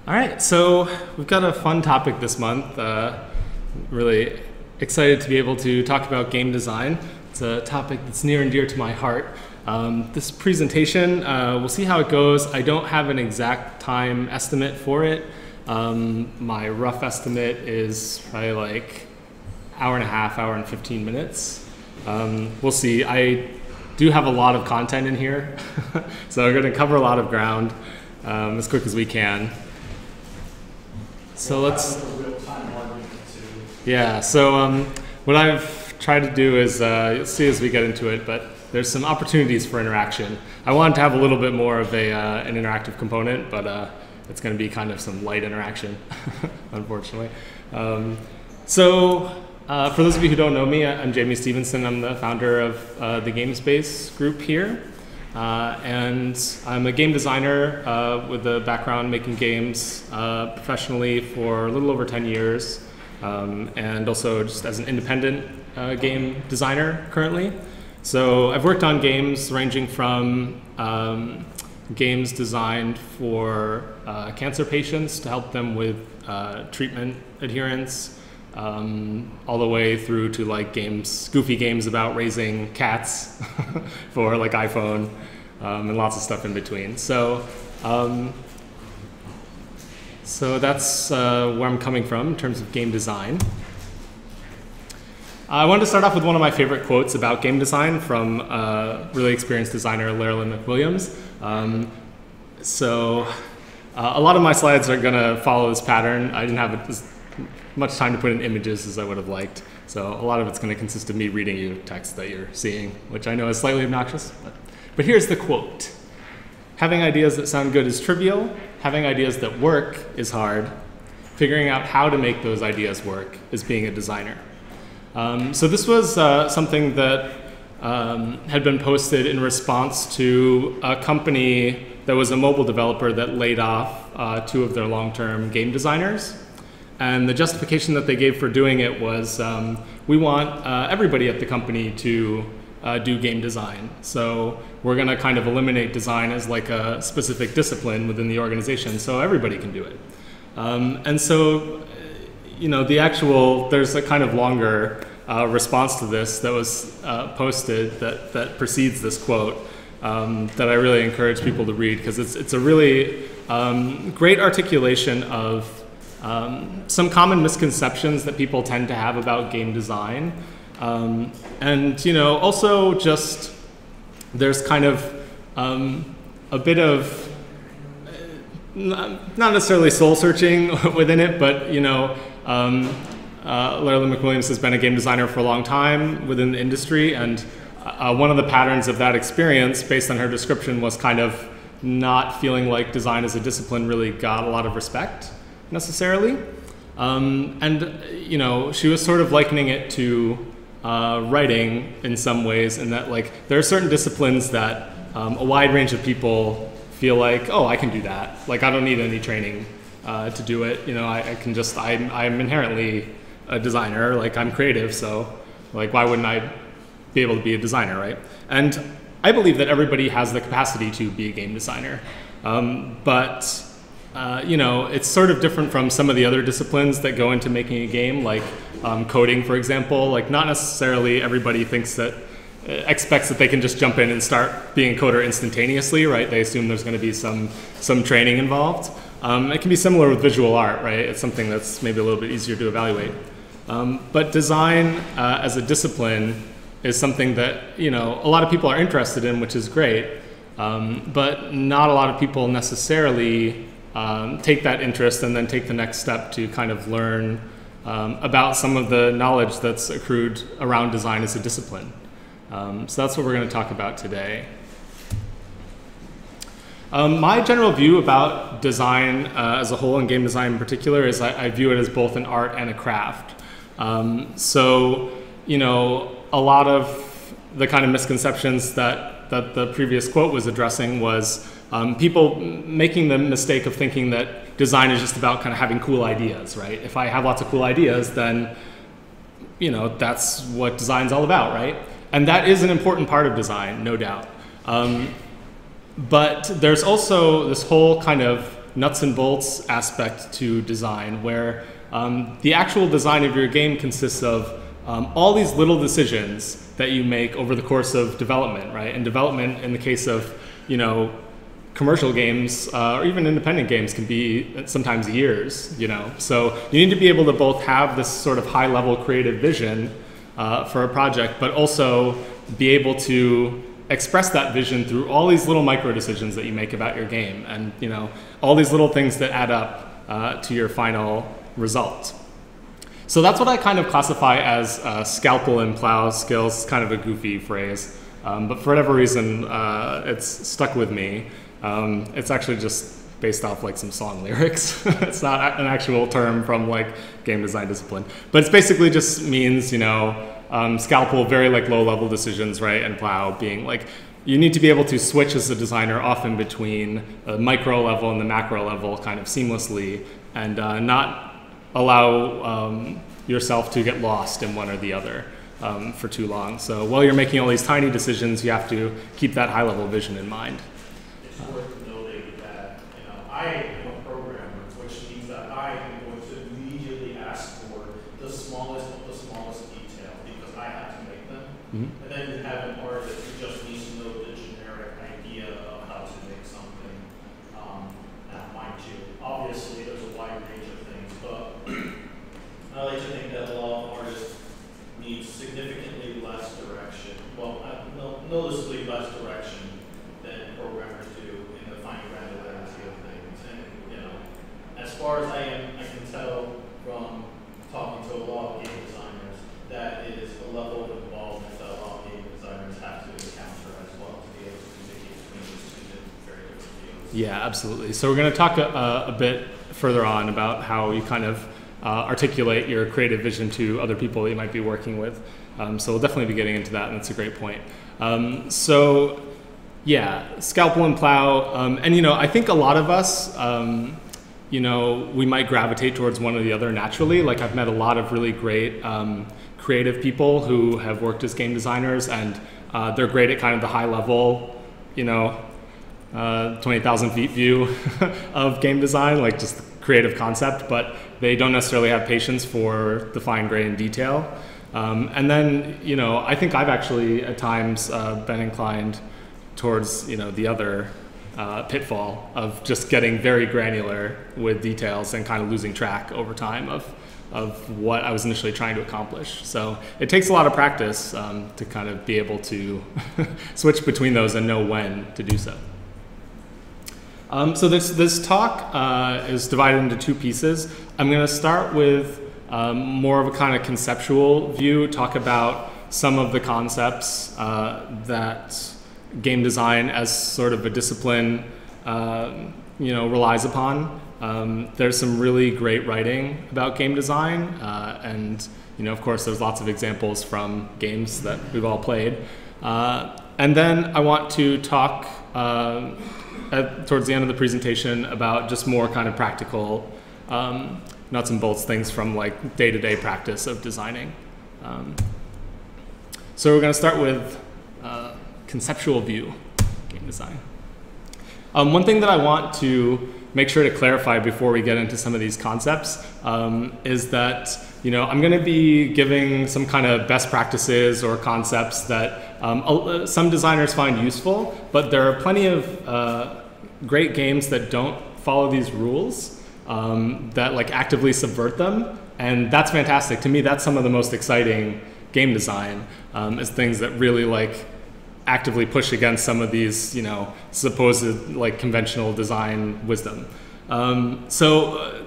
All right, so we've got a fun topic this month. Really excited to be able to talk about game design. It's a topic that's near and dear to my heart. This presentation, we'll see how it goes. I don't have an exact time estimate for it. My rough estimate is probably like hour and a half, hour and 15 minutes. We'll see. I do have a lot of content in here, so we're going to cover a lot of ground as quick as we can. So let's, yeah, so what I've tried to do is, you'll see as we get into it, but there's some opportunities for interaction. I wanted to have a little bit more of an interactive component, but it's going to be kind of some light interaction, unfortunately. For those of you who don't know me, I'm Jamie Stevenson. I'm the founder of the Game Space group here. And I'm a game designer with a background making games professionally for a little over 10 years, and also just as an independent game designer currently. So I've worked on games ranging from games designed for cancer patients to help them with treatment adherence, all the way through to like goofy games about raising cats for like iPhone, and lots of stuff in between. So that's where I'm coming from in terms of game design. I wanted to start off with one of my favorite quotes about game design from really experienced designer Lerlyn McWilliams. A lot of my slides are going to follow this pattern. I didn't have as much time to put in images as I would have liked. So a lot of it's going to consist of me reading you text that you're seeing, which I know is slightly obnoxious. But here's the quote. Having ideas that sound good is trivial. Having ideas that work is hard. Figuring out how to make those ideas work is being a designer. So this was something that had been posted in response to a company that was a mobile developer that laid off 2 of their long-term game designers. And the justification that they gave for doing it was, we want everybody at the company to do game design. So we're going to kind of eliminate design as like a specific discipline within the organization so everybody can do it. And so, you know, there's a kind of longer response to this that was posted that precedes this quote that I really encourage people to read, because it's a really great articulation of some common misconceptions that people tend to have about game design. And, you know, also just there's kind of a bit of, not necessarily soul searching within it, but, you know, Lerlyn McWilliams has been a game designer for a long time within the industry, and one of the patterns of that experience, based on her description, was kind of not feeling like design as a discipline really got a lot of respect necessarily. And, you know, she was sort of likening it to writing in some ways, in that like there are certain disciplines that a wide range of people feel like, oh, I can do that. Like I don't need any training to do it. You know, I'm inherently a designer. Like I'm creative, so like why wouldn't I be able to be a designer, right? And I believe that everybody has the capacity to be a game designer, but you know, it's sort of different from some of the other disciplines that go into making a game, like coding, for example. Like not necessarily everybody expects that they can just jump in and start being a coder instantaneously, right? They assume there's going to be some training involved. It can be similar with visual art, right? It's something that's maybe a little bit easier to evaluate. But design as a discipline is something that, you know, a lot of people are interested in, which is great, but not a lot of people necessarily take that interest and then take the next step to kind of learn about some of the knowledge that's accrued around design as a discipline. So that's what we're going to talk about today. My general view about design as a whole, and game design in particular, is I view it as both an art and a craft. So, you know, a lot of the kind of misconceptions that the previous quote was addressing was people making the mistake of thinking that design is just about kind of having cool ideas, right? If I have lots of cool ideas, then, you know, that's what design's all about, right? And that is an important part of design, no doubt. But there's also this whole kind of nuts and bolts aspect to design, where the actual design of your game consists of all these little decisions that you make over the course of development, right? And development, in the case of, you know, commercial games or even independent games, can be sometimes years, you know. So you need to be able to both have this sort of high-level creative vision for a project, but also be able to express that vision through all these little micro decisions that you make about your game, and, you know, all these little things that add up to your final result. So that's what I kind of classify as scalpel and plow skills. It's kind of a goofy phrase, but for whatever reason, it's stuck with me. It's actually just based off like some song lyrics. It's not an actual term from like game design discipline, but it's basically just means, you know, scalpel, very like low level decisions, right? And plow being like, you need to be able to switch as a designer often between the micro level and the macro level kind of seamlessly, and not allow yourself to get lost in one or the other for too long. So while you're making all these tiny decisions, you have to keep that high level vision in mind. It's worth noting that, you know, I am a programmer, which means that I am going to immediately ask for the smallest of the smallest detail because I have to make them. Mm-hmm. And then you have an artist who just needs to know the generic idea of how to make something. Now, mind you, obviously there's a wide range of things, but I like to think that a lot of artists need significantly less direction. Well, noticeably less direction than programmers do in the fine granularity of things. And, you know, as far as I can tell from talking to a lot of game designers, that is a level of involvement that a lot of game designers have to encounter as well to be able to communicate between these two very different fields. Yeah, absolutely. So we're going to talk a bit further on about how you kind of articulate your creative vision to other people that you might be working with. So we'll definitely be getting into that, and that's a great point. So yeah, scalpel and plow. And, you know, I think a lot of us, you know, we might gravitate towards one or the other naturally. Like, I've met a lot of really great creative people who have worked as game designers, and they're great at kind of the high level, you know, 20,000 feet view of game design, like just the creative concept, but they don't necessarily have patience for the fine grained detail. And then, you know, I think I've actually at times been inclined towards, you know, the other pitfall of just getting very granular with details and kind of losing track over time of what I was initially trying to accomplish. So it takes a lot of practice to kind of be able to switch between those and know when to do so. So this talk is divided into two pieces. I'm going to start with more of a kind of conceptual view, talk about some of the concepts that game design as sort of a discipline, you know, relies upon. There's some really great writing about game design, and, you know, of course, there's lots of examples from games that we've all played. And then I want to talk towards the end of the presentation about just more kind of practical nuts and bolts things from like day-to-day practice of designing. So we're going to start with conceptual view game design. One thing that I want to make sure to clarify before we get into some of these concepts is that, you know, I'm going to be giving some kind of best practices or concepts that some designers find useful, but there are plenty of great games that don't follow these rules, that like actively subvert them, and that's fantastic. To me, that's some of the most exciting game design, is things that really like actively push against some of these, you know, supposed like conventional design wisdom. So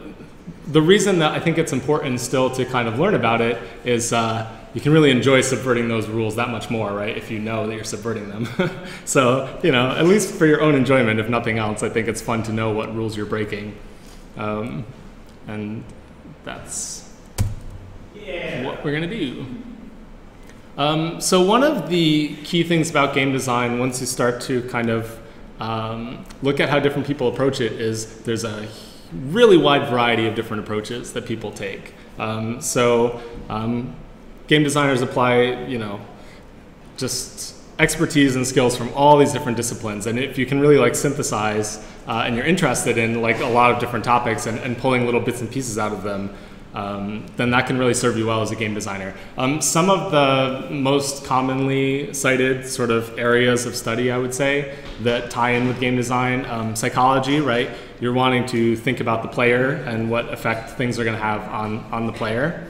the reason that I think it's important still to kind of learn about it is you can really enjoy subverting those rules that much more, right, if you know that you're subverting them. So, you know, at least for your own enjoyment, if nothing else, I think it's fun to know what rules you're breaking. And that's what we're going to do. So one of the key things about game design, once you start to kind of look at how different people approach it, is there's a really wide variety of different approaches that people take. Game designers apply, you know, just expertise and skills from all these different disciplines. And if you can really like synthesize and you're interested in like a lot of different topics and pulling little bits and pieces out of them, then that can really serve you well as a game designer. Some of the most commonly cited sort of areas of study, I would say, that tie in with game design, psychology, right? You're wanting to think about the player and what effect things are going to have on the player.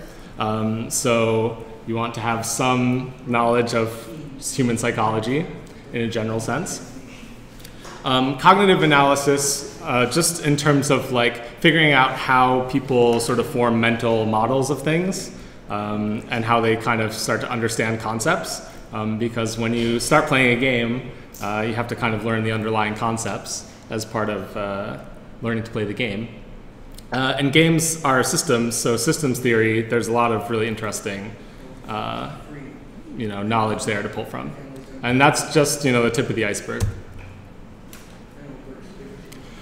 So you want to have some knowledge of human psychology in a general sense. Cognitive analysis, just in terms of like figuring out how people sort of form mental models of things and how they kind of start to understand concepts. Because when you start playing a game, you have to kind of learn the underlying concepts as part of learning to play the game. And games are systems, so systems theory, there's a lot of really interesting knowledge there to pull from. And that's just the tip of the iceberg.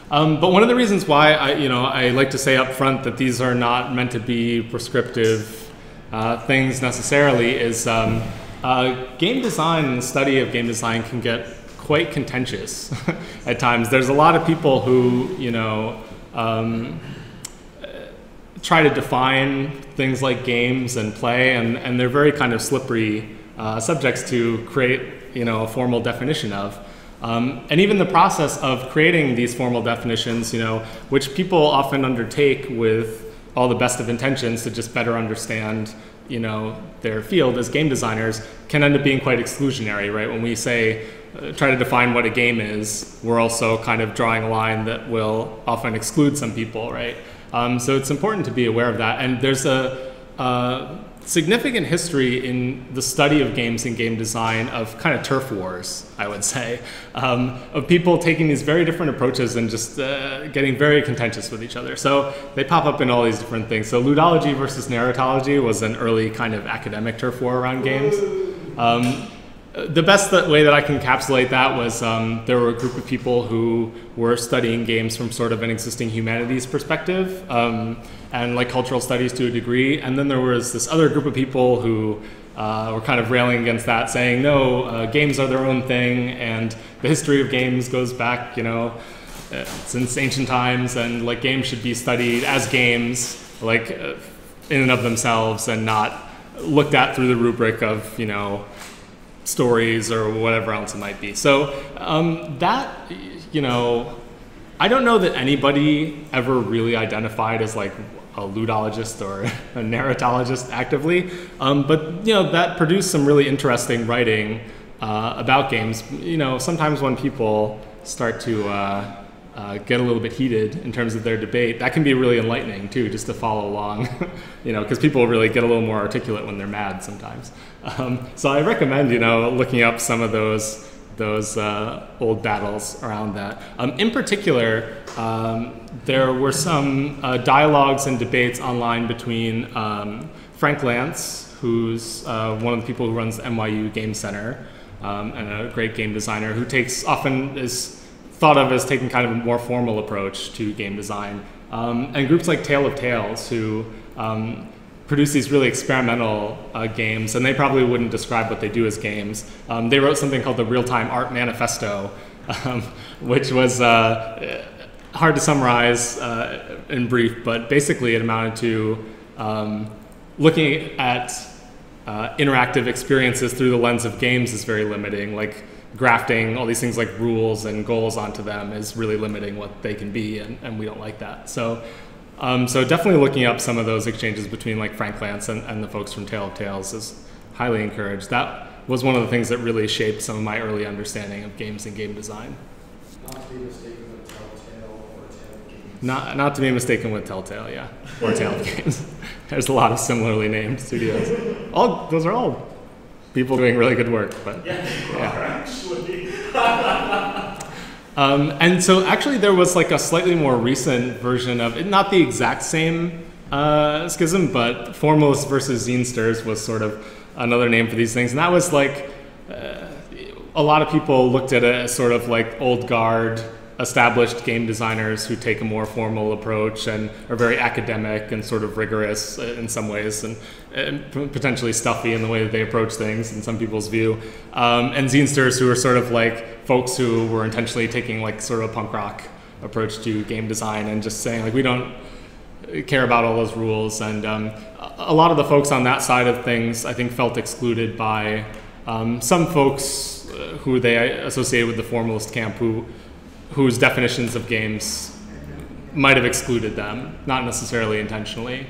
But one of the reasons why I like to say up front that these are not meant to be prescriptive things necessarily is game design and the study of game design can get quite contentious at times. There's a lot of people who try to define things like games and play, and they're very kind of slippery subjects to create a formal definition of. And even the process of creating these formal definitions, which people often undertake with all the best of intentions to just better understand, their field as game designers, can end up being quite exclusionary, right? When we say, try to define what a game is, we're also kind of drawing a line that will often exclude some people, right? So it's important to be aware of that. And there's a significant history in the study of games and game design of kind of turf wars, I would say, of people taking these very different approaches and just getting very contentious with each other. So they pop up in all these different things. So ludology versus narratology was an early kind of academic turf war around games. The best way that I can encapsulate that was there were a group of people who were studying games from sort of an existing humanities perspective and like cultural studies to a degree. And then there was this other group of people who were kind of railing against that, saying, no, games are their own thing, and the history of games goes back, since ancient times, and like games should be studied as games, like in and of themselves, and not looked at through the rubric of, stories or whatever else it might be. So that, I don't know that anybody ever really identified as like a ludologist or a narratologist actively, but that produced some really interesting writing about games. Sometimes when people start to get a little bit heated in terms of their debate, that can be really enlightening too, just to follow along, because people really get a little more articulate when they're mad sometimes. So I recommend, looking up some of those old battles around that. In particular, there were some dialogues and debates online between Frank Lantz, who's one of the people who runs the NYU Game Center, and a great game designer who often is thought of as taking kind of a more formal approach to game design, and groups like Tale of Tales, who produce these really experimental games, and they probably wouldn't describe what they do as games. They wrote something called the Real-Time Art Manifesto, which was hard to summarize in brief, but basically it amounted to looking at interactive experiences through the lens of games is very limiting. Like grafting all these things like rules and goals onto them is really limiting what they can be, and we don't like that. So definitely looking up some of those exchanges between like Frank Lantz and the folks from Tale of Tales is highly encouraged. That was one of the things that really shaped some of my early understanding of games and game design. Not to be mistaken with Telltale or Tale of Games. Not to be mistaken with Telltale, yeah, or Tale of Games. There's a lot of similarly named studios. Those are all people doing really good work, but yeah. Actually. And so actually there was like a slightly more recent version of it, not the exact same schism, but Formalists versus Zinesters was sort of another name for these things. And that was like, a lot of people looked at it as sort of like old guard established game designers who take a more formal approach and are very academic and sort of rigorous in some ways, and potentially stuffy in the way that they approach things in some people's view. And Zinesters, who are sort of like folks who were intentionally taking like sort of a punk rock approach to game design and just saying like, we don't care about all those rules. And a lot of the folks on that side of things, I think, felt excluded by some folks who they associated with the formalist camp, whose definitions of games might have excluded them, not necessarily intentionally.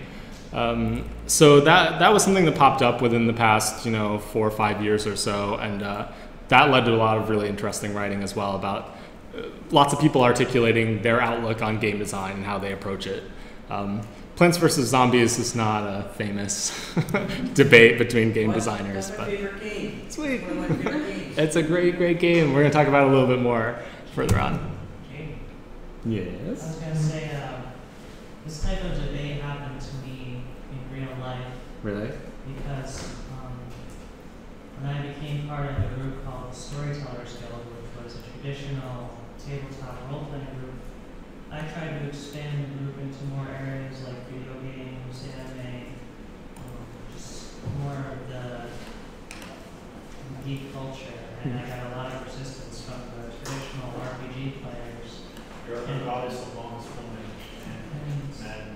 So that was something that popped up within the past, 4 or 5 years or so, and that led to a lot of really interesting writing as well about lots of people articulating their outlook on game design and how they approach it. Plants vs. Zombies is not a famous debate between game designers, That's my favorite game. Sweet. One of my favorite games. It's a great game. We're going to talk about it a little bit more further on. Okay. Yes. I was going to say, this type of debate happened to me in real life. Really? Because when I became part of a group called the Storytellers Guild, which was a traditional tabletop role-playing group, I tried to expand the group into more areas like video games, anime, just more of the geek culture. And I got a lot of resistance from the traditional RPG players. You're the goddess of long swimming and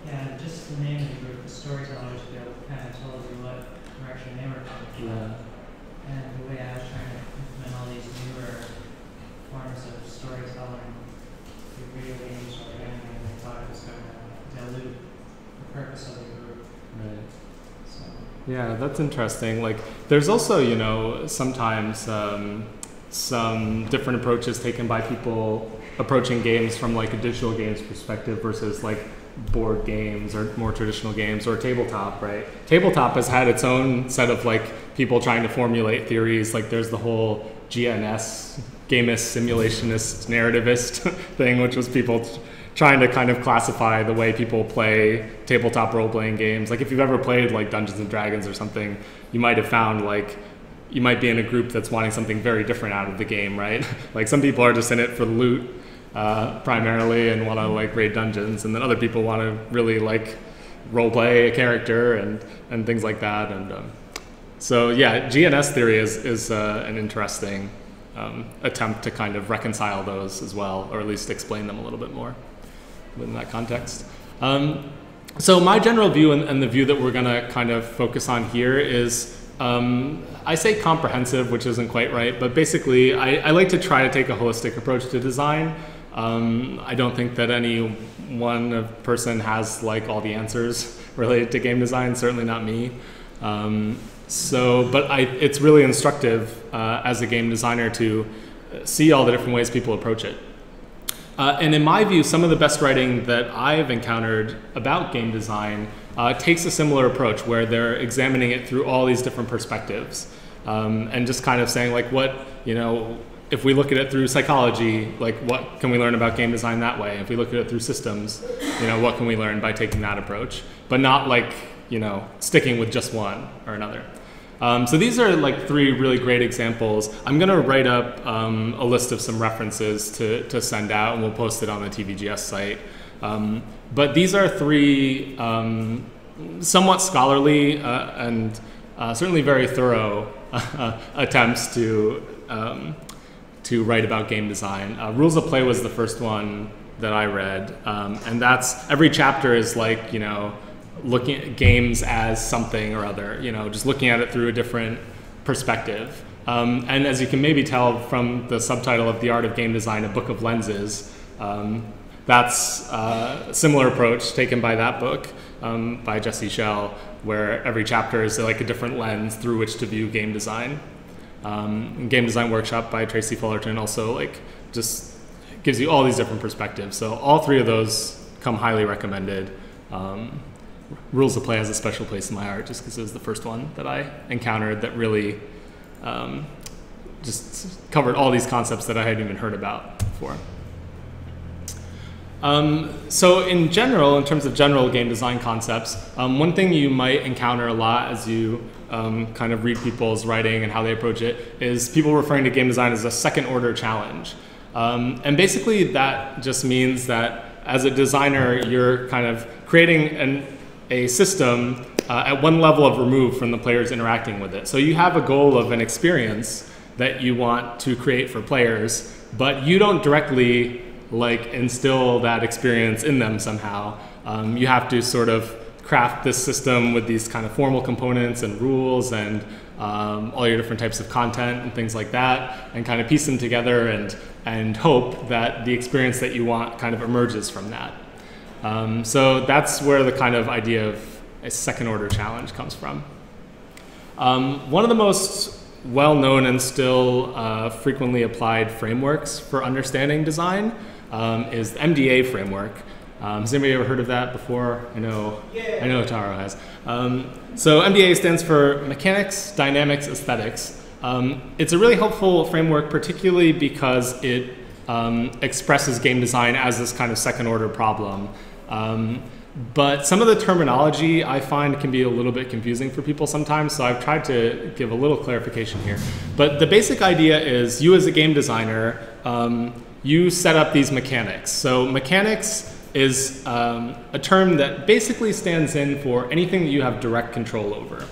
Yeah, just the name of the group, the Storytellers Guild, kind of told you what direction they were coming from. Yeah. And the way I was trying to implement all these newer forms of storytelling through video games or anime, I thought it was going to dilute the purpose of the group. Right. So. Yeah, that's interesting. Like, there's also, sometimes some different approaches taken by people approaching games from like a digital games perspective versus like board games or more traditional games or tabletop, right? Tabletop has had its own set of like people trying to formulate theories. Like there's the whole GNS, gamist, simulationist, narrativist thing, which was people trying to kind of classify the way people play tabletop role-playing games. Like if you've ever played like Dungeons and Dragons or something, you might have found like you might be in a group that's wanting something very different out of the game, right? Like some people are just in it for the loot primarily and want to like raid dungeons, and then other people want to really like role-play a character and things like that. And so yeah, GNS theory is an interesting attempt to kind of reconcile those as well, or at least explain them a little bit more within that context. So my general view and the view that we're going to kind of focus on here is, I say comprehensive, which isn't quite right, but basically I like to try to take a holistic approach to design. I don't think that any one person has like all the answers related to game design, certainly not me. But it's really instructive as a game designer to see all the different ways people approach it. And in my view, some of the best writing that I've encountered about game design takes a similar approach where they're examining it through all these different perspectives and just kind of saying like if we look at it through psychology, like what can we learn about game design that way? If we look at it through systems, what can we learn by taking that approach? But not like, sticking with just one or another. So these are like 3 really great examples. I'm going to write up a list of some references to send out, and we'll post it on the TVGS site. But these are 3 somewhat scholarly and certainly very thorough attempts to write about game design. Rules of Play was the first one that I read, and that's every chapter is like looking at games as something or other, just looking at it through a different perspective. And as you can maybe tell from the subtitle of The Art of Game Design, A Book of Lenses, that's a similar approach taken by that book by Jesse Schell, where every chapter is like a different lens through which to view game design. Game Design Workshop by Tracy Fullerton also like just gives you all these different perspectives. So all 3 of those come highly recommended. Rules of Play has a special place in my heart just because it was the first one that I encountered that really just covered all these concepts that I hadn't even heard about before. So in general, in terms of general game design concepts, one thing you might encounter a lot as you kind of read people's writing and how they approach it, is people referring to game design as a second order challenge. And basically that just means that as a designer, you're kind of creating a system at one level of remove from the players interacting with it. So you have a goal of an experience that you want to create for players, but you don't directly like instill that experience in them somehow. You have to sort of craft this system with these kind of formal components and rules and all your different types of content and things like that, and kind of piece them together and hope that the experience that you want kind of emerges from that. So that's where the kind of idea of a second order challenge comes from. One of the most well-known and still frequently applied frameworks for understanding design is the MDA framework. Has anybody ever heard of that before? I know Taro has. So MDA stands for Mechanics, Dynamics, Aesthetics. It's a really helpful framework, particularly because it expresses game design as this kind of second order problem. But some of the terminology I find can be a little bit confusing for people sometimes, so I've tried to give a little clarification here. But the basic idea is you as a game designer, you set up these mechanics. So mechanics is a term that basically stands in for anything that you have direct control over.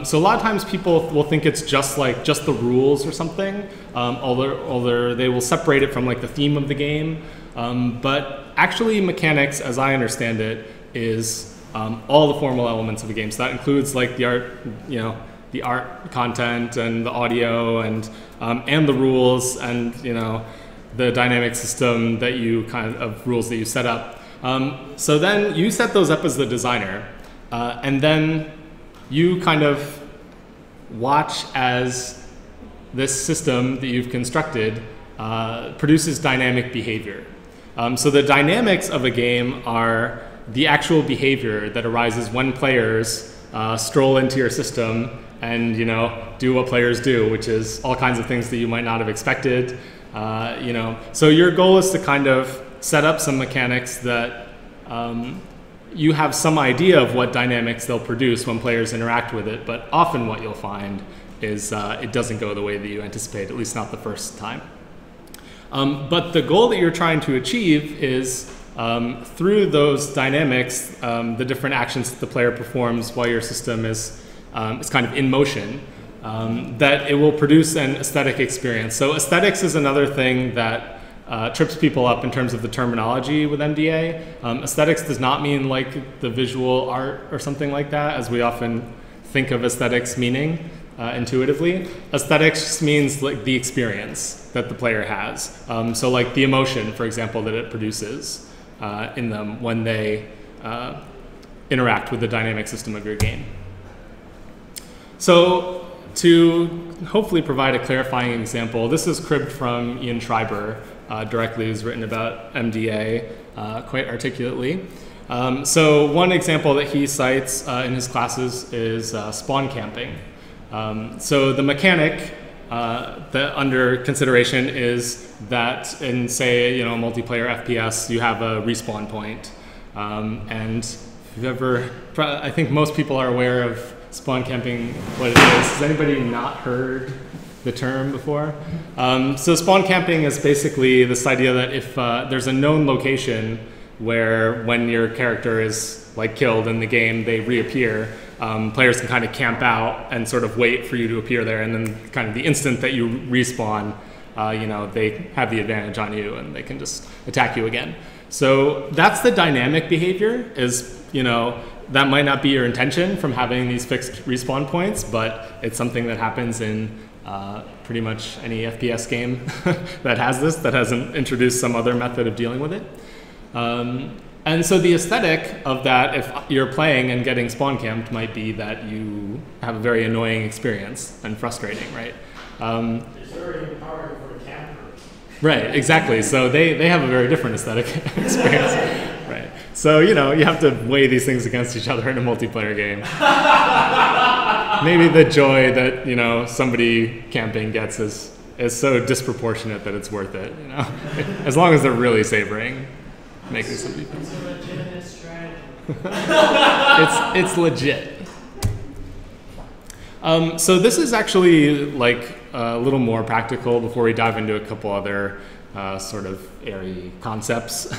So a lot of times people will think it's just the rules or something, although they will separate it from like the theme of the game. But actually mechanics, as I understand it, is all the formal elements of a game. So that includes like the art, the art content and the audio and the rules and the dynamic system that you of rules that you set up. So then you set those up as the designer, and then you kind of watch as this system that you've constructed produces dynamic behavior. So the dynamics of a game are the actual behavior that arises when players stroll into your system and do what players do, which is all kinds of things that you might not have expected. So your goal is to kind of set up some mechanics that you have some idea of what dynamics they'll produce when players interact with it, but often what you'll find is it doesn't go the way that you anticipate, at least not the first time. But the goal that you're trying to achieve is through those dynamics, the different actions that the player performs while your system is kind of in motion, that it will produce an aesthetic experience. So aesthetics is another thing that trips people up in terms of the terminology with MDA. Aesthetics does not mean like the visual art or something like that, as we often think of aesthetics meaning intuitively. Aesthetics means like the experience that the player has. So like the emotion, for example, that it produces in them when they interact with the dynamic system of your game. So to hopefully provide a clarifying example, this is cribbed from Ian Schreiber directly, who's written about MDA quite articulately. So one example that he cites in his classes is spawn camping. So the mechanic that under consideration is that in, say, a multiplayer FPS, you have a respawn point. And if you've ever, I think most people are aware of spawn camping, what it is. Has anybody not heard the term before? So spawn camping is basically this idea that if there's a known location where when your character is like killed in the game, they reappear, players can kind of camp out and sort of wait for you to appear there, and then kind of the instant that you respawn, they have the advantage on you and they can just attack you again. So that's the dynamic behavior is, that might not be your intention from having these fixed respawn points, but it's something that happens in pretty much any FPS game that has this, that hasn't introduced some other method of dealing with it. And so the aesthetic of that, if you're playing and getting spawn camped, might be that you have a very annoying experience and frustrating, right? It's very empowering for the camper. Right, exactly. So they have a very different aesthetic experience, right? So, you have to weigh these things against each other in a multiplayer game. Maybe the joy that, somebody camping gets is so disproportionate that it's worth it, as long as they're really savoring making somebody feel. It's a legitimate strategy. It's legit. So this is actually like a little more practical before we dive into a couple other sort of airy concepts.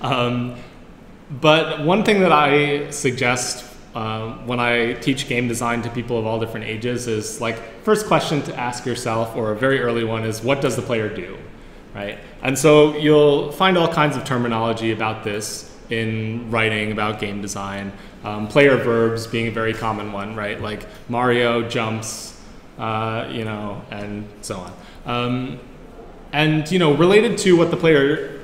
But one thing that I suggest when I teach game design to people of all different ages is like, first question to ask yourself, or a very early one, is what does the player do, right? And so you'll find all kinds of terminology about this in writing about game design. Player verbs being a very common one, right? Like Mario jumps, you know, and so on. And, you know, related to what the player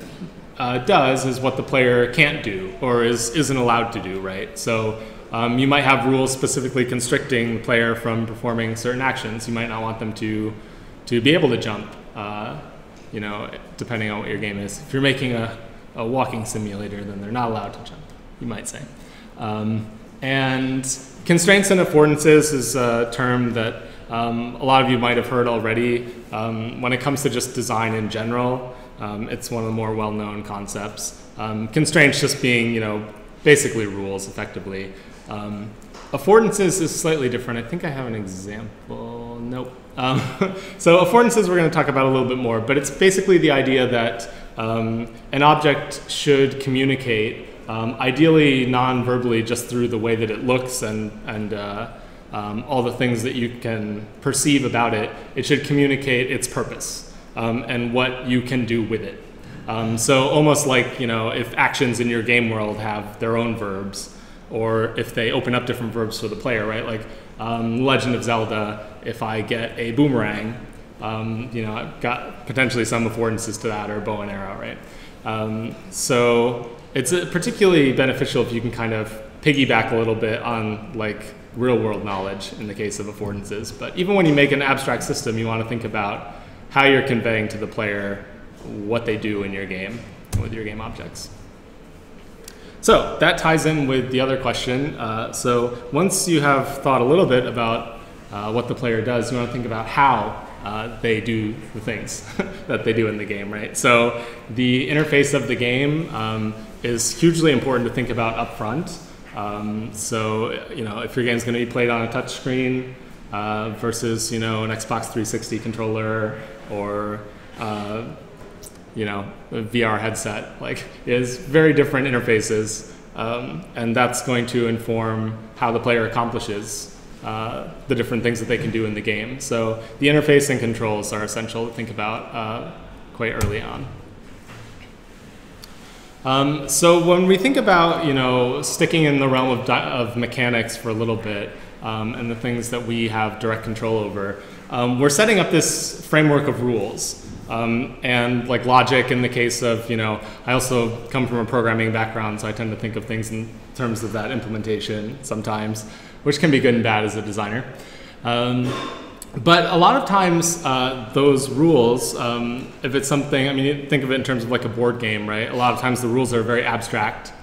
does is what the player can't do or isn't allowed to do, right? So you might have rules specifically constricting the player from performing certain actions. You might not want them to be able to jump, you know, depending on what your game is. If you're making a walking simulator, then they're not allowed to jump, you might say. And constraints and affordances is a term that a lot of you might have heard already. When it comes to just design in general, it's one of the more well-known concepts. Constraints just being, you know, basically rules, effectively. Affordances is slightly different. I think I have an example. Nope. So affordances we're going to talk about a little bit more, but it's basically the idea that an object should communicate, ideally non-verbally, just through the way that it looks and all the things that you can perceive about it. It should communicate its purpose and what you can do with it. So almost like, you know, if actions in your game world have their own verbs, or if they open up different verbs for the player, right? Like Legend of Zelda, if I get a boomerang, you know, I've got potentially some affordances to that, or bow and arrow, right? So it's particularly beneficial if you can kind of piggyback a little bit on like real world knowledge in the case of affordances. But even when you make an abstract system, you want to think about how you're conveying to the player what they do in your game with your game objects. So that ties in with the other question. So once you have thought a little bit about what the player does, you want to think about how they do the things that they do in the game, right? So the interface of the game is hugely important to think about up front. So, you know, if your game's going to be played on a touch screen versus, you know, an Xbox 360 controller or you know, a VR headset, like, is very different interfaces, and that's going to inform how the player accomplishes the different things that they can do in the game. So the interface and controls are essential to think about quite early on. So when we think about, you know, sticking in the realm of mechanics for a little bit, and the things that we have direct control over, we're setting up this framework of rules. And like logic in the case of, you know, I also come from a programming background, so I tend to think of things in terms of that implementation sometimes, which can be good and bad as a designer. But a lot of times those rules, if it's something, I mean, think of it in terms of like a board game, right? A lot of times the rules are very abstract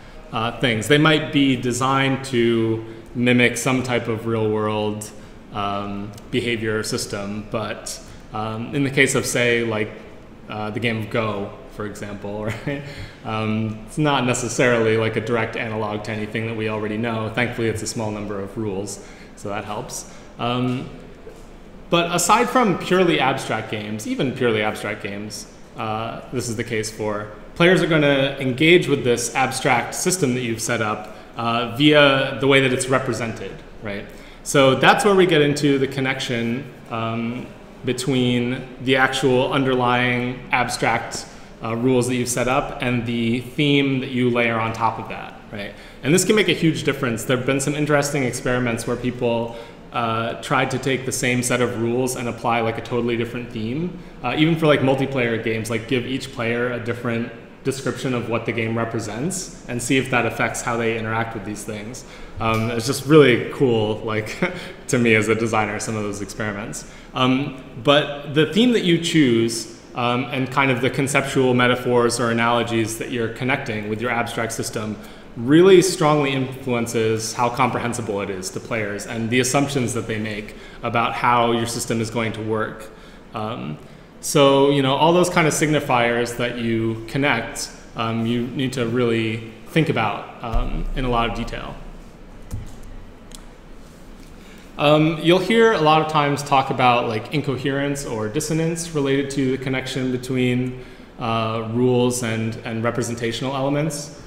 things. They might be designed to mimic some type of real world behavior system, but in the case of, say, like the game of Go, for example, right? It's not necessarily like a direct analog to anything that we already know. Thankfully, it's a small number of rules, so that helps. But aside from purely abstract games, even purely abstract games, this is the case for, players are going to engage with this abstract system that you've set up via the way that it's represented, right? So that's where we get into the connection between the actual underlying abstract rules that you've set up and the theme that you layer on top of that, right? And this can make a huge difference. There have been some interesting experiments where people tried to take the same set of rules and apply like a totally different theme. Even for like multiplayer games, like give each player a different description of what the game represents and see if that affects how they interact with these things. It's just really cool, like, to me as a designer, some of those experiments. But the theme that you choose and kind of the conceptual metaphors or analogies that you're connecting with your abstract system really strongly influences how comprehensible it is to players and the assumptions that they make about how your system is going to work. So, you know, all those kind of signifiers that you connect, you need to really think about in a lot of detail. You'll hear a lot of times talk about like incoherence or dissonance related to the connection between rules and representational elements.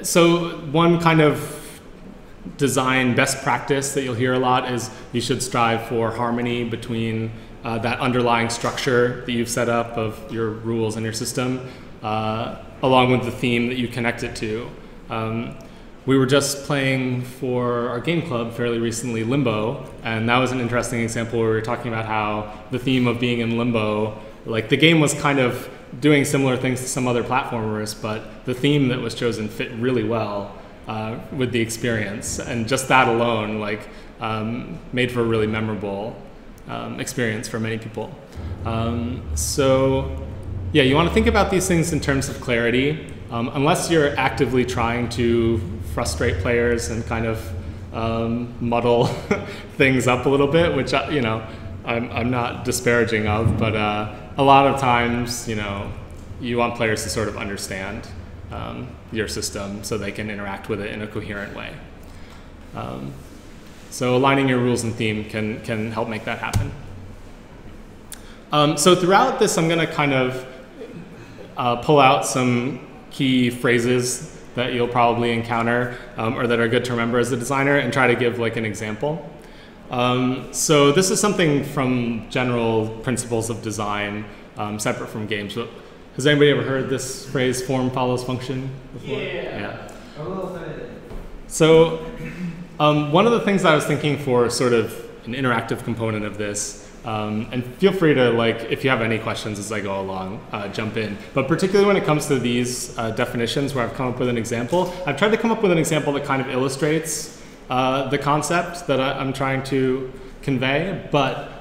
So one kind of design best practice that you'll hear a lot is you should strive for harmony between that underlying structure that you've set up of your rules and your system, along with the theme that you connect it to. We were just playing for our game club fairly recently, Limbo, and that was an interesting example where we were talking about how the theme of being in limbo, like the game was kind of doing similar things to some other platformers, but the theme that was chosen fit really well with the experience, and just that alone like made for a really memorable experience for many people. So yeah, you want to think about these things in terms of clarity. Unless you're actively trying to frustrate players and kind of muddle things up a little bit, which I'm not disparaging of, but a lot of times you want players to sort of understand your system so they can interact with it in a coherent way. So aligning your rules and theme can help make that happen. So throughout this, I'm going to kind of pull out some key phrases that you'll probably encounter or that are good to remember as a designer and try to give like an example. So this is something from general principles of design, separate from games. But has anybody ever heard this phrase, form follows function, before? Yeah. A little bit. So one of the things I was thinking for sort of an interactive component of this, and feel free to, like, if you have any questions as I go along, jump in. But particularly when it comes to these definitions where I've come up with an example, I've tried to come up with an example that kind of illustrates the concept that I'm trying to convey. But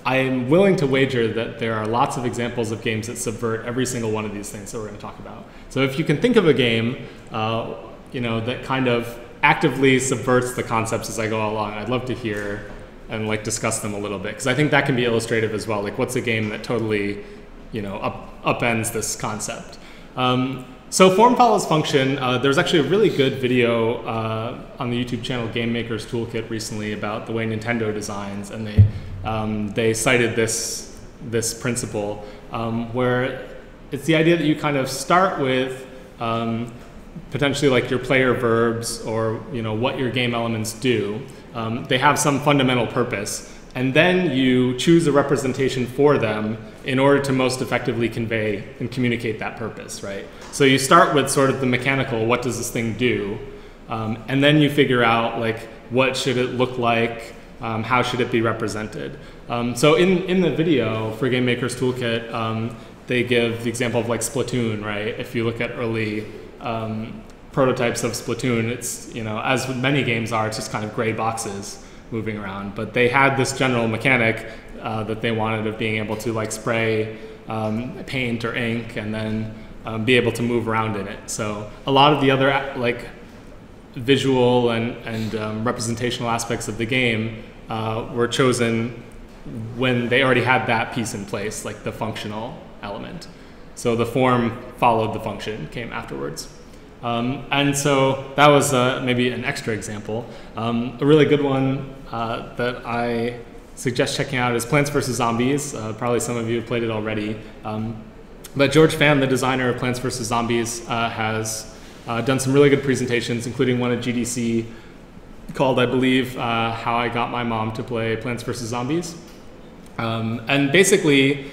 I'm willing to wager that there are lots of examples of games that subvert every single one of these things that we're going to talk about. So if you can think of a game that kind of actively subverts the concepts as I go along, I'd love to hear and like discuss them a little bit, because I think that can be illustrative as well. Like, what's a game that totally, upends this concept? So form follows function. There's actually a really good video on the YouTube channel Game Maker's Toolkit recently about the way Nintendo designs, and they cited this principle where it's the idea that you kind of start with potentially like your player verbs or what your game elements do. They have some fundamental purpose, and then you choose a representation for them in order to most effectively convey and communicate that purpose, right? So you start with sort of the mechanical, what does this thing do? And then you figure out like what should it look like, how should it be represented? So in the video for Game Maker's Toolkit, they give the example of like Splatoon, right? If you look at early prototypes of Splatoon, it's, as with many games are, it's just kind of gray boxes moving around. But they had this general mechanic that they wanted of being able to like spray paint or ink and then be able to move around in it. So a lot of the other like visual and representational aspects of the game were chosen when they already had that piece in place, like the functional element. So the form followed the function, came afterwards. And so that was maybe an extra example. A really good one that I suggest checking out is Plants vs. Zombies. Probably some of you have played it already. But George Pham, the designer of Plants vs. Zombies, has done some really good presentations, including one at GDC called, I believe, How I Got My Mom to Play Plants vs. Zombies. And basically,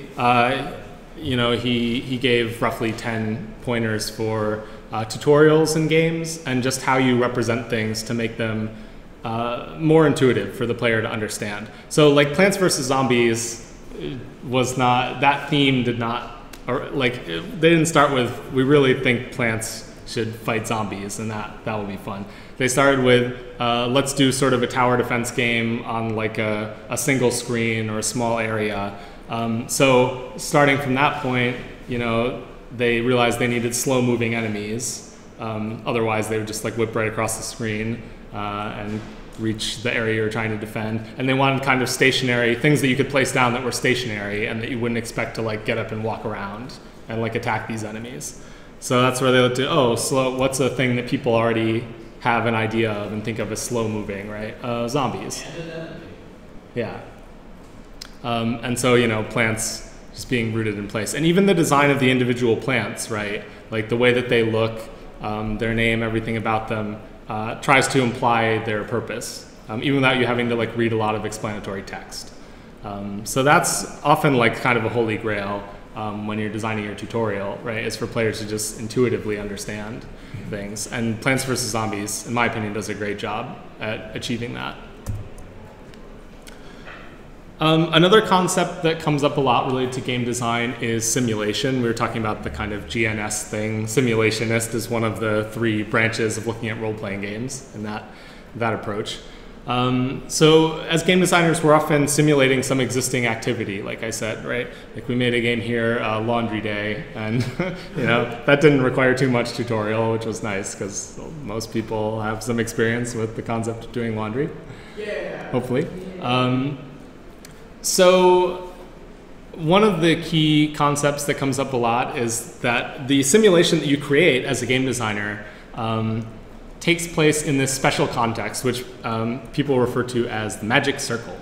he gave roughly 10 pointers for tutorials in games and just how you represent things to make them more intuitive for the player to understand. So like Plants vs. Zombies was not, that theme did not, or like they didn't start with, we really think plants should fight zombies and that will be fun. They started with, let's do sort of a tower defense game on like a single screen or a small area. So starting from that point, they realized they needed slow-moving enemies. Otherwise, they would just like whip right across the screen and reach the area you're trying to defend. And they wanted kind of stationary things that you could place down that were stationary and that you wouldn't expect to like get up and walk around and like attack these enemies. So that's where they looked at, slow. What's a thing that people already have an idea of and think of as slow moving, right? Zombies. Yeah. And so, you know, plants just being rooted in place. And even the design of the individual plants, right? Like the way that they look, their name, everything about them, tries to imply their purpose, even without you having to like read a lot of explanatory text. So that's often like kind of a holy grail when you're designing your tutorial, right? Is for players to just intuitively understand things. And Plants vs. Zombies, in my opinion, does a great job at achieving that. Another concept that comes up a lot related to game design is simulation. We were talking about the kind of GNS thing. Simulationist is one of the 3 branches of looking at role-playing games in that approach. So as game designers, we're often simulating some existing activity, like I said, right? Like we made a game here, Laundry Day, and you know, that didn't require too much tutorial, which was nice because most people have some experience with the concept of doing laundry. Yeah. Hopefully. So one of the key concepts that comes up a lot is that the simulation that you create as a game designer takes place in this special context, which people refer to as the magic circle.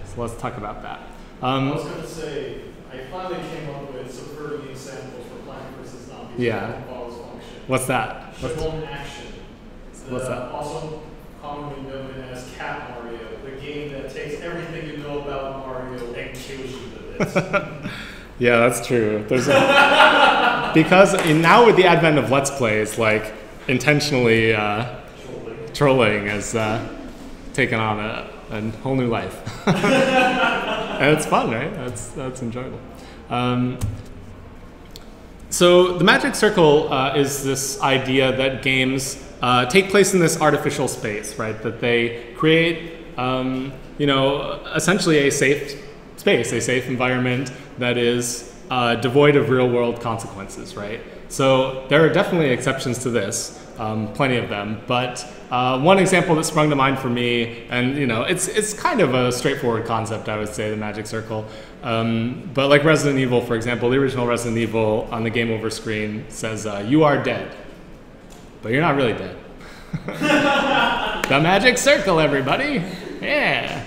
So let's talk about that. I was going to say, I finally came up with subverting examples for Plant vs. Zombies. Yeah. What's that? Shown action. What's that? Also commonly known as Cat Mario, the game that takes everything you know about Mario and kills you with it. Yeah, that's true. There's because now with the advent of Let's Plays, like intentionally trolling has taken on a whole new life. And it's fun, right? That's enjoyable. So the magic circle is this idea that games take place in this artificial space, right? That they create, you know, essentially a safe space, a safe environment that is devoid of real-world consequences, right? So there are definitely exceptions to this, plenty of them. But one example that sprung to mind for me, and you know, it's kind of a straightforward concept, I would say, the magic circle. But like Resident Evil, for example, the original Resident Evil on the game over screen says, "You are dead," but you're not really dead. The magic circle, everybody. Yeah.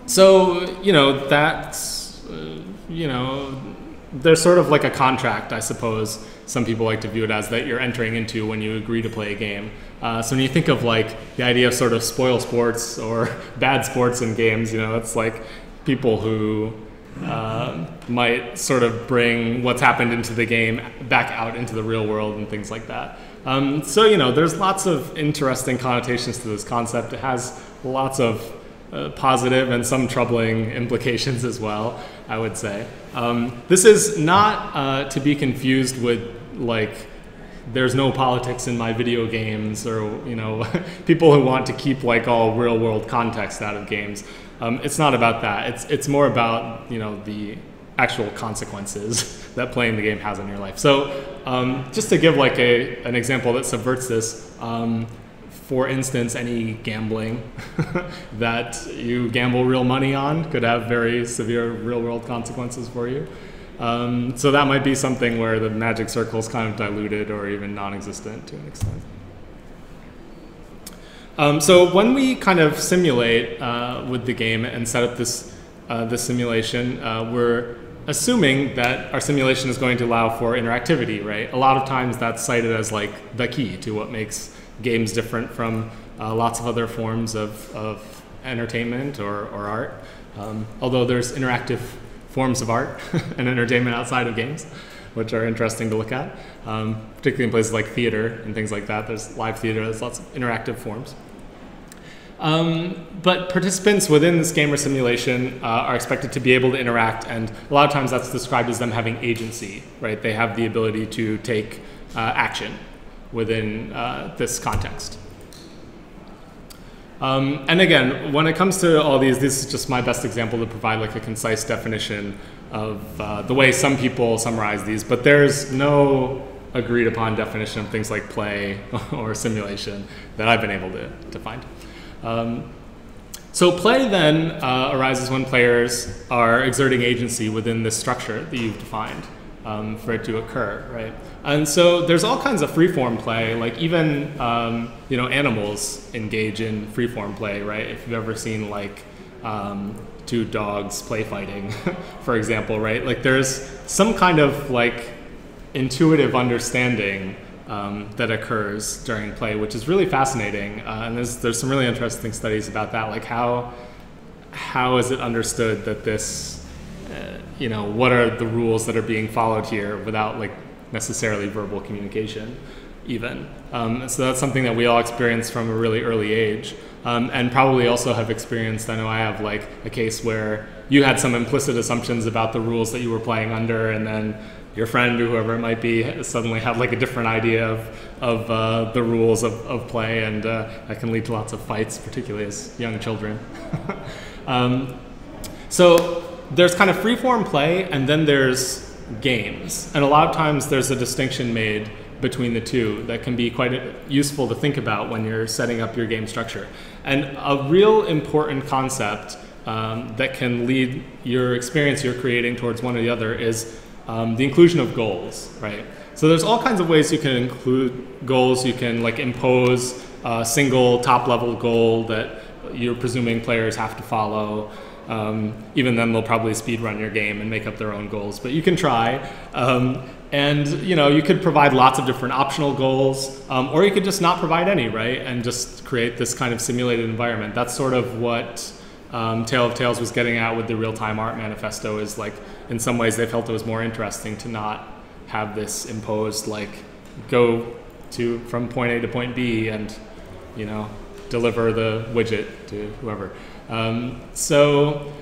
So, you know, that's, you know, there's sort of like a contract, I suppose. Some people like to view it as that you're entering into when you agree to play a game. So when you think of like the idea of sort of spoil sports or bad sports in games, you know, it's like people who might sort of bring what's happened into the game back out into the real world and things like that. So, you know, there's lots of interesting connotations to this concept. It has lots of positive and some troubling implications as well, I would say. This is not to be confused with like there's no politics in my video games, or you know, people who want to keep like all real world context out of games. It's not about that. It's more about, you know, the actual consequences that playing the game has on your life. So just to give like an example that subverts this, for instance, any gambling that you gamble real money on could have very severe real-world consequences for you. So that might be something where the magic circle is kind of diluted or even non-existent to an extent. So when we kind of simulate with the game and set up this simulation, we're assuming that our simulation is going to allow for interactivity, right? A lot of times that's cited as like the key to what makes games different from lots of other forms of entertainment or art. Although there's interactive forms of art and entertainment outside of games, which are interesting to look at, particularly in places like theater and things like that. There's live theater, there's lots of interactive forms. But participants within this game or simulation are expected to be able to interact, and a lot of times that's described as them having agency, right? They have the ability to take action within this context. And again, when it comes to all these, this is just my best example to provide like a concise definition of the way some people summarize these, but there's no agreed upon definition of things like play or simulation that I've been able to find. So play then arises when players are exerting agency within this structure that you've defined. for it to occur, right? And so there's all kinds of freeform play, like even animals engage in freeform play, right? If you've ever seen like two dogs play fighting, for example, right? Like there's some kind of like intuitive understanding that occurs during play, which is really fascinating. And there's some really interesting studies about that, like how is it understood that this, what are the rules that are being followed here without like necessarily verbal communication even. So that's something that we all experience from a really early age, and probably also have experienced. I know I have like a case where you had some implicit assumptions about the rules that you were playing under, and then your friend or whoever it might be suddenly had like a different idea of the rules of play, and that can lead to lots of fights, particularly as young children. So there's kind of freeform play, and then there's games. And a lot of times there's a distinction made between the two that can be quite useful to think about when you're setting up your game structure. And a real important concept that can lead your experience you're creating towards one or the other is the inclusion of goals, right? So there's all kinds of ways you can include goals. You can like impose a single top-level goal that you're presuming players have to follow. Even then, they'll probably speedrun your game and make up their own goals, but you can try. And you could provide lots of different optional goals, or you could just not provide any, right? And just create this kind of simulated environment. That's sort of what Tale of Tales was getting at with the real-time art manifesto, is like, in some ways they felt it was more interesting to not have this imposed, like, go from point A to point B and, deliver the widget to whoever. So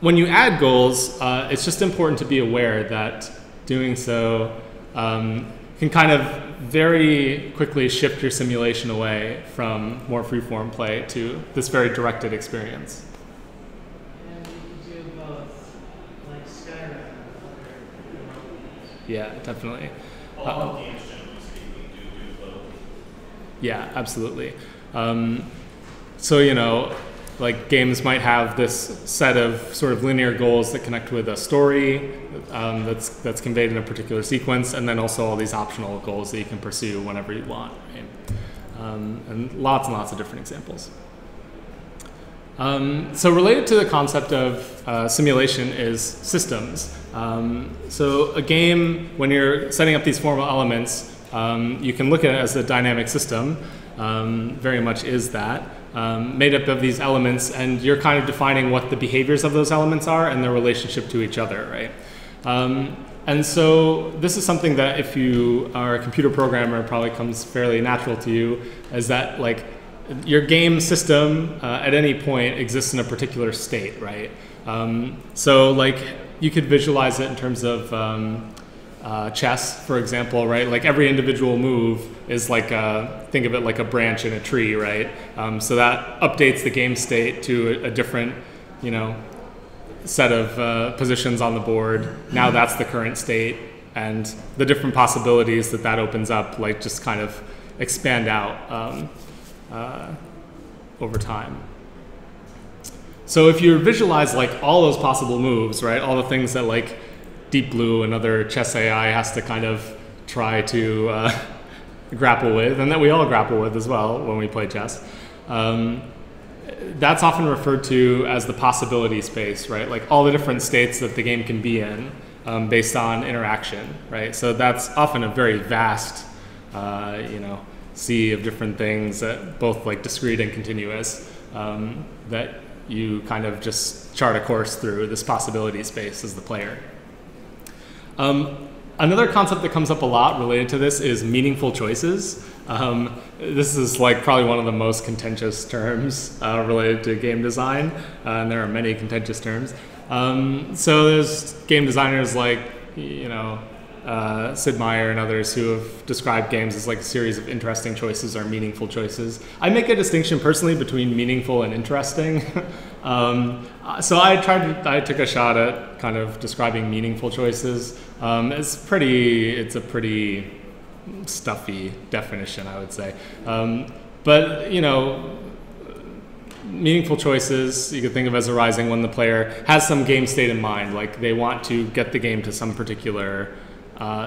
when you add goals, it's just important to be aware that doing so can kind of very quickly shift your simulation away from more freeform play to this very directed experience. And you can do both, like Skyrim and other. Yeah, definitely. All games, generally speaking, do both. Yeah, absolutely. So, like games might have this set of sort of linear goals that connect with a story that's conveyed in a particular sequence, and then also all these optional goals that you can pursue whenever you want, right? And lots of different examples. So related to the concept of simulation is systems. So a game, when you're setting up these formal elements, you can look at it as a dynamic system. Very much is that. Made up of these elements, and you're kind of defining what the behaviors of those elements are and their relationship to each other, right? And so this is something that if you are a computer programmer probably comes fairly natural to you, is that like your game system at any point exists in a particular state, right? So like you could visualize it in terms of chess, for example, right? Like every individual move is like think of it like a branch in a tree, right? So that updates the game state to a different, set of positions on the board. Now that's the current state, and the different possibilities that opens up, like just kind of expand out over time. So if you visualize like all those possible moves, right? All the things that like Deep Blue, another chess AI, has to kind of try to grapple with, and that we all grapple with as well when we play chess. That's often referred to as the possibility space, right? Like all the different states that the game can be in based on interaction, right? So that's often a very vast, sea of different things, both like discrete and continuous, that you kind of just chart a course through this possibility space as the player. Another concept that comes up a lot related to this is meaningful choices. This is like probably one of the most contentious terms related to game design, and there are many contentious terms. So there's game designers like, Sid Meier and others who have described games as like a series of interesting choices or meaningful choices. I make a distinction personally between meaningful and interesting. So I took a shot at kind of describing meaningful choices. It's a pretty stuffy definition, I would say. But meaningful choices you could think of as arising when the player has some game state in mind, like they want to get the game to some particular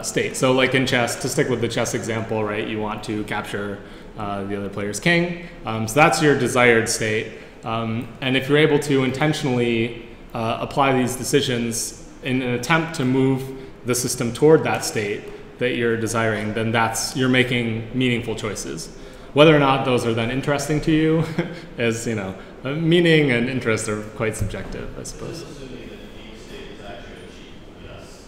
state. So like in chess, to stick with the chess example, right, you want to capture the other player's king. So that's your desired state. And if you're able to intentionally apply these decisions in an attempt to move the system toward that state that you're desiring, then you're making meaningful choices. Whether or not those are then interesting to you is, meaning and interest are quite subjective, I suppose. Assuming that the game state is actually achieved, yes.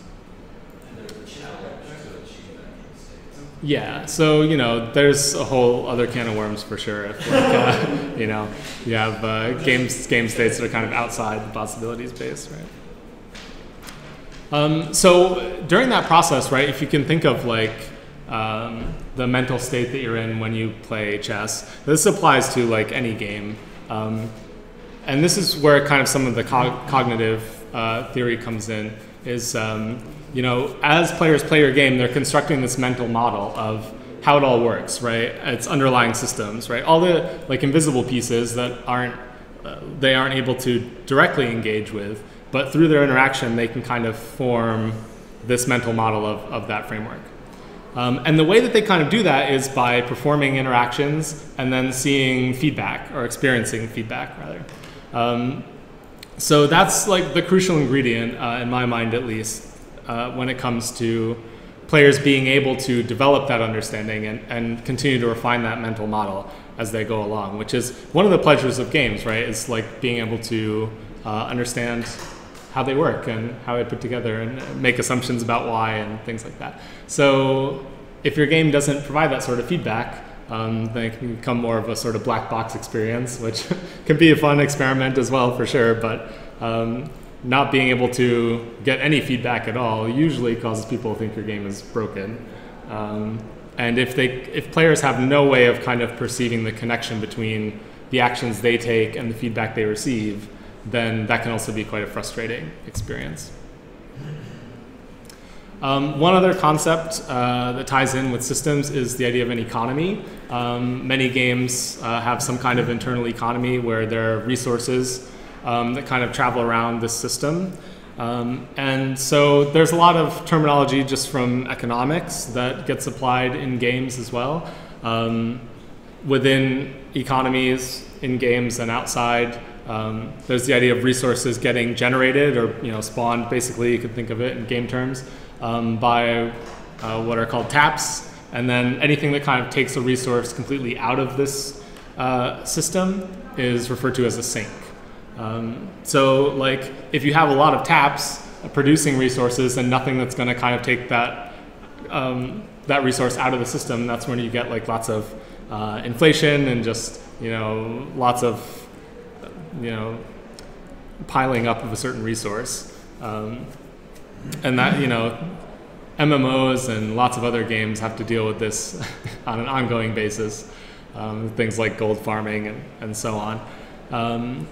And there's a challenge to achieve that game state. Yeah, so there's a whole other can of worms for sure. If you have game states that are kind of outside the possibility space, right? So during that process, right, if you can think of like the mental state that you're in when you play chess, this applies to like any game, and this is where kind of some of the cognitive theory comes in. Is as players play your game, they're constructing this mental model of how it all works, right? Its underlying systems, right? All the like invisible pieces that they aren't able to directly engage with, but through their interaction, they can kind of form this mental model of that framework. And the way that they kind of do that is by performing interactions and then seeing feedback, or experiencing feedback rather. So that's like the crucial ingredient, in my mind at least, when it comes to players being able to develop that understanding and continue to refine that mental model as they go along, which is one of the pleasures of games, right? It's like being able to understand how they work and how they put together and make assumptions about why and things like that. So if your game doesn't provide that sort of feedback, then it can become more of a sort of black box experience, which can be a fun experiment as well for sure, but not being able to get any feedback at all usually causes people to think your game is broken. And if players have no way of kind of perceiving the connection between the actions they take and the feedback they receive, then that can also be quite a frustrating experience. One other concept that ties in with systems is the idea of an economy. Many games have some kind of internal economy where there are resources that kind of travel around this system. And so there's a lot of terminology just from economics that gets applied in games as well. Within economies, in games and outside, there's the idea of resources getting generated or spawned, basically you could think of it in game terms, by what are called taps. And then anything that kind of takes a resource completely out of this system is referred to as a sink. So like if you have a lot of taps producing resources and nothing that's going to kind of take that resource out of the system, that's when you get like lots of inflation and just lots of piling up of a certain resource, and that MMOs and lots of other games have to deal with this on an ongoing basis, things like gold farming and so on.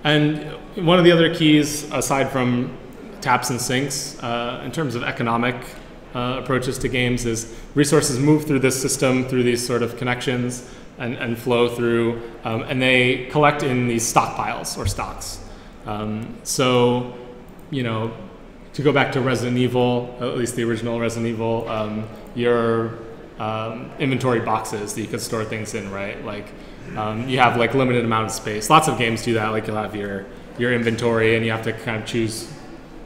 And one of the other keys, aside from taps and sinks, in terms of economic approaches to games, is resources move through this system through these sort of connections and flow through, and they collect in these stockpiles or stocks. So, to go back to Resident Evil, at least the original Resident Evil, your inventory boxes that you could store things in, right? Like you have like limited amount of space. Lots of games do that. Like you'll have your inventory and you have to kind of choose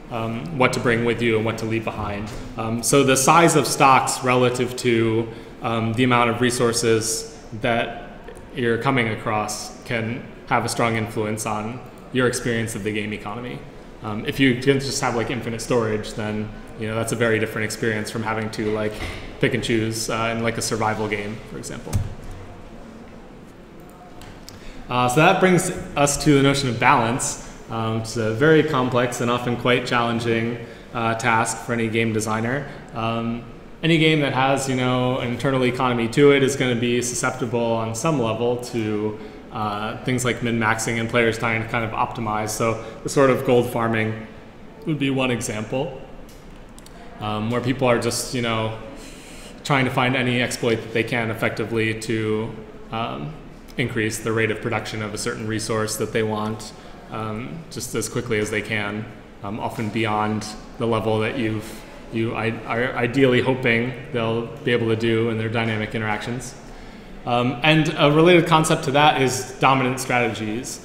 what to bring with you and what to leave behind. So the size of stocks relative to the amount of resources that you're coming across can have a strong influence on your experience of the game economy. If you can just have like infinite storage, then that's a very different experience from having to like pick and choose in like a survival game, for example. So that brings us to the notion of balance, which is a very complex and often quite challenging task for any game designer. Any game that has an internal economy to it is going to be susceptible on some level to things like min-maxing and players trying to kind of optimize. So the sort of gold farming would be one example, where people are just trying to find any exploit that they can effectively to increase the rate of production of a certain resource that they want just as quickly as they can, often beyond the level that you've are ideally hoping they'll be able to do in their dynamic interactions. And a related concept to that is dominant strategies.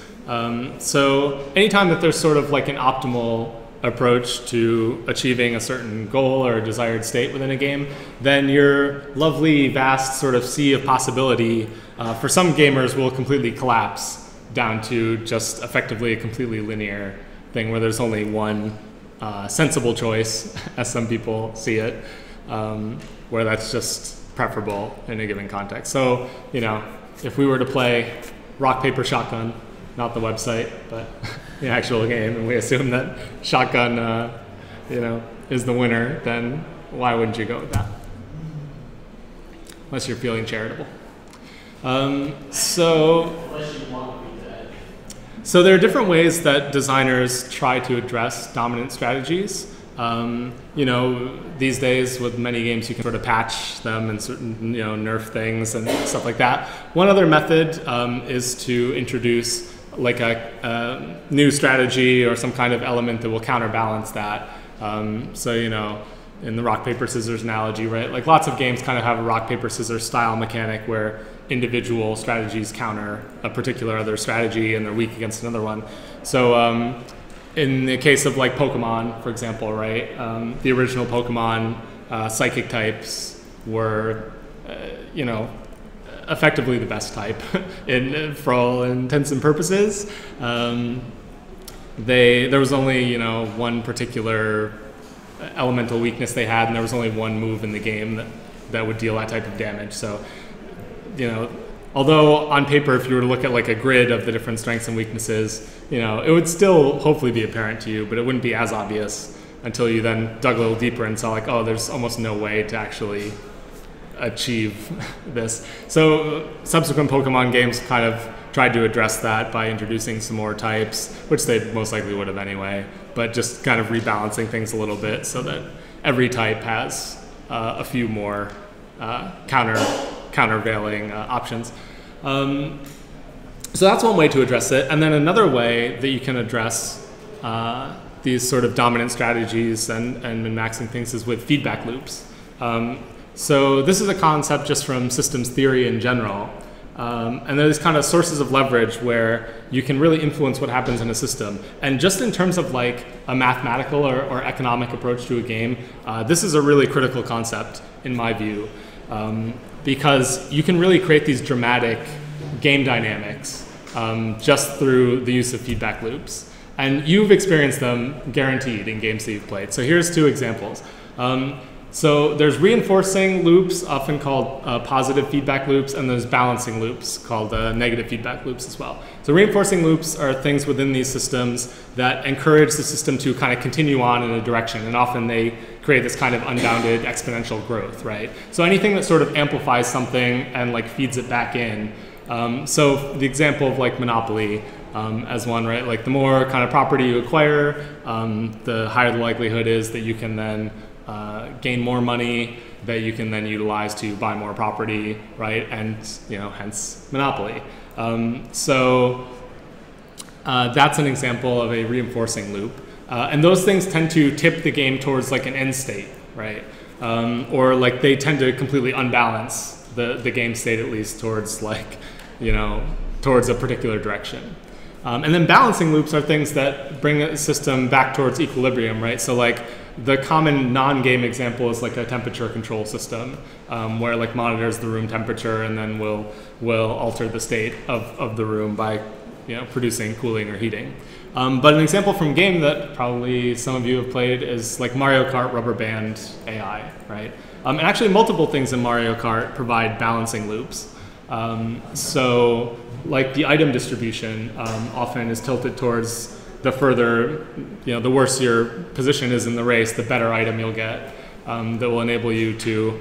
So anytime that there's sort of like an optimal approach to achieving a certain goal or a desired state within a game, then your lovely, vast sort of sea of possibility for some gamers will completely collapse down to just effectively a completely linear thing where there's only one sensible choice, as some people see it, where that's just preferable in a given context. So, you know, if we were to play rock, paper, shotgun, not the website, but the actual game, and we assume that shotgun, you know, is the winner, then why wouldn't you go with that? Unless you're feeling charitable. Unless you want to be dead. So there are different ways that designers try to address dominant strategies. You know, these days with many games you can sort of patch them and certain, you know, nerf things and stuff like that. One other method is to introduce like a new strategy or some kind of element that will counterbalance that. So, you know, in the rock, paper, scissors analogy, right? Like lots of games kind of have a rock, paper, scissors style mechanic where individual strategies counter a particular other strategy and they're weak against another one. So in the case of like Pokemon, for example, right? The original Pokemon psychic types were, you know, effectively the best type for all intents and purposes. There was only, you know, one particular elemental weakness they had, and there was only one move in the game that would deal that type of damage. So, you know, although on paper, if you were to look at like a grid of the different strengths and weaknesses, you know, it would still hopefully be apparent to you, but it wouldn't be as obvious until you then dug a little deeper and saw like, oh, there's almost no way to actually achieve this. So subsequent Pokemon games kind of tried to address that by introducing some more types, which they most likely would have anyway, but just kind of rebalancing things a little bit so that every type has a few more countervailing options. So that's one way to address it. And then another way that you can address these sort of dominant strategies and min-maxing things is with feedback loops. So this is a concept just from systems theory in general. And there's kind of sources of leverage where you can really influence what happens in a system. And just in terms of like a mathematical or economic approach to a game, this is a really critical concept in my view. Because you can really create these dramatic game dynamics just through the use of feedback loops. And you've experienced them guaranteed in games that you've played. So here's two examples. So there's reinforcing loops, often called positive feedback loops, and there's balancing loops called negative feedback loops as well. So reinforcing loops are things within these systems that encourage the system to kind of continue on in a direction, and often they create this kind of unbounded exponential growth, right? So anything that sort of amplifies something and like feeds it back in. So the example of like Monopoly as one, right? Like the more kind of property you acquire, the higher the likelihood is that you can then gain more money that you can then utilize to buy more property, right? And, you know, hence Monopoly. So that's an example of a reinforcing loop. And those things tend to tip the game towards like an end state, right? Or like they tend to completely unbalance the game state, at least towards like, you know, towards a particular direction. And then balancing loops are things that bring a system back towards equilibrium, right? So like the common non-game example is like a temperature control system where like monitors the room temperature and then will alter the state of the room by, you know, producing cooling or heating. But an example from game that probably some of you have played is like Mario Kart Rubber Band AI, right? And actually multiple things in Mario Kart provide balancing loops. So like the item distribution often is tilted towards the further, you know, the worse your position is in the race, the better item you'll get that will enable you to,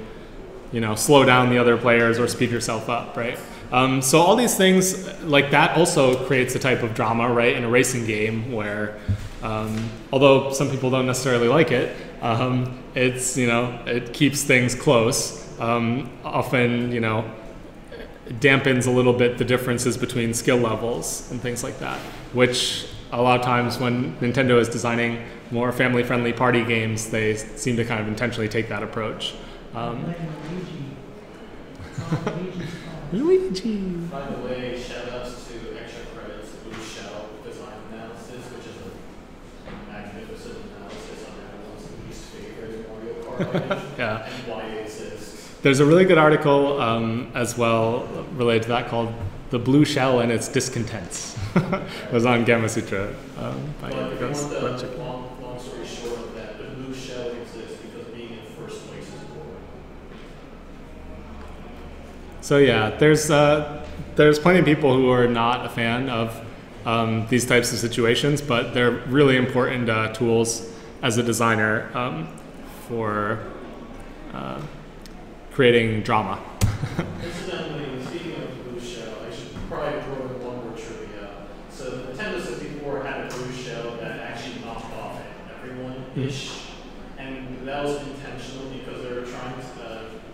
you know, slow down the other players or speed yourself up, right? So all these things like that also creates a type of drama, right, in a racing game where, although some people don't necessarily like it, it's, you know, it keeps things close. Often, you know, dampens a little bit the differences between skill levels and things like that, which a lot of times when Nintendo is designing more family-friendly party games, they seem to kind of intentionally take that approach. Luigi. By the way, shout outs to extra credits to Blue Shell Design Analysis, which is a magnificent analysis on everyone's least favorite Mario Kart game Yeah. and why it exists. There's a really good article as well related to that called "The Blue Shell and Its Discontents." It was on Gamma Sutra. But if you want the long story short of that, the Blue Shell exists because being in first place is boring. So yeah, there's plenty of people who are not a fan of these types of situations, but they're really important tools as a designer for creating drama. Incidentally, speaking of Blue Shell, I should probably throw in one more trivia. So Nintendo 64 had a Blue Shell that actually knocked off everyone-ish, and that was intentional because they were trying to,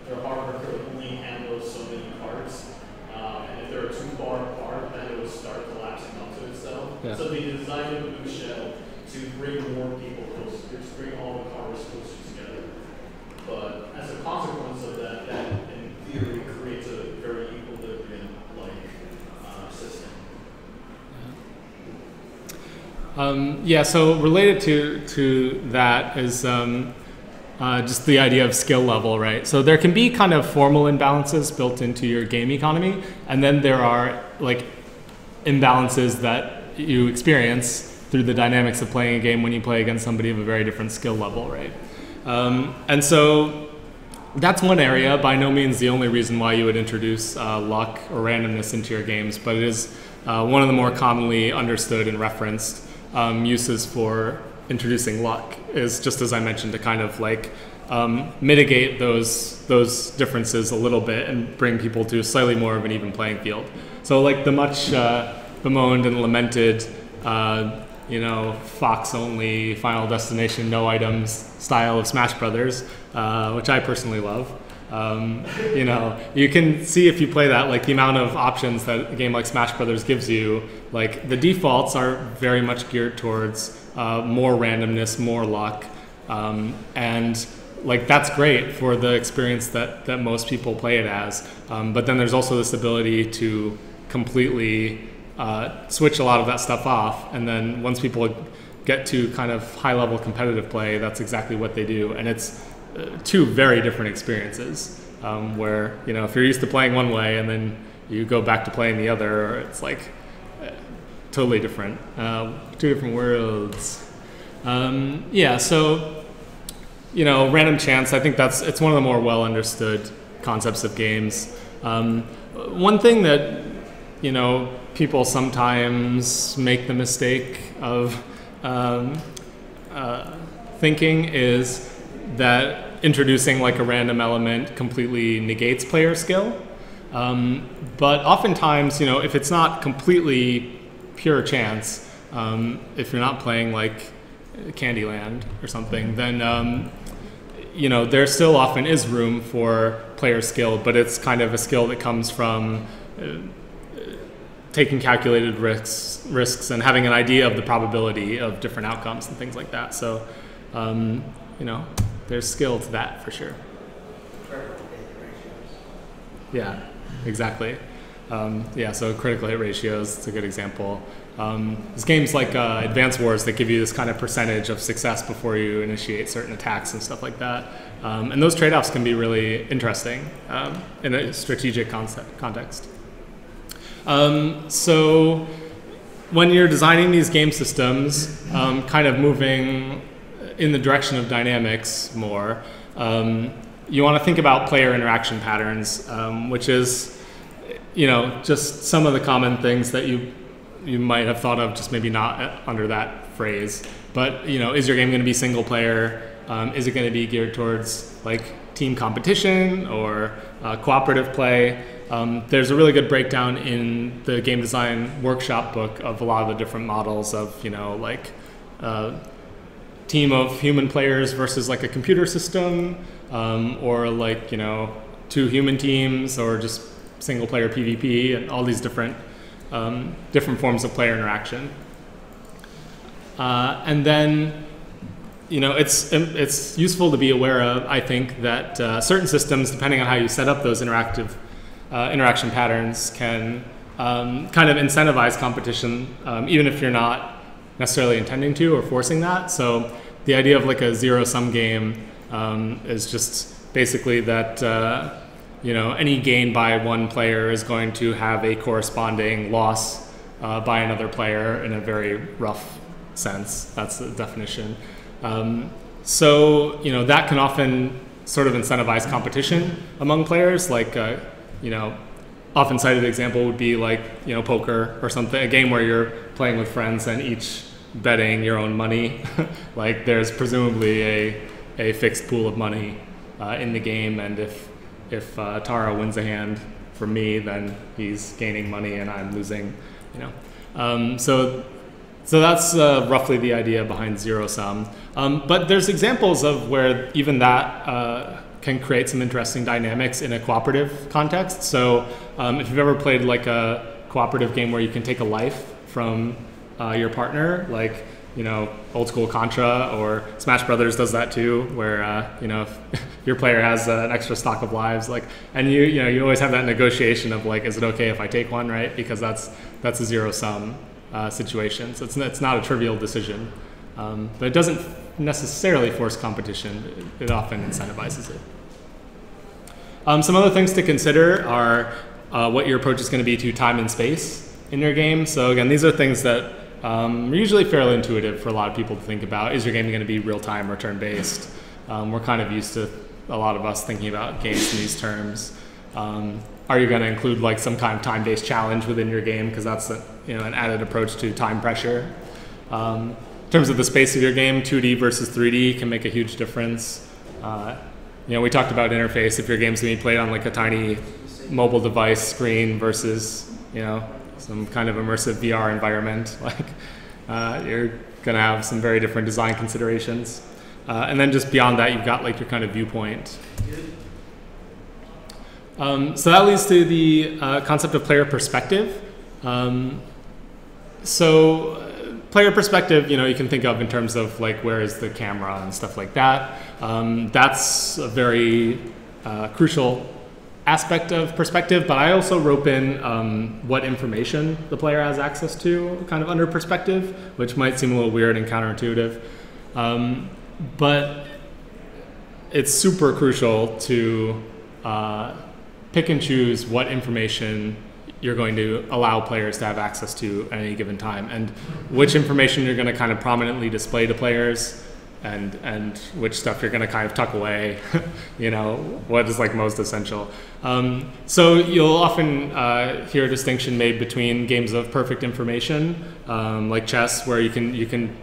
their hardware could only handle so many parts, and if they were too far apart, then it would start collapsing onto itself. Yeah. So they designed a Blue Shell to bring more people closer, to bring all the cars closer together. But as a consequence of that, that in theory creates a very equilibrium-like system. Yeah, so related to that is just the idea of skill level, right? So there can be kind of formal imbalances built into your game economy, and then there are like imbalances that you experience through the dynamics of playing a game when you play against somebody of a very different skill level, right? And so that's one area, by no means the only reason why you would introduce luck or randomness into your games, but it is one of the more commonly understood and referenced uses for introducing luck, is just as I mentioned, to kind of like mitigate those differences a little bit and bring people to slightly more of an even playing field. So like the much bemoaned and lamented Fox-only Final Destination, no items style of Smash Brothers, which I personally love. You can see if you play that, like the amount of options that a game like Smash Brothers gives you, like the defaults are very much geared towards more randomness, more luck, and like that's great for the experience that most people play it as. But then there's also this ability to completely switch a lot of that stuff off, and then once people get to kind of high-level competitive play, that's exactly what they do, and it's two very different experiences. Where if you're used to playing one way and then you go back to playing the other, it's like totally different, two different worlds. So random chance. I think it's one of the more well understood concepts of games. One thing that people sometimes make the mistake of thinking is that introducing like a random element completely negates player skill. But oftentimes, if it's not completely pure chance, if you're not playing like Candyland or something, then there still often is room for player skill, but it's kind of a skill that comes from taking calculated risks and having an idea of the probability of different outcomes and things like that. So, there's skill to that for sure. Yeah, exactly. So critical hit ratios, it's a good example. There's games like Advance Wars that give you this kind of percentage of success before you initiate certain attacks and stuff like that. And those trade-offs can be really interesting in a strategic context. So when you're designing these game systems, kind of moving in the direction of dynamics more, you want to think about player interaction patterns, which is, just some of the common things that you might have thought of, just maybe not under that phrase. But, is your game going to be single player? Is it going to be geared towards like team competition or cooperative play? There's a really good breakdown in the game design workshop book of a lot of the different models of, team of human players versus like a computer system, or like, two human teams, or just single player PvP, and all these different forms of player interaction. And then, it's useful to be aware of, I think, that certain systems, depending on how you set up those interaction patterns, can kind of incentivize competition, even if you're not necessarily intending to or forcing that. So the idea of like a zero-sum game is just basically that any gain by one player is going to have a corresponding loss by another player in a very rough sense. That's the definition. So that can often sort of incentivize competition among players. Like often cited example would be like poker or something, a game where you're playing with friends and each betting your own money. Like there's presumably a fixed pool of money in the game, and if Tara wins a hand from me, then he's gaining money and I'm losing. So that's roughly the idea behind zero sum. But there's examples of where even that can create some interesting dynamics in a cooperative context. So if you've ever played like a cooperative game where you can take a life from your partner, like old school Contra, or Smash Brothers does that too, where if your player has an extra stock of lives, and you always have that negotiation of like, is it okay if I take one, right? Because that's a zero sum situation. So it's not a trivial decision, but it doesn't necessarily force competition. It often incentivizes it. Some other things to consider are what your approach is going to be to time and space in your game. So again, these are things that are usually fairly intuitive for a lot of people to think about. Is your game going to be real-time or turn-based? We're kind of used to, a lot of us, thinking about games in these terms. Are you going to include like some kind of time-based challenge within your game? Because that's an added approach to time pressure. In terms of the space of your game, 2D versus 3D can make a huge difference. We talked about interface. If your game's going to be played on like a tiny mobile device screen versus some kind of immersive VR environment, you're going to have some very different design considerations. And then just beyond that, you've got like your kind of viewpoint. So that leads to the concept of player perspective. So player perspective, you can think of in terms of like where is the camera and stuff like that. That's a very crucial aspect of perspective, but I also rope in what information the player has access to kind of under perspective, which might seem a little weird and counterintuitive. But it's super crucial to pick and choose what information you're going to allow players to have access to at any given time, and which information you're going to kind of prominently display to players, and which stuff you're going to kind of tuck away, what is like most essential. So you'll often hear a distinction made between games of perfect information, like chess, where you can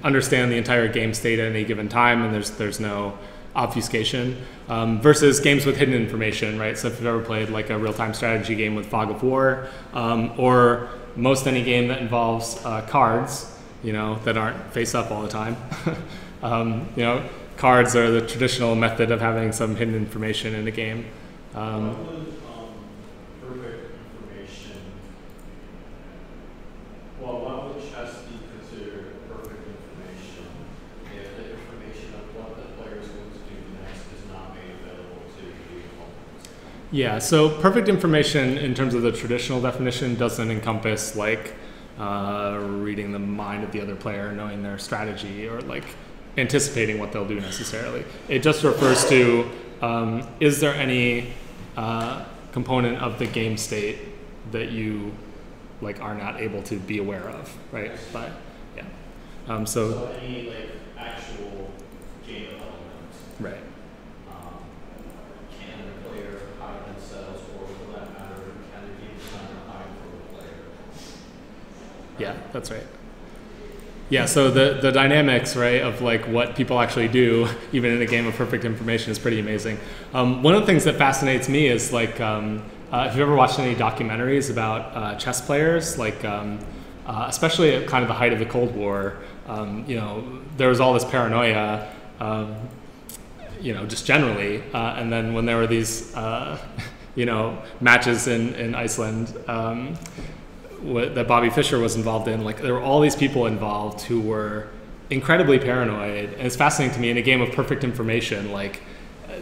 understand the entire game state at any given time, and there's no obfuscation, versus games with hidden information, right? So if you've ever played like a real-time strategy game with Fog of War, or most any game that involves cards, that aren't face up all the time. Cards are the traditional method of having some hidden information in a game. What would perfect information, what would chess be considered perfect information if the information of what the player is going to do next is not made available to the opponent? Yeah, so perfect information in terms of the traditional definition doesn't encompass like reading the mind of the other player, knowing their strategy, or like anticipating what they'll do necessarily. It just refers to is there any component of the game state that you like are not able to be aware of, right? But yeah, so any like actual game element, right? Can the player hide themselves, or for that matter, can the game designer hide from the player? Yeah, that's right. Yeah, so the dynamics, right, of like what people actually do, even in a game of perfect information, is pretty amazing. One of the things that fascinates me is like, if you've ever watched any documentaries about chess players, like especially at kind of the height of the Cold War, there was all this paranoia, just generally, and then when there were these, matches in Iceland, that Bobby Fischer was involved in, like there were all these people involved who were incredibly paranoid. And it's fascinating to me, in a game of perfect information, like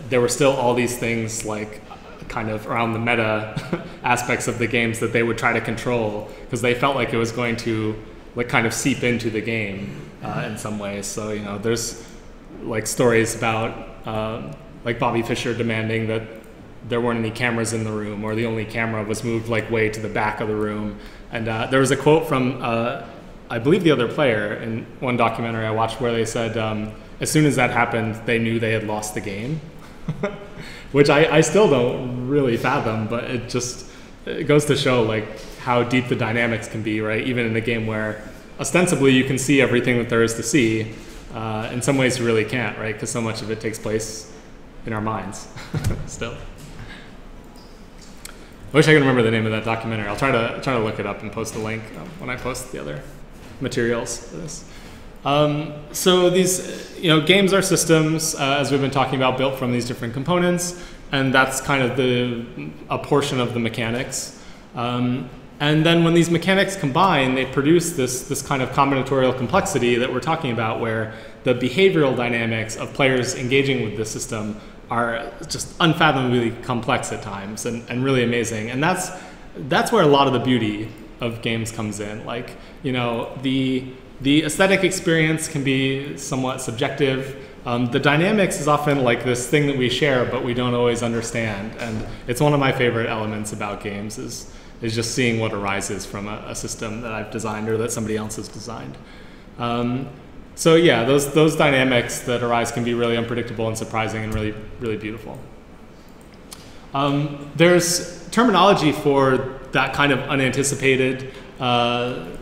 there were still all these things like kind of around the meta aspects of the games that they would try to control because they felt like it was going to like kind of seep into the game in some ways. So, you know, there's like stories about like Bobby Fischer demanding that there weren't any cameras in the room, or the only camera was moved like way to the back of the room. And there was a quote from, I believe, the other player in one documentary I watched where they said, as soon as that happened, they knew they had lost the game, which I still don't really fathom, but it goes to show like how deep the dynamics can be, right? Even in a game where ostensibly you can see everything that there is to see, in some ways you really can't, right? Because so much of it takes place in our minds still. I wish I could remember the name of that documentary. I'll try to look it up and post a link when I post the other materials for this. So these, you know, games are systems, as we've been talking about, built from these different components, and that's kind of a portion of the mechanics. And then when these mechanics combine, they produce this kind of combinatorial complexity that we're talking about, where the behavioral dynamics of players engaging with the system are just unfathomably complex at times and really amazing. And that's where a lot of the beauty of games comes in. Like, you know, the aesthetic experience can be somewhat subjective. The dynamics is often like this thing that we share, but we don't always understand. And it's one of my favorite elements about games is just seeing what arises from a system that I've designed or that somebody else has designed. So yeah, those dynamics that arise can be really unpredictable and surprising and really, really beautiful. There's terminology for that kind of unanticipated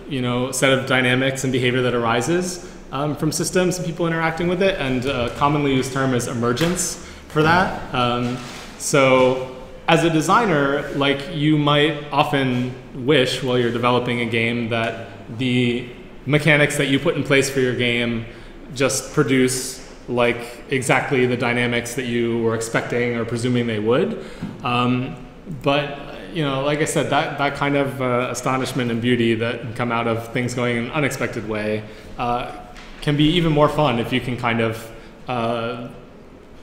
you know, set of dynamics and behavior that arises from systems and people interacting with it, and a commonly used term is emergence for that. So as a designer, like, you might often wish while you're developing a game that the mechanics that you put in place for your game just produce like exactly the dynamics that you were expecting or presuming they would. But you know, like I said, that kind of astonishment and beauty that can come out of things going in an unexpected way can be even more fun if you can kind of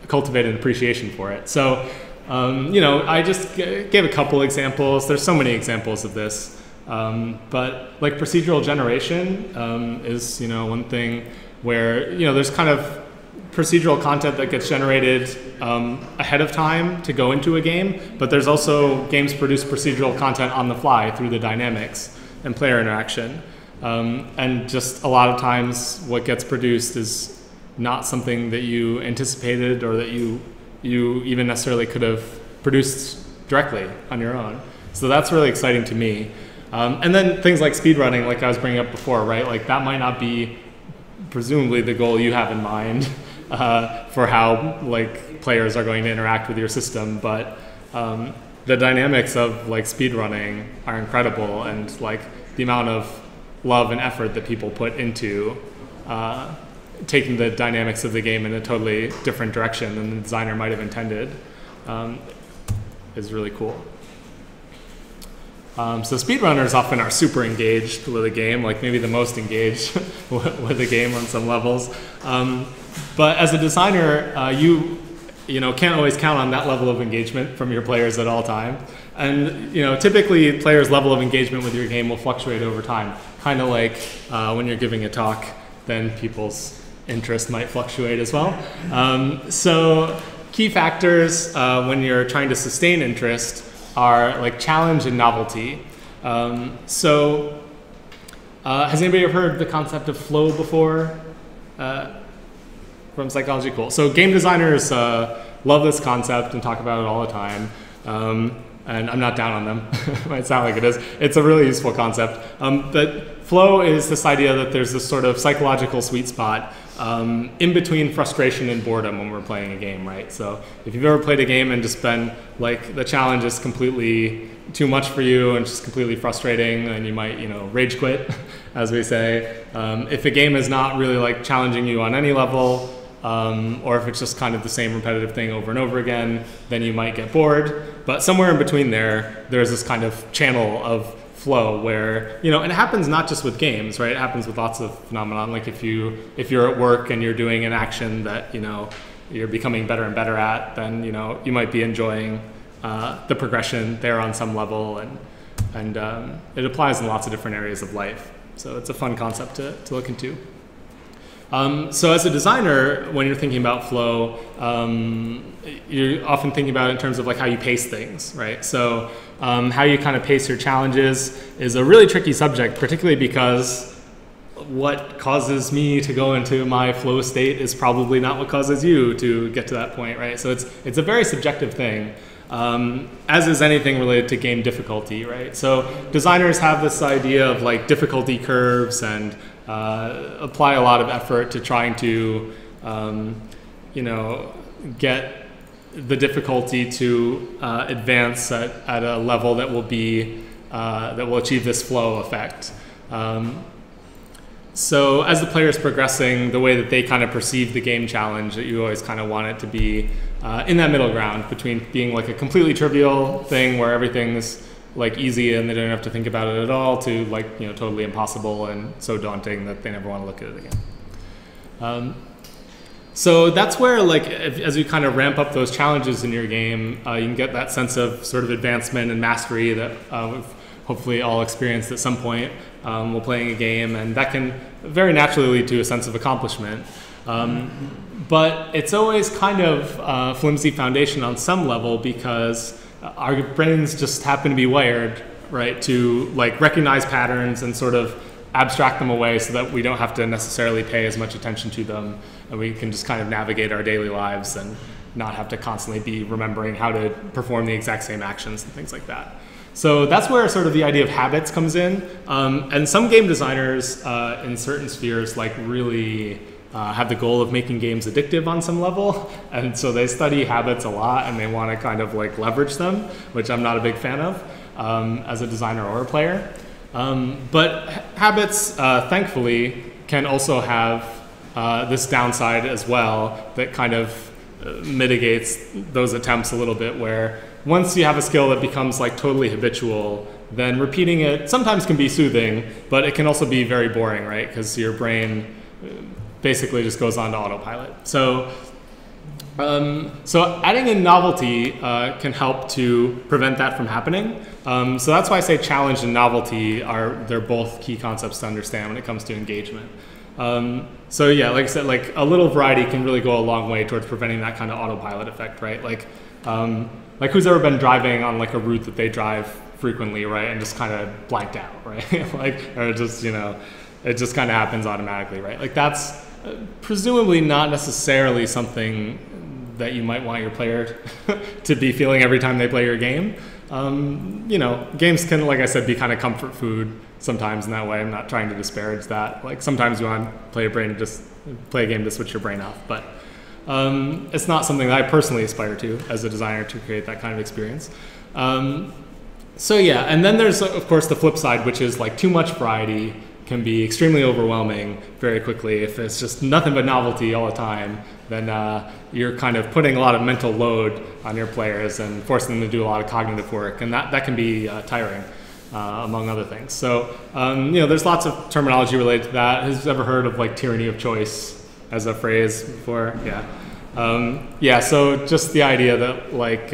cultivate an appreciation for it. So, you know, I just gave a couple examples. There's so many examples of this. But like procedural generation is, you know, one thing where, you know, there's kind of procedural content that gets generated ahead of time to go into a game, but there's also games produce procedural content on the fly through the dynamics and player interaction. And just a lot of times what gets produced is not something that you anticipated or that you even necessarily could have produced directly on your own. So that's really exciting to me. And then things like speedrunning, like I was bringing up before, right? Like that might not be presumably the goal you have in mind for how like players are going to interact with your system, but the dynamics of like speedrunning are incredible, and like the amount of love and effort that people put into taking the dynamics of the game in a totally different direction than the designer might have intended is really cool. So speedrunners often are super engaged with a game, like maybe the most engaged with a game on some levels. But as a designer, you know, can't always count on that level of engagement from your players at all time. And you know, typically players' level of engagement with your game will fluctuate over time. Kind of like when you're giving a talk, then people's interest might fluctuate as well. So key factors when you're trying to sustain interest are like challenge and novelty. So has anybody ever heard the concept of flow before from psychology? Cool. So game designers love this concept and talk about it all the time. And I'm not down on them. It might sound like it is. It's a really useful concept. But flow is this idea that there's this sort of psychological sweet spot in between frustration and boredom when we're playing a game, right? So if you've ever played a game and just been like, the challenge is completely too much for you and just completely frustrating, then you might, you know, rage quit, as we say. If a game is not really like challenging you on any level, or if it's just kind of the same repetitive thing over and over again, then you might get bored. But somewhere in between there's this kind of channel of flow where, and it happens not just with games, right? It happens with lots of phenomenon. Like if you're at work and you're doing an action that, you're becoming better and better at, then, you might be enjoying the progression there on some level, and it applies in lots of different areas of life. So it's a fun concept to look into. So as a designer, when you're thinking about flow, you're often thinking about it in terms of like how you pace things, right? So how you kind of pace your challenges is a really tricky subject, particularly because what causes me to go into my flow state is probably not what causes you to get to that point, right? So it's a very subjective thing, as is anything related to game difficulty, right? So designers have this idea of like difficulty curves and apply a lot of effort to trying to, get the difficulty to advance at a level that will be that will achieve this flow effect. So as the player is progressing, the way that they kind of perceive the game challenge, that you always kind of want it to be in that middle ground between being like a completely trivial thing where everything's like easy and they don't have to think about it at all, to like totally impossible and so daunting that they never want to look at it again. So that's where like as you kind of ramp up those challenges in your game, you can get that sense of sort of advancement and mastery that we've hopefully all experienced at some point while playing a game, and that can very naturally lead to a sense of accomplishment. But it's always kind of a flimsy foundation on some level, because our brains just happen to be wired, right, to like recognize patterns and sort of abstract them away so that we don't have to necessarily pay as much attention to them, and we can just kind of navigate our daily lives and not have to constantly be remembering how to perform the exact same actions and things like that. So that's where sort of the idea of habits comes in. And some game designers in certain spheres like really have the goal of making games addictive on some level. And so they study habits a lot and they want to kind of like leverage them, which I'm not a big fan of as a designer or a player. But habits, thankfully, can also have this downside as well that kind of mitigates those attempts a little bit, where once you have a skill that becomes like totally habitual, then repeating it sometimes can be soothing, but it can also be very boring, right? Because your brain basically just goes on to autopilot. So adding in novelty can help to prevent that from happening. So that's why I say challenge and novelty they're both key concepts to understand when it comes to engagement. So yeah, like I said, like a little variety can really go a long way towards preventing that kind of autopilot effect, right? Like who's ever been driving on like a route that they drive frequently, right, and just kind of blanked out, right? Or just, it just kind of happens automatically, right? Like that's presumably not necessarily something that you might want your player to be feeling every time they play your game. Games can, like I said, be kind of comfort food sometimes in that way. I'm not trying to disparage that. Like sometimes you want to play a game to switch your brain off, but it's not something that I personally aspire to as a designer, to create that kind of experience. So yeah, and then there's of course the flip side, which is like too much variety can be extremely overwhelming very quickly. If it's just nothing but novelty all the time, then you're kind of putting a lot of mental load on your players and forcing them to do a lot of cognitive work, and that can be tiring, among other things. So there's lots of terminology related to that. Who's ever heard of like tyranny of choice as a phrase before? Yeah. So just the idea that like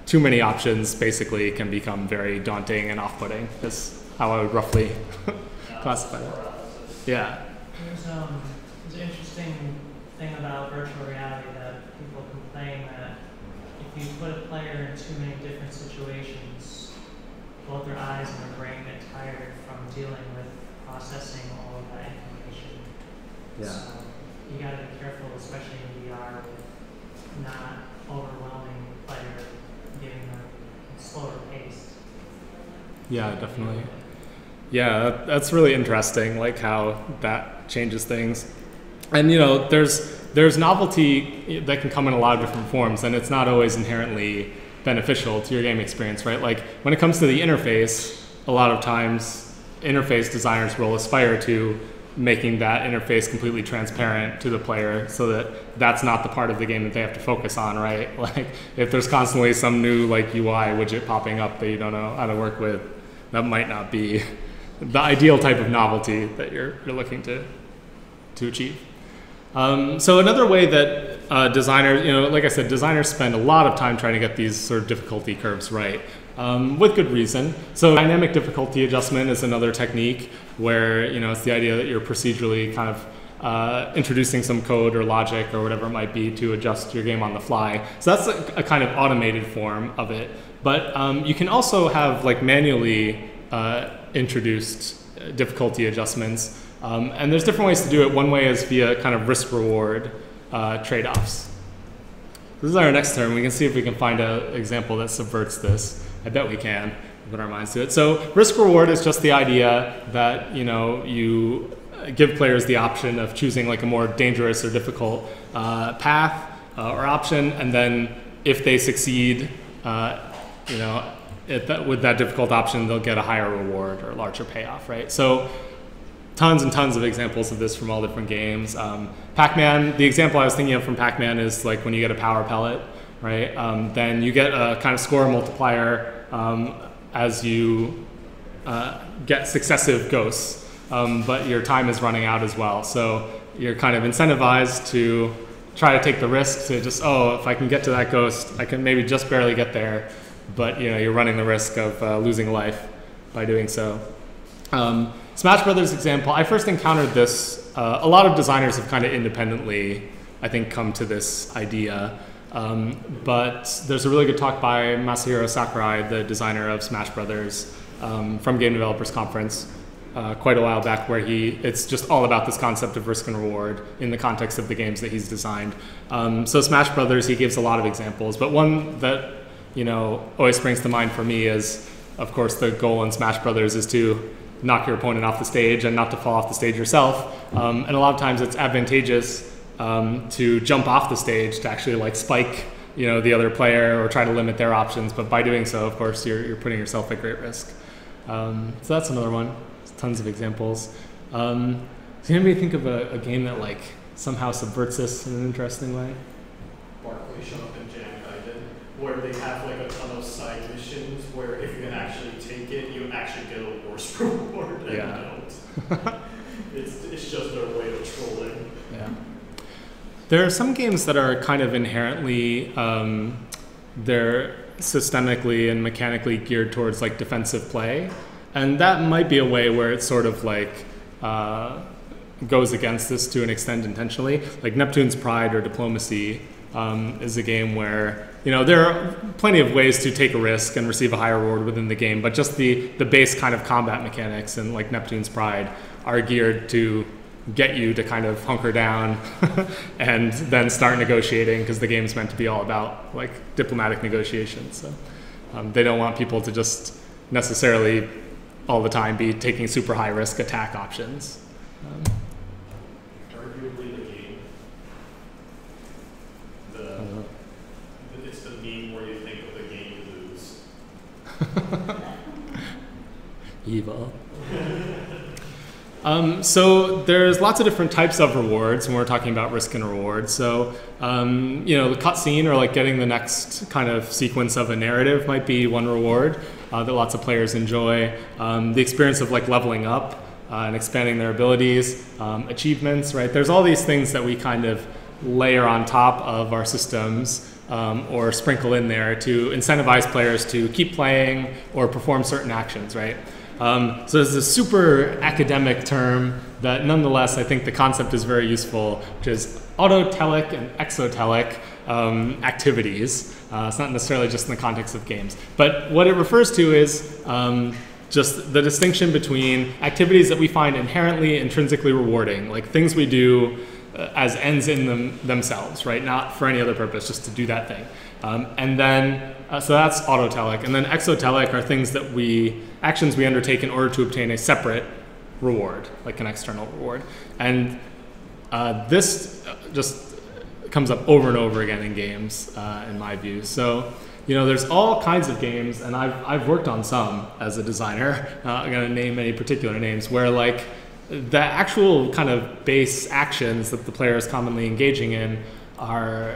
too many options basically can become very daunting and off-putting is how I would roughly classify it. Yeah. There's an interesting thing about virtual reality that people complain that if you put a player in too many different situations, both their eyes and their brain get tired from dealing with processing all of that information. Yeah. So you got to be careful, especially in VR, with not overwhelming the player, giving them a slower pace. Yeah, definitely. Yeah, that's really interesting, like how that changes things. And there's novelty that can come in a lot of different forms, and it's not always inherently beneficial to your game experience, right? Like when it comes to the interface, a lot of times interface designers will aspire to making that interface completely transparent to the player so that that's not the part of the game that they have to focus on, right? Like if there's constantly some new like UI widget popping up that you don't know how to work with, that might not be the ideal type of novelty that you're looking to achieve. So another way that designers, like I said, designers spend a lot of time trying to get these sort of difficulty curves right, with good reason. So dynamic difficulty adjustment is another technique where, it's the idea that you're procedurally kind of introducing some code or logic or whatever it might be to adjust your game on the fly. So that's a kind of automated form of it. But you can also have like manually introduced difficulty adjustments. And there's different ways to do it. One way is via kind of risk-reward trade-offs. This is our next term. We can see if we can find an example that subverts this. I bet we can put our minds to it. So risk-reward is just the idea that you give players the option of choosing like a more dangerous or difficult path or option, and then if they succeed, with that difficult option, they'll get a higher reward or larger payoff, right? So tons and tons of examples of this from all different games. Pac-Man, the example I was thinking of from Pac-Man is like when you get a power pellet, right? Then you get a kind of score multiplier as you get successive ghosts, but your time is running out as well. So you're kind of incentivized to try to take the risk to just, if I can get to that ghost, I can maybe just barely get there, but you're running the risk of losing life by doing so. Smash Brothers example, I first encountered this, a lot of designers have kind of independently, I think, come to this idea. But there's a really good talk by Masahiro Sakurai, the designer of Smash Brothers, from Game Developers Conference quite a while back, where it's just all about this concept of risk and reward in the context of the games that he's designed. So Smash Brothers, he gives a lot of examples, but one that always springs to mind for me is, of course, the goal in Smash Brothers is to knock your opponent off the stage and not to fall off the stage yourself. And a lot of times it's advantageous to jump off the stage to actually like spike the other player or try to limit their options. But by doing so, of course, you're putting yourself at great risk. So that's another one. There's tons of examples. Does anybody think of a game that like somehow subverts this in an interesting way? Barclay Shop and Jam Guided, where they have like a ton of side missions where if you can actually take it, you actually get a worse reward than you don't. It's just their way of trolling. Yeah. There are some games that are kind of inherently, they're systemically and mechanically geared towards like defensive play. And that might be a way where it's sort of like goes against this to an extent intentionally. Like Neptune's Pride or Diplomacy is a game where there are plenty of ways to take a risk and receive a higher reward within the game, but just the base kind of combat mechanics and like Neptune's Pride are geared to get you to kind of hunker down and then start negotiating, because the game's meant to be all about like diplomatic negotiations. So they don't want people to just necessarily all the time be taking super high risk attack options. Arguably the game. It's the meme where you think of the game you lose. Evil. So there's lots of different types of rewards when we're talking about risk and reward. So, the cutscene or like getting the next kind of sequence of a narrative might be one reward that lots of players enjoy. The experience of like leveling up and expanding their abilities, achievements, right? There's all these things that we kind of layer on top of our systems or sprinkle in there to incentivize players to keep playing or perform certain actions, right? So there's this super academic term that nonetheless I think the concept is very useful, which is autotelic and exotelic activities. It's not necessarily just in the context of games. But what it refers to is just the distinction between activities that we find inherently intrinsically rewarding, like things we do as ends in themselves, right? Not for any other purpose, just to do that thing. And then, so that's autotelic. And then exotelic are things that actions we undertake in order to obtain a separate reward, like an external reward. And this just comes up over and over again in games, in my view. So, there's all kinds of games, and I've worked on some as a designer. I'm gonna name any particular names, where like the actual kind of base actions that the player is commonly engaging in are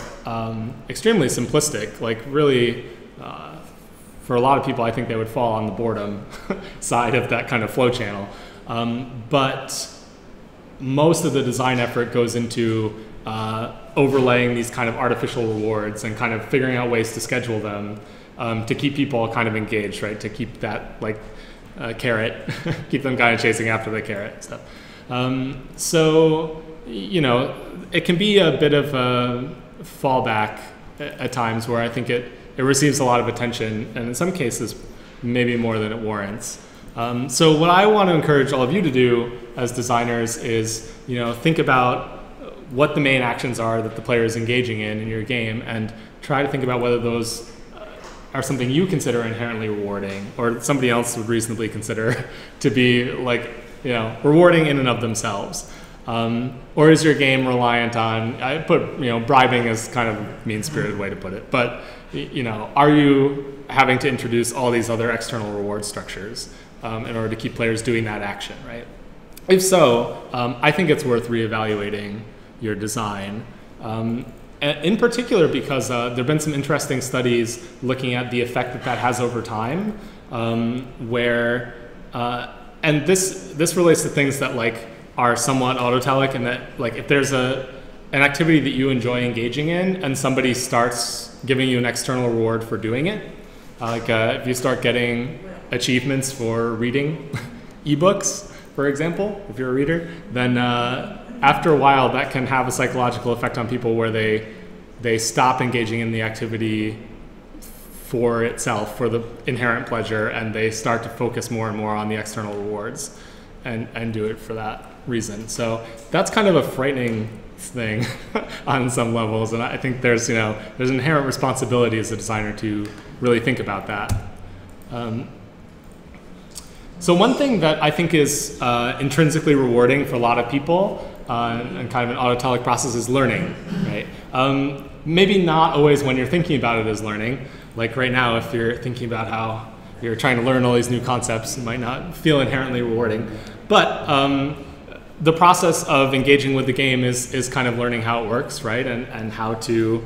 extremely simplistic, like really for a lot of people, I think they would fall on the boredom side of that kind of flow channel. But most of the design effort goes into overlaying these kind of artificial rewards and kind of figuring out ways to schedule them to keep people kind of engaged, right? To keep that like carrot, keep them kind of chasing after the carrot stuff. So, you know, it can be a bit of a fallback at times where I think it receives a lot of attention, and in some cases, maybe more than it warrants. So what I want to encourage all of you to do as designers is, you know, think about what the main actions are that the player is engaging in your game, and try to think about whether those are something you consider inherently rewarding, or somebody else would reasonably consider to be like, you know, rewarding in and of themselves. Or is your game reliant on, I put, you know, bribing as kind of a mean-spirited way to put it, but, you know, are you having to introduce all these other external reward structures in order to keep players doing that action, right? If so, I think it's worth reevaluating your design. In particular because there have been some interesting studies looking at the effect that has over time, where, and this relates to things that like are somewhat autotelic, and that like if there's an activity that you enjoy engaging in and somebody starts giving you an external reward for doing it, if you start getting achievements for reading ebooks, for example, if you're a reader, then after a while that can have a psychological effect on people where they stop engaging in the activity for itself, for the inherent pleasure, and they start to focus more and more on the external rewards and do it for that reason. So that's kind of a frightening thing on some levels, and I think there's, you know, there's an inherent responsibility as a designer to really think about that. So one thing that I think is intrinsically rewarding for a lot of people and kind of an autotelic process is learning, right? Maybe not always when you're thinking about it as learning. Like right now, if you're thinking about how you're trying to learn all these new concepts, it might not feel inherently rewarding. But the process of engaging with the game is kind of learning how it works, right? And how to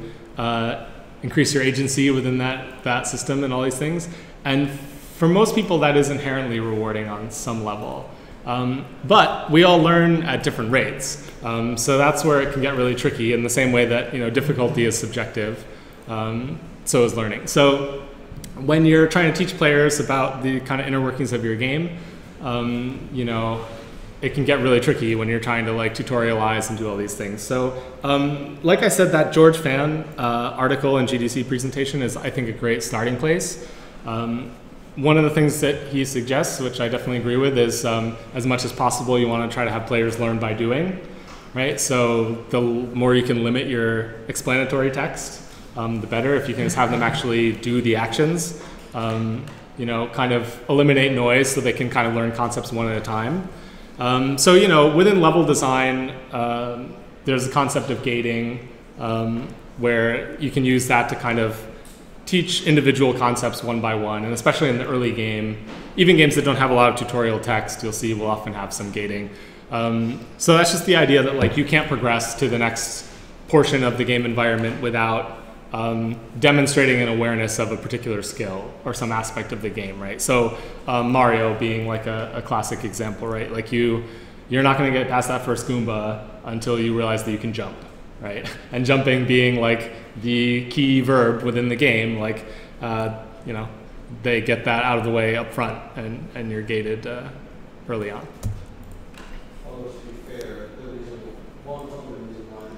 increase your agency within that system and all these things. And for most people, that is inherently rewarding on some level. But we all learn at different rates. So that's where it can get really tricky, in the same way that, you know, difficulty is subjective, so is learning. So when you're trying to teach players about the kind of inner workings of your game, you know, it can get really tricky when you're trying to like tutorialize and do all these things. So like I said, that George Fan article and GDC presentation is, I think, a great starting place. One of the things that he suggests, which I definitely agree with, is as much as possible you want to try to have players learn by doing, right? So the more you can limit your explanatory text, the better. If you can just have them actually do the actions, you know, kind of eliminate noise so they can kind of learn concepts one at a time. So, you know, within level design, there's the concept of gating, where you can use that to kind of teach individual concepts one by one, and especially in the early game, even games that don't have a lot of tutorial text, you'll see will often have some gating. So that's just the idea that like you can't progress to the next portion of the game environment without demonstrating an awareness of a particular skill or some aspect of the game, right? So Mario being like a classic example, right? Like you're not going to get past that first Goomba until you realize that you can jump, right? And jumping being like the key verb within the game, like, you know, they get that out of the way up front, and you're gated early on. Although to be fair, the reason, one of the reasons why the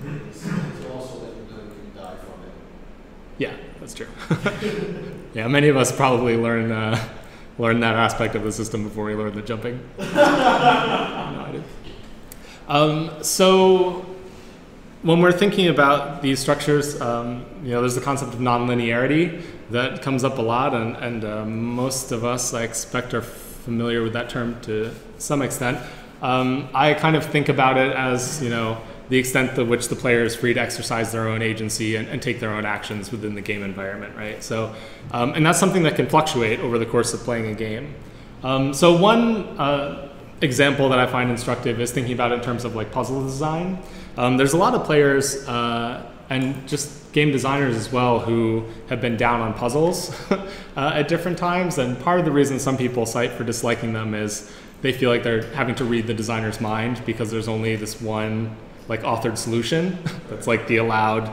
Goomba is also that you're going to die from it. Yeah, that's true. Yeah, many of us probably learn that aspect of the system before we learn the jumping. No, I didn't. So when we're thinking about these structures, you know, there's the concept of nonlinearity that comes up a lot, and most of us, I expect, are familiar with that term to some extent. I kind of think about it as, you know, the extent to which the player is free to exercise their own agency and take their own actions within the game environment, right? So, and that's something that can fluctuate over the course of playing a game. So one example that I find instructive is thinking about it in terms of like puzzle design. There's a lot of players and just game designers as well who have been down on puzzles at different times. And part of the reason some people cite for disliking them is they feel like they're having to read the designer's mind because there's only this one like authored solution that's like the allowed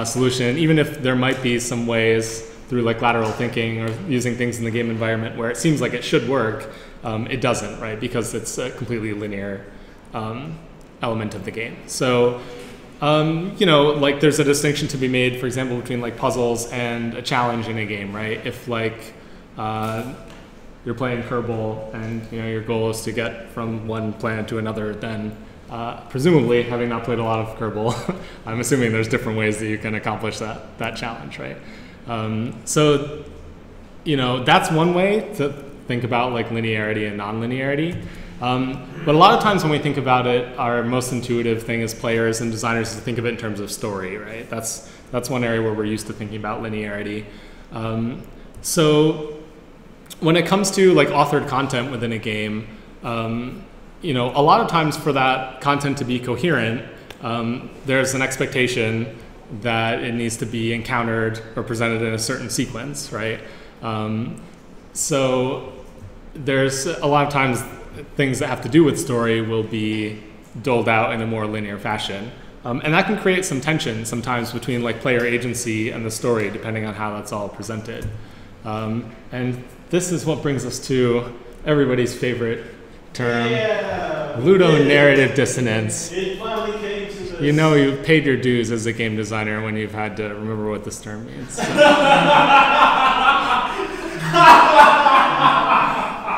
solution, even if there might be some ways through like lateral thinking or using things in the game environment where it seems like it should work, it doesn't, right? Because it's a completely linear element of the game. So, you know, like there's a distinction to be made, for example, between like puzzles and a challenge in a game, right? If like you're playing Kerbal and you know your goal is to get from one planet to another, then presumably, having not played a lot of Kerbal, I'm assuming there's different ways that you can accomplish that challenge, right? So, you know, that's one way to think about like linearity and non-linearity. But a lot of times when we think about it, our most intuitive thing as players and designers is to think of it in terms of story, right? That's one area where we're used to thinking about linearity. So when it comes to like authored content within a game, you know, a lot of times for that content to be coherent, there's an expectation that it needs to be encountered or presented in a certain sequence, right? So there's a lot of times things that have to do with story will be doled out in a more linear fashion. And that can create some tension sometimes between like player agency and the story, depending on how that's all presented. And this is what brings us to everybody's favorite term, ludonarrative dissonance. It finally came to this. You know you've paid your dues as a game designer when you've had to remember what this term means. So.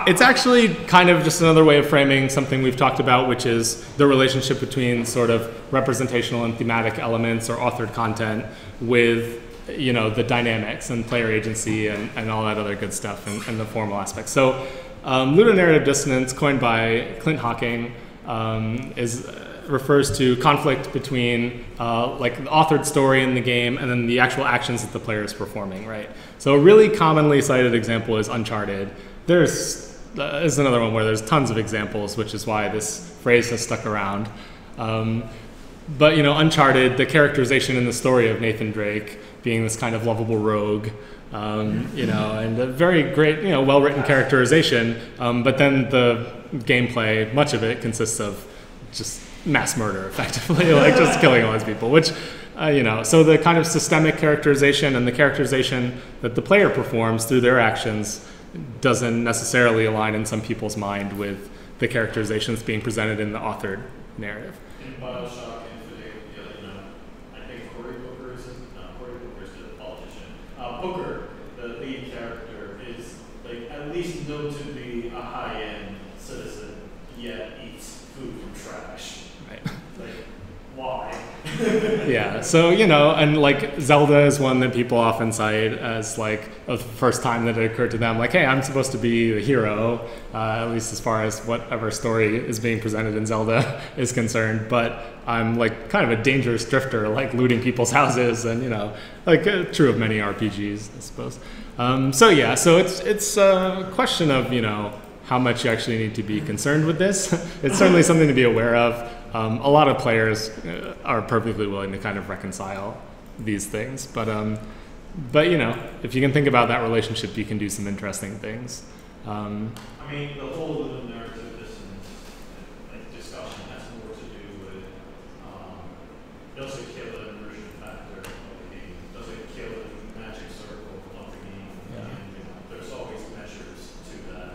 It's actually kind of just another way of framing something we've talked about, which is the relationship between sort of representational and thematic elements or authored content with, you know, the dynamics and player agency and all that other good stuff and the formal aspects. So ludonarrative dissonance, coined by Clint Hocking, refers to conflict between like the authored story in the game and then the actual actions that the player is performing, right? So a really commonly cited example is Uncharted. There's another one where there's tons of examples, which is why this phrase has stuck around. But you know, Uncharted, the characterization in the story of Nathan Drake being this kind of lovable rogue, you know, and a very great, you know, well-written characterization. But then the gameplay, much of it consists of just mass murder, effectively, like just killing all these people, which, you know, so the kind of systemic characterization and the characterization that the player performs through their actions doesn't necessarily align in some people's mind with the characterizations being presented in the authored narrative. In Bioshock Infinite, you know, I think Cory Booker is the politician. Booker, the lead character, is like at least known to be a high-end citizen, yet eats food from trash. Right. Like, why? Yeah, so, you know, and like Zelda is one that people often cite as like the first time that it occurred to them, like, hey, I'm supposed to be the hero, at least as far as whatever story is being presented in Zelda is concerned, but I'm like kind of a dangerous drifter, like looting people's houses and, you know, like true of many RPGs, I suppose. So yeah, so it's a question of, you know, how much you actually need to be concerned with this. It's certainly something to be aware of. A lot of players are perfectly willing to kind of reconcile these things, but you know, if you can think about that relationship, you can do some interesting things. I mean, the whole of the narrative dissonance like, discussion has more to do with does it kill the immersion factor of the game? Does it kill the magic circle of the game? Yeah. And you know, there's always measures to that.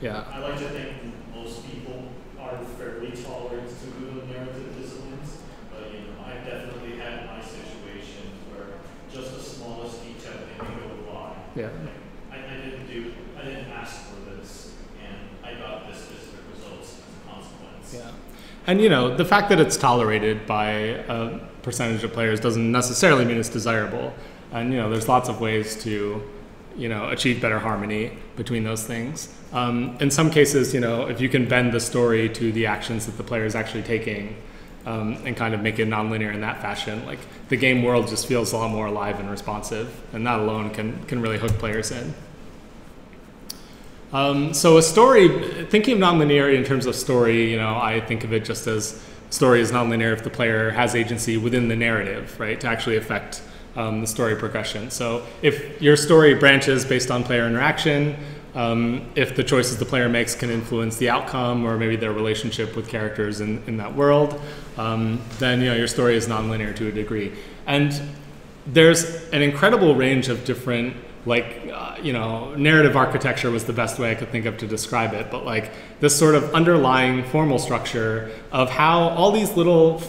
Yeah. I like to think most people are fairly tolerant to the narrative dissonance, but you know, I've definitely had my situations where just the smallest detail can go awry. Yeah. Like, I didn't ask for this, and I got this specific results as a consequence. Yeah. And you know, the fact that it's tolerated by a percentage of players doesn't necessarily mean it's desirable. And you know, there's lots of ways to, you know, achieve better harmony between those things. In some cases, you know, if you can bend the story to the actions that the player is actually taking, and kind of make it nonlinear in that fashion, like the game world just feels a lot more alive and responsive, and that alone can really hook players in. So a story, thinking of nonlinearity in terms of story, you know, I think of it just as story is nonlinear if the player has agency within the narrative, right, to actually affect the story progression. So if your story branches based on player interaction, if the choices the player makes can influence the outcome or maybe their relationship with characters in that world, then your story is nonlinear to a degree. And there's an incredible range of different, narrative architecture was the best way I could think of to describe it, but like this sort of underlying formal structure of how all these little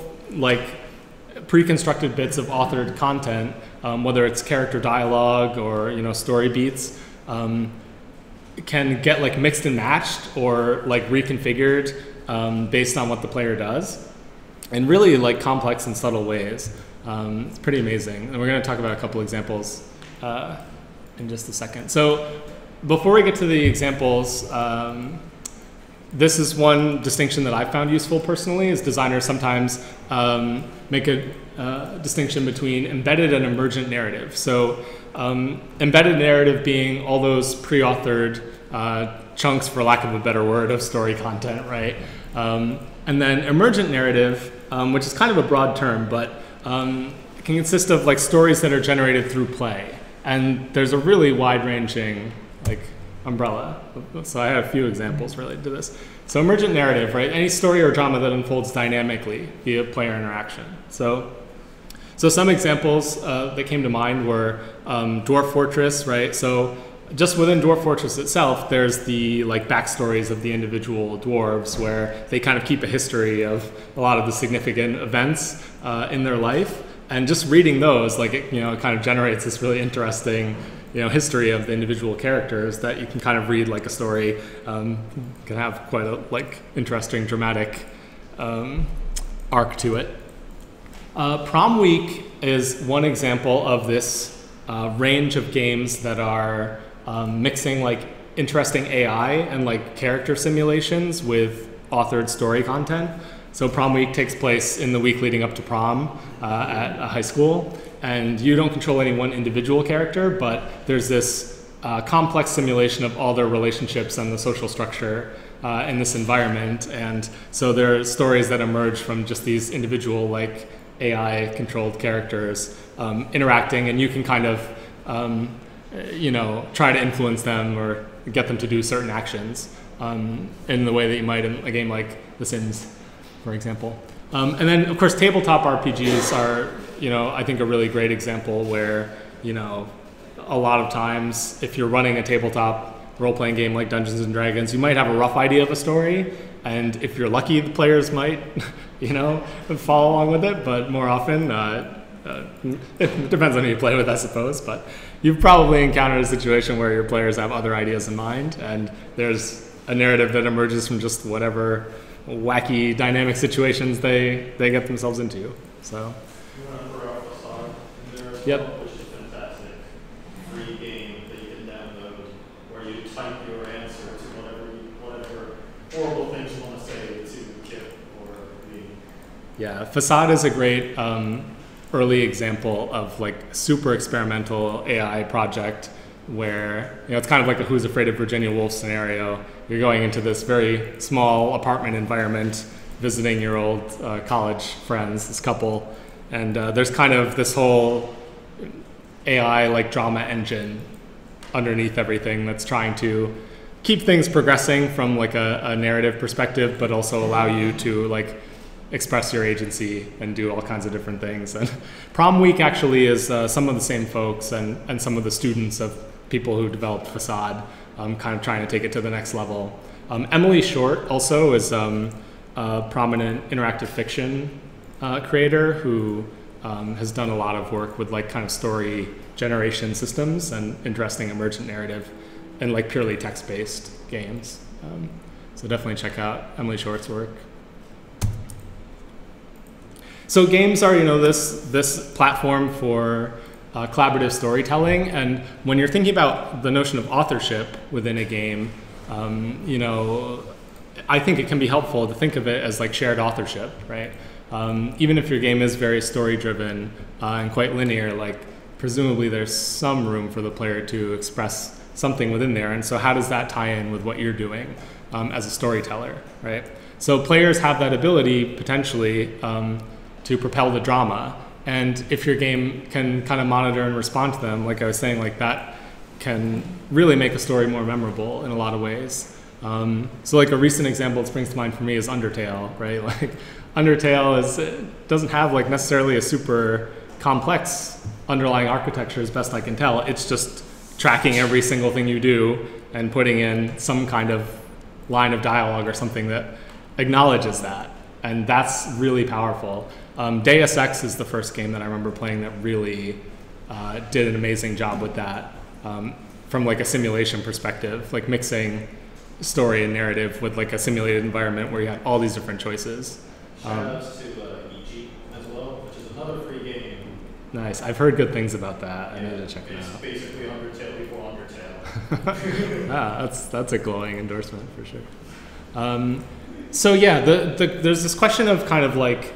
pre-constructed bits of authored content, whether it's character dialogue or story beats, can get mixed and matched or reconfigured based on what the player does in really complex and subtle ways. It's pretty amazing, and we're going to talk about a couple examples in just a second. So before we get to the examples, this is one distinction that I found useful personally, is designers sometimes make a distinction between embedded and emergent narrative. So embedded narrative being all those pre-authored chunks, for lack of a better word, of story content, right? And then emergent narrative, which is kind of a broad term, but can consist of stories that are generated through play. And there's a really wide-ranging umbrella. So I have a few examples related to this. So emergent narrative, right? Any story or drama that unfolds dynamically via player interaction. So some examples that came to mind were Dwarf Fortress, right? So just within Dwarf Fortress itself, there's the backstories of the individual dwarves where they kind of keep a history of a lot of the significant events in their life. And just reading those, it kind of generates this really interesting history of the individual characters that you can kind of read like a story. Can have quite a interesting dramatic arc to it. Prom Week is one example of this range of games that are mixing interesting AI and character simulations with authored story content. So Prom Week takes place in the week leading up to prom at a high school, and you don't control any one individual character, but there's this complex simulation of all their relationships and the social structure in this environment. And so there are stories that emerge from just these individual AI-controlled characters interacting, and you can kind of try to influence them or get them to do certain actions in the way that you might in a game like The Sims, for example. And then, of course, tabletop RPGs are, I think a really great example where, a lot of times if you're running a tabletop role-playing game like Dungeons and Dragons, you might have a rough idea of a story, and if you're lucky, the players might, follow along with it, but more often, it depends on who you play with, I suppose, but you've probably encountered a situation where your players have other ideas in mind, and there's a narrative that emerges from just whatever wacky dynamic situations they get themselves into. So. You want to throw out Facade in there as Yep. well, which is a fantastic free game that you can download, where you type your answer to whatever horrible things you want to say to Kip or me. Yeah, Facade is a great early example of super experimental AI project where it's kind of like a Who's Afraid of Virginia Woolf scenario. You're going into this very small apartment environment, visiting your old college friends, this couple, and there's kind of this whole AI drama engine underneath everything that's trying to keep things progressing from a narrative perspective, but also allow you to express your agency and do all kinds of different things. And Prom Week actually is some of the same folks and some of the students of people who developed Facade, kind of trying to take it to the next level. Emily Short also is a prominent interactive fiction creator who has done a lot of work with kind of story generation systems and interesting emergent narrative and purely text-based games. So definitely check out Emily Short's work. So games are, this platform for collaborative storytelling, and when you're thinking about the notion of authorship within a game, I think it can be helpful to think of it as shared authorship, right? Even if your game is very story-driven and quite linear, presumably there's some room for the player to express something within there, and so how does that tie in with what you're doing as a storyteller, right? So players have that ability potentially to propel the drama. And if your game can kind of monitor and respond to them, like I was saying, like that can really make a story more memorable in a lot of ways. So like a recent example that springs to mind for me is Undertale, right? Like Undertale doesn't have like necessarily a super complex underlying architecture as best I can tell. It's just tracking every single thing you do and putting in some kind of line of dialogue or something that acknowledges that. And that's really powerful. Deus Ex is the first game that I remember playing that really did an amazing job with that from like a simulation perspective, like mixing story and narrative with like a simulated environment where you had all these different choices. Shoutouts to EG as well, which is another free game. Nice. I've heard good things about that. I need to check it It's out. basically Undertale before Undertale. That's a glowing endorsement for sure. So yeah, there's this question of kind of like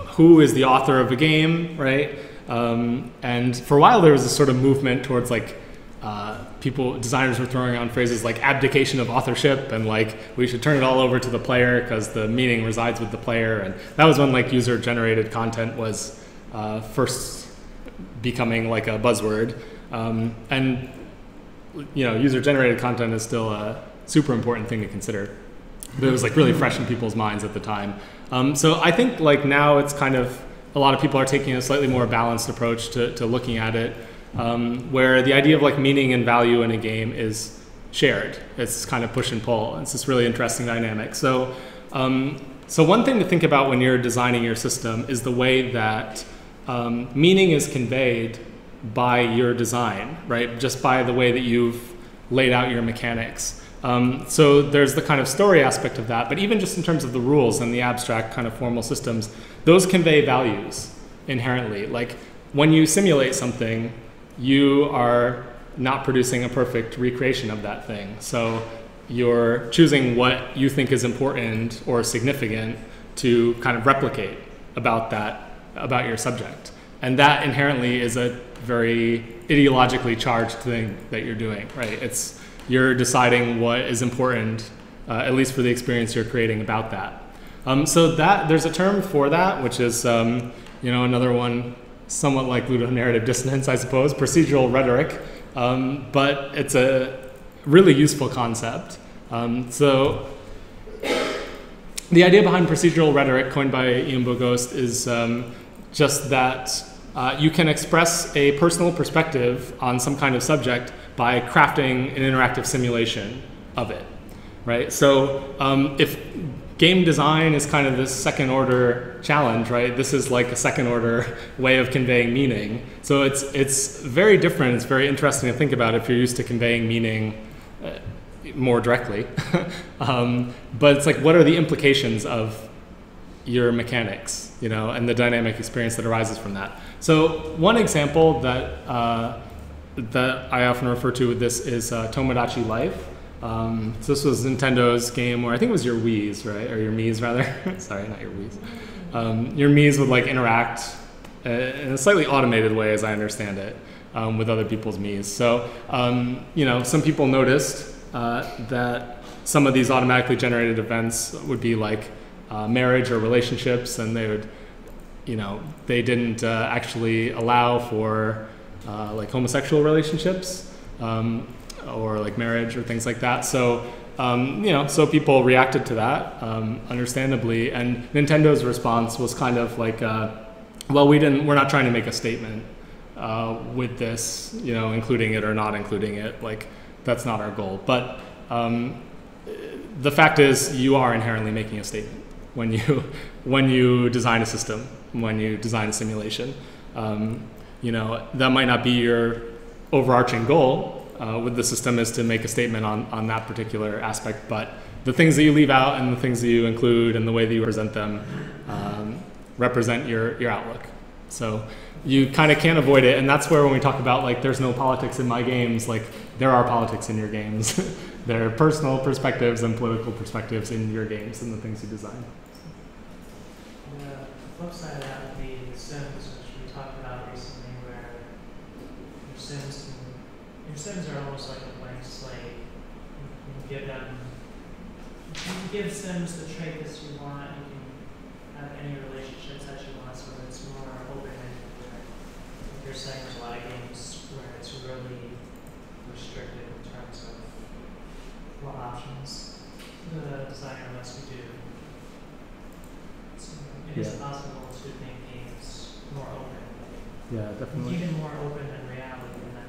who is the author of a game, right? And for a while there was this sort of movement towards like designers were throwing around phrases like abdication of authorship and like we should turn it all over to the player because the meaning resides with the player. And that was when like user generated content was first becoming like a buzzword. And you know, user generated content is still a super important thing to consider. But it was like really fresh in people's minds at the time. So I think like now it's kind of, a lot of people are taking a slightly more balanced approach to looking at it, where the idea of like meaning and value in a game is shared. It's kind of push and pull. It's this really interesting dynamic. So one thing to think about when you're designing your system is the way that meaning is conveyed by your design, right? Just by the way that you've laid out your mechanics. So there's the kind of story aspect of that, but even just in terms of the rules and the abstract kind of formal systems, those convey values inherently. Like when you simulate something, you are not producing a perfect recreation of that thing. So you're choosing what you think is important or significant to kind of replicate about your subject. And that inherently is a very ideologically charged thing that you're doing, right? You're deciding what is important, at least for the experience you're creating about that. So there's a term for that, which is another one, somewhat like ludonarrative dissonance, I suppose, procedural rhetoric, but it's a really useful concept. So the idea behind procedural rhetoric, coined by Ian Bogost, is just that you can express a personal perspective on some kind of subject by crafting an interactive simulation of it, right? So if game design is kind of this second order challenge, right? This is like a second order way of conveying meaning. So it's very different. It's very interesting to think about if you're used to conveying meaning more directly. But it's like, what are the implications of your mechanics, and the dynamic experience that arises from that? So one example that I often refer to with this is Tomodachi Life. So this was Nintendo's game where I think it was your Wii's, right? Or your Mii's rather. Sorry, not your Wii's. Your Mii's would like interact in a slightly automated way, as I understand it, with other people's Mii's. So, some people noticed that some of these automatically generated events would be like marriage or relationships, and they would, they didn't actually allow for like homosexual relationships or like marriage or things like that. So, so people reacted to that, understandably, and Nintendo's response was kind of like, well, we're not trying to make a statement with this, including it or not including it. Like, that's not our goal. But the fact is, you are inherently making a statement when you design a system, when you design a simulation. That might not be your overarching goal with the system, is to make a statement on that particular aspect, but the things that you leave out and the things that you include and the way that you present them represent your outlook. So you kind of can't avoid it, and that's where when we talk about like there's no politics in my games, like there are politics in your games. There are personal perspectives and political perspectives in your games and the things you design. The flip side of that would be The Sims, which we talked about recently, where your Sims are almost like a blank slate. You give them can give Sims the traits you want. You can have any relationships that you want, so it's more open-ended. Like you're saying, there's a lot of games where it's really restricted in terms of what options the designer lets you do. So it is possible to make games more open. Yeah, definitely. Even more open than reality, and then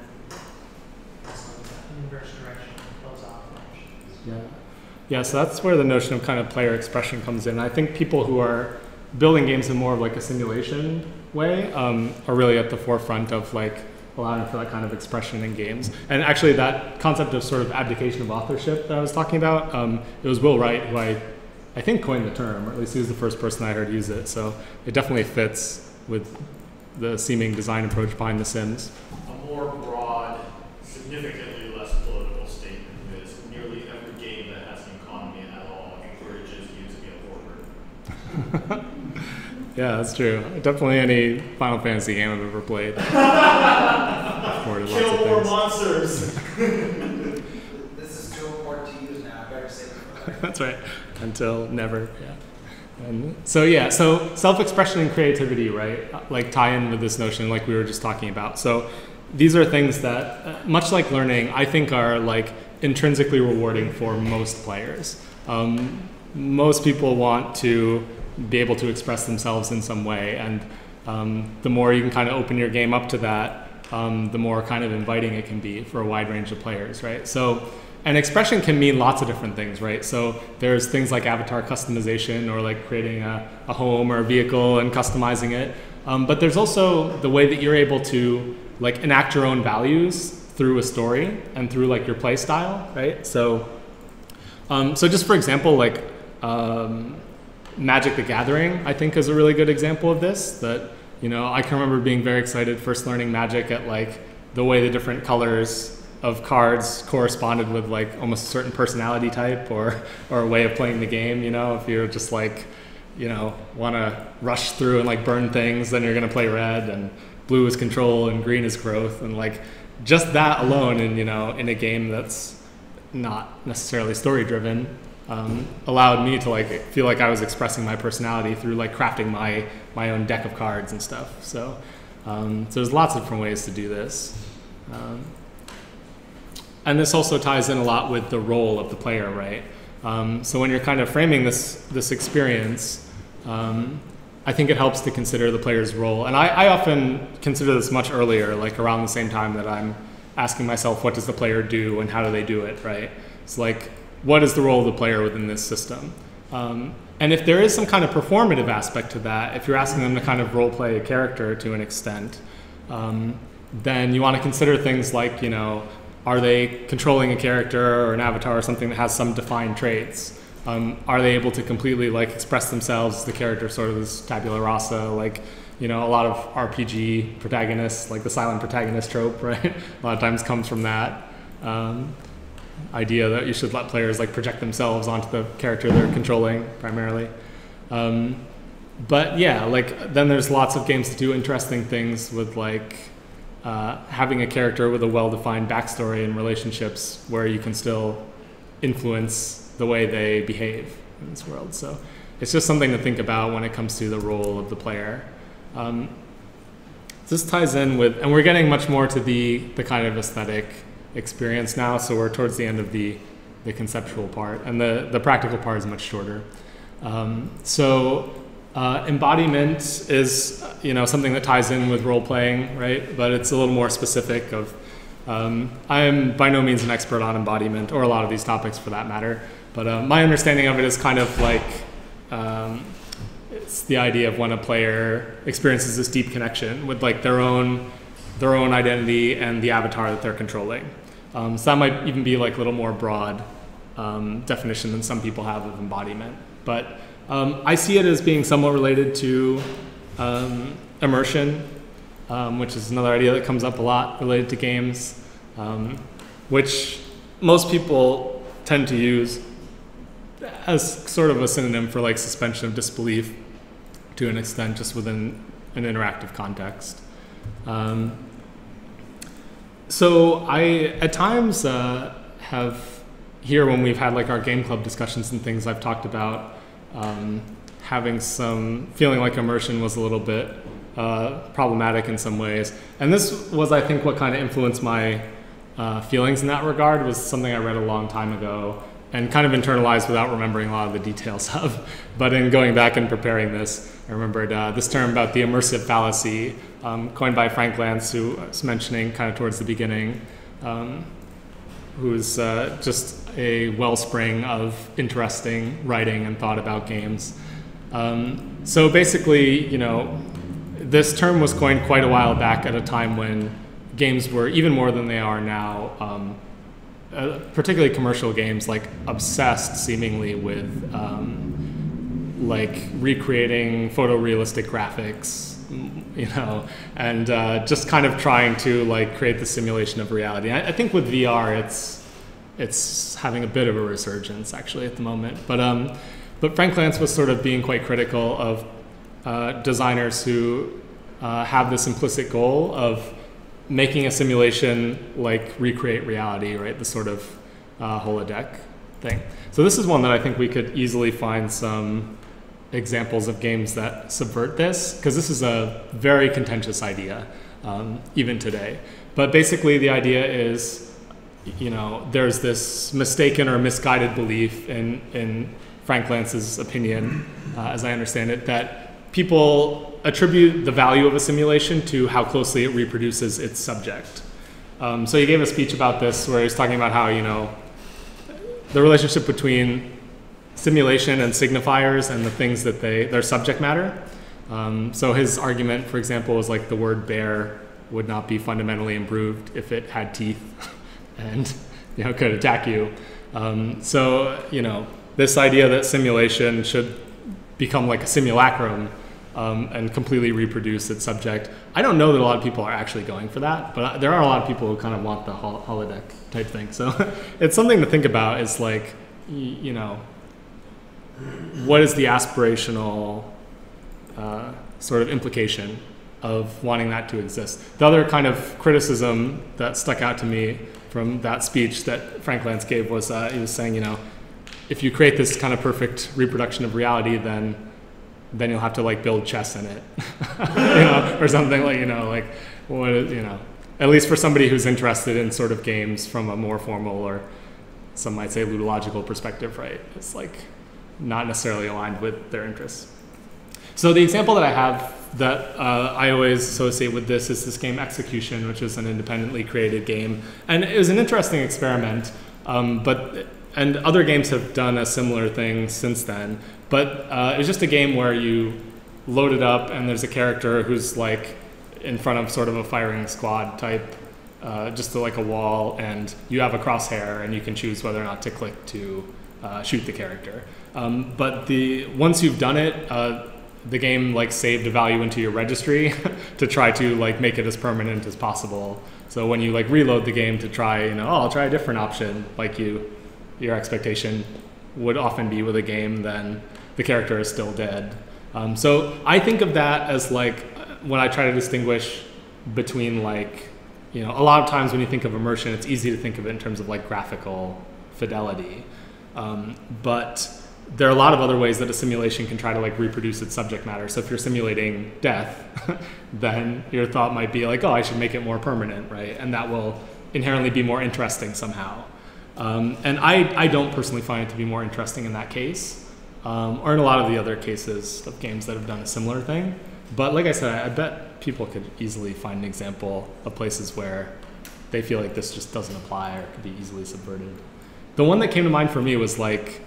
also the inverse direction, close off options. Yeah. Yeah, so that's where the notion of kind of player expression comes in. I think people who are building games in more of like a simulation way are really at the forefront of like allowing for that kind of expression in games. And actually that concept of sort of abdication of authorship that I was talking about, it was Will Wright who I think coined the term, or at least he was the first person I heard use it. So it definitely fits with the seeming design approach behind The Sims. A more broad, significantly less political statement is nearly every game that has an economy at all encourages you to be a hoarder. Yeah, that's true. Definitely any Final Fantasy game I've ever played. Kill more monsters! This is too important to use now. I better save it. That's right. Until never. Yeah. And so self-expression and creativity, right? Like tie in with this notion, like we were just talking about. So these are things that, much like learning, I think are like intrinsically rewarding for most players. Most people want to be able to express themselves in some way, and the more you can kind of open your game up to that, the more kind of inviting it can be for a wide range of players, right? So an expression can mean lots of different things, right? So there's things like avatar customization, or like creating a home or a vehicle and customizing it. But there's also the way that you're able to like enact your own values through a story and through like your play style, right? So just for example, like Magic the Gathering, I think, is a really good example of this. That, you know, I can remember being very excited first learning Magic at like the way the different colors of cards corresponded with like almost a certain personality type or a way of playing the game. You know, if you're just like, you know, want to rush through and like burn things, then you're going to play red, and blue is control and green is growth, and like just that alone, and you know, in a game that's not necessarily story driven, allowed me to like feel like I was expressing my personality through like crafting my own deck of cards and stuff. So there's lots of different ways to do this. And this also ties in a lot with the role of the player, right? So when you're kind of framing this experience, I think it helps to consider the player's role. And I often consider this much earlier, like around the same time that I'm asking myself, what does the player do and how do they do it, right? It's like, what is the role of the player within this system? And if there is some kind of performative aspect to that, if you're asking them to kind of role play a character to an extent, then you want to consider things like, you know, are they controlling a character or an avatar or something that has some defined traits? Are they able to completely like express themselves as the character, sort of this tabula rasa, like, you know, a lot of RPG protagonists, like the silent protagonist trope, right? A lot of times comes from that idea that you should let players like project themselves onto the character they're controlling primarily. But yeah, like then there's lots of games that do interesting things with like having a character with a well-defined backstory and relationships where you can still influence the way they behave in this world. So it's just something to think about when it comes to the role of the player. This ties in with, and we're getting much more to the kind of aesthetic experience now, so we're towards the end of the conceptual part, and the practical part is much shorter. Embodiment is, you know, something that ties in with role playing, right? But it's a little more specific of, I am by no means an expert on embodiment, or a lot of these topics for that matter, but my understanding of it is kind of like, it's the idea of when a player experiences this deep connection with like their own identity and the avatar that they're controlling. So that might even be like a little more broad definition than some people have of embodiment. But I see it as being somewhat related to immersion, which is another idea that comes up a lot related to games, which most people tend to use as sort of a synonym for like suspension of disbelief to an extent, just within an interactive context. So I at times have here when we've had like our game club discussions and things, I've talked about having some feeling like immersion was a little bit problematic in some ways. And this was, I think, what kind of influenced my feelings in that regard, was something I read a long time ago and kind of internalized without remembering a lot of the details of. But in going back and preparing this, I remembered this term about the immersive fallacy, coined by Frank Lantz, who was mentioning kind of towards the beginning, who's just a wellspring of interesting writing and thought about games. So basically, you know, this term was coined quite a while back at a time when games were even more than they are now, particularly commercial games, like obsessed seemingly with like recreating photorealistic graphics, you know, and just kind of trying to like create the simulation of reality. I think with VR, it's having a bit of a resurgence actually at the moment. But Frank Lantz was sort of being quite critical of designers who have this implicit goal of making a simulation like recreate reality, right? The sort of holodeck thing. So this is one that I think we could easily find some examples of games that subvert this, because this is a very contentious idea, even today. But basically the idea is, you know, there's this mistaken or misguided belief in Frank Lantz's opinion, as I understand it, that people attribute the value of a simulation to how closely it reproduces its subject. So he gave a speech about this where he was talking about how, you know, the relationship between simulation and signifiers and the things that their subject matter. So his argument, for example, was like the word bear would not be fundamentally improved if it had teeth and, you know, could attack you. So, you know, this idea that simulation should become like a simulacrum and completely reproduce its subject. I don't know that a lot of people are actually going for that, but there are a lot of people who kind of want the holodeck type thing. So it's something to think about. Is like, you know, what is the aspirational sort of implication of wanting that to exist? The other kind of criticism that stuck out to me from that speech that Frank Lantz gave was he was saying, you know, if you create this kind of perfect reproduction of reality, then you'll have to like build chess in it, you know, or something like, you know, like what is, you know, at least for somebody who's interested in sort of games from a more formal, or some might say ludological perspective, right? It's like not necessarily aligned with their interests. So the example that I have that I always associate with this is this game Execution, which is an independently created game. And it was an interesting experiment, and other games have done a similar thing since then. But it was just a game where you load it up and there's a character who's like in front of sort of a firing squad type, just like a wall, and you have a crosshair and you can choose whether or not to click to shoot the character. But once you've done it, the game like saved a value into your registry to try to like make it as permanent as possible. So when you like reload the game to try, you know, oh, I'll try a different option, like your expectation would often be with a game, then the character is still dead. So I think of that as like when I try to distinguish between like, you know, a lot of times when you think of immersion, it's easy to think of it in terms of like graphical fidelity. But there are a lot of other ways that a simulation can try to like reproduce its subject matter. So if you're simulating death, then your thought might be like, oh, I should make it more permanent, right? And that will inherently be more interesting somehow. And I don't personally find it to be more interesting in that case, or in a lot of the other cases of games that have done a similar thing. But like I said, I bet people could easily find an example of places where they feel like this just doesn't apply or could be easily subverted. The one that came to mind for me was like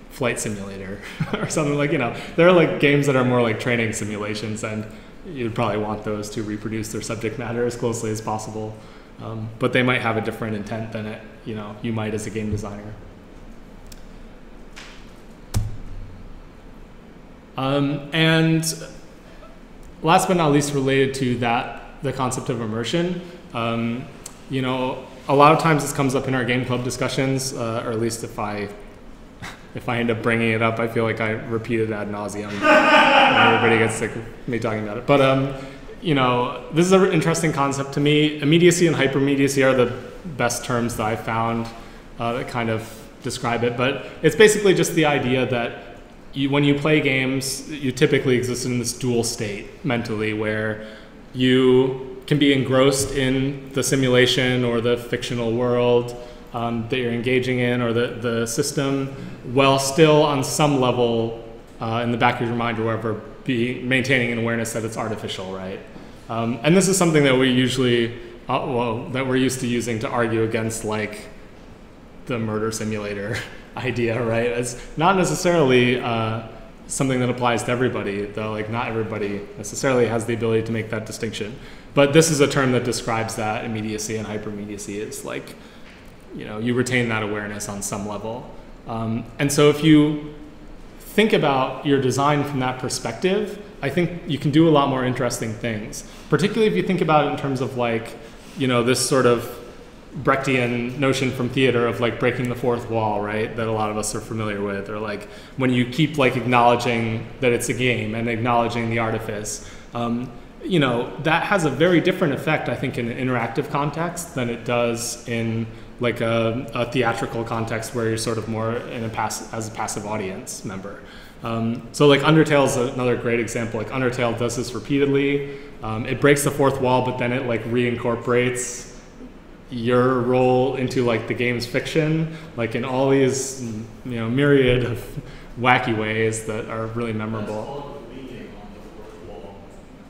Flight Simulator or something, like, you know, there are like games that are more like training simulations, and you'd probably want those to reproduce their subject matter as closely as possible. But they might have a different intent than you might as a game designer. And last but not least, related to that, the concept of immersion, you know, a lot of times this comes up in our game club discussions, or at least if I end up bringing it up, I feel like I repeat it ad nauseum. Everybody gets sick of me talking about it. But you know, this is an interesting concept to me. Immediacy and hypermediacy are the best terms that I found that kind of describe it. But it's basically just the idea that when you play games, you typically exist in this dual state mentally where you can be engrossed in the simulation or the fictional world that you're engaging in, or the system, while still on some level in the back of your mind or wherever, be maintaining an awareness that it's artificial, right? And this is something that we usually, that we're used to using to argue against like the murder simulator idea, right? It's not necessarily something that applies to everybody, though. Like not everybody necessarily has the ability to make that distinction. But this is a term that describes that immediacy and hypermediacy. It's like, you retain that awareness on some level. And so if you think about your design from that perspective, I think you can do a lot more interesting things, particularly if you think about it in terms of like, this sort of Brechtian notion from theater of like breaking the fourth wall, right? That a lot of us are familiar with, or like when you keep like acknowledging that it's a game and acknowledging the artifice, that has a very different effect, I think, in an interactive context than it does in like a theatrical context where you're sort of more in as a passive audience member. So like Undertale is another great example. Like Undertale does this repeatedly. It breaks the fourth wall, but then it like reincorporates your role into like the game's fiction, like in all these myriad of wacky ways that are really memorable. That's called leaning on the fourth wall.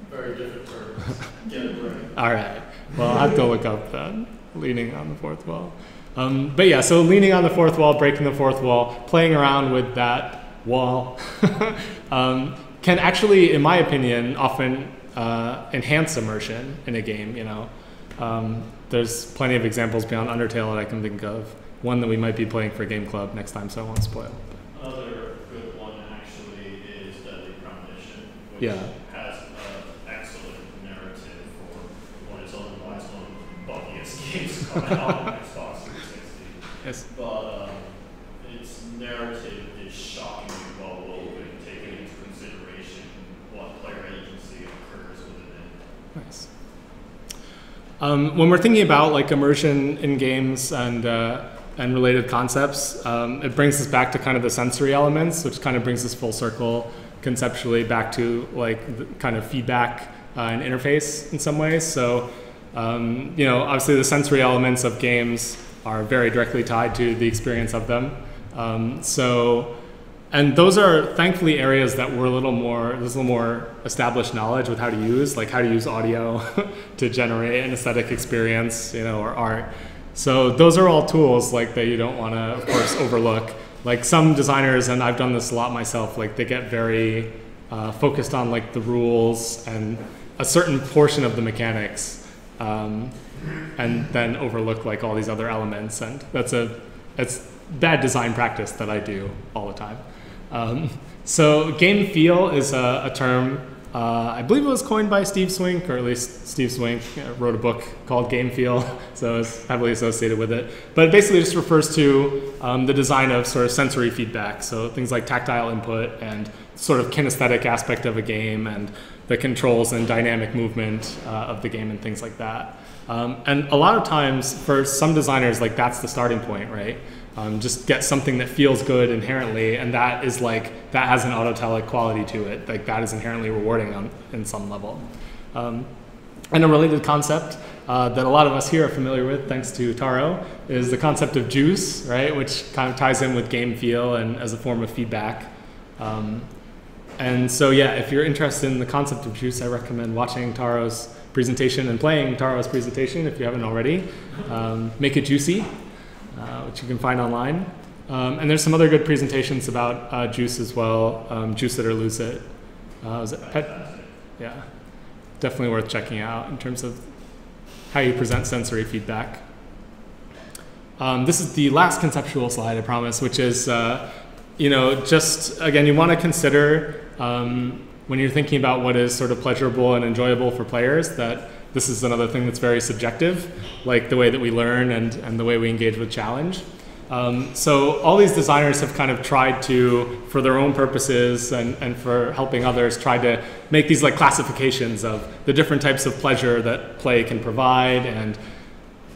Very different terms. Get it right. All right. Well, I'll have to look up that. Leaning on the fourth wall. But yeah, so leaning on the fourth wall, breaking the fourth wall, playing around with that wall can actually, in my opinion, often enhance immersion in a game. There's plenty of examples beyond Undertale that I can think of. One that we might be playing for Game Club next time, so I won't spoil. Another good one actually is Deadly Premonition, which has an excellent narrative for what is otherwise one of the buggiest games coming out on Xbox 360. Yes. But its narrative is shockingly well woven, taking into consideration what player agency occurs within it. Nice. When we're thinking about like immersion in games and related concepts, it brings us back to kind of the sensory elements, which kind of brings us full circle conceptually back to like the kind of feedback and interface in some ways. So, obviously the sensory elements of games are very directly tied to the experience of them. And those are thankfully areas that there's a little more established knowledge with how to use, like how to use audio to generate an aesthetic experience, or art. So those are all tools like that you don't want to, of course, overlook. Like some designers, and I've done this a lot myself, like they get very focused on like the rules and a certain portion of the mechanics, and then overlook like all these other elements. And it's bad design practice that I do all the time. So game feel is a term, I believe it was coined by Steve Swink, or at least Steve Swink wrote a book called Game Feel, so it's heavily associated with it. But it basically just refers to the design of sort of sensory feedback, so things like tactile input and sort of kinesthetic aspect of a game and the controls and dynamic movement of the game and things like that. And a lot of times for some designers, like that's the starting point, right? Just get something that feels good inherently, and that is like, that has an autotelic quality to it. Like that is inherently rewarding in some level. And a related concept that a lot of us here are familiar with, thanks to Taro, is the concept of juice, right? Which kind of ties in with game feel and as a form of feedback. And so yeah, if you're interested in the concept of juice, I recommend watching Taro's presentation and playing Taro's presentation if you haven't already. Make It Juicy, which you can find online. And there's some other good presentations about juice as well. Juice It or Lose It. Was it Pet? Yeah, definitely worth checking out in terms of how you present sensory feedback. This is the last conceptual slide, I promise, which is, just again, you want to consider when you're thinking about what is sort of pleasurable and enjoyable for players, that this is another thing that's very subjective, like the way that we learn and the way we engage with challenge. So all these designers have kind of tried to, for their own purposes and for helping others, try to make these like classifications of the different types of pleasure that play can provide and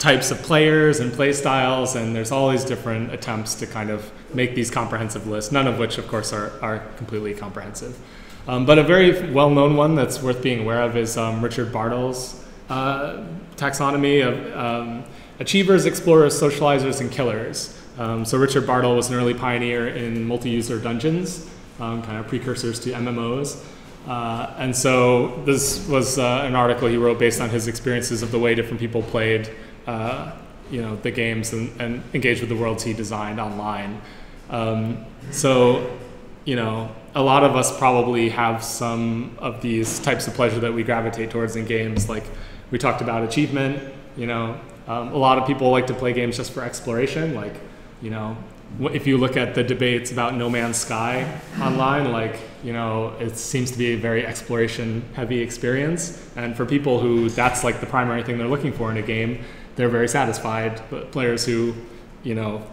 types of players and play styles, and there's all these different attempts to kind of make these comprehensive lists, none of which, of course, are completely comprehensive. But a very well-known one that's worth being aware of is Richard Bartle's taxonomy of achievers, explorers, socializers, and killers. So Richard Bartle was an early pioneer in multi-user dungeons, kind of precursors to MMOs. And so this was an article he wrote based on his experiences of the way different people played the games and engaged with the worlds he designed online. So a lot of us probably have some of these types of pleasure that we gravitate towards in games. Like we talked about achievement, a lot of people like to play games just for exploration. Like, if you look at the debates about No Man's Sky online, it seems to be a very exploration heavy experience. And for people who that's like the primary thing they're looking for in a game, they're very satisfied. But players who,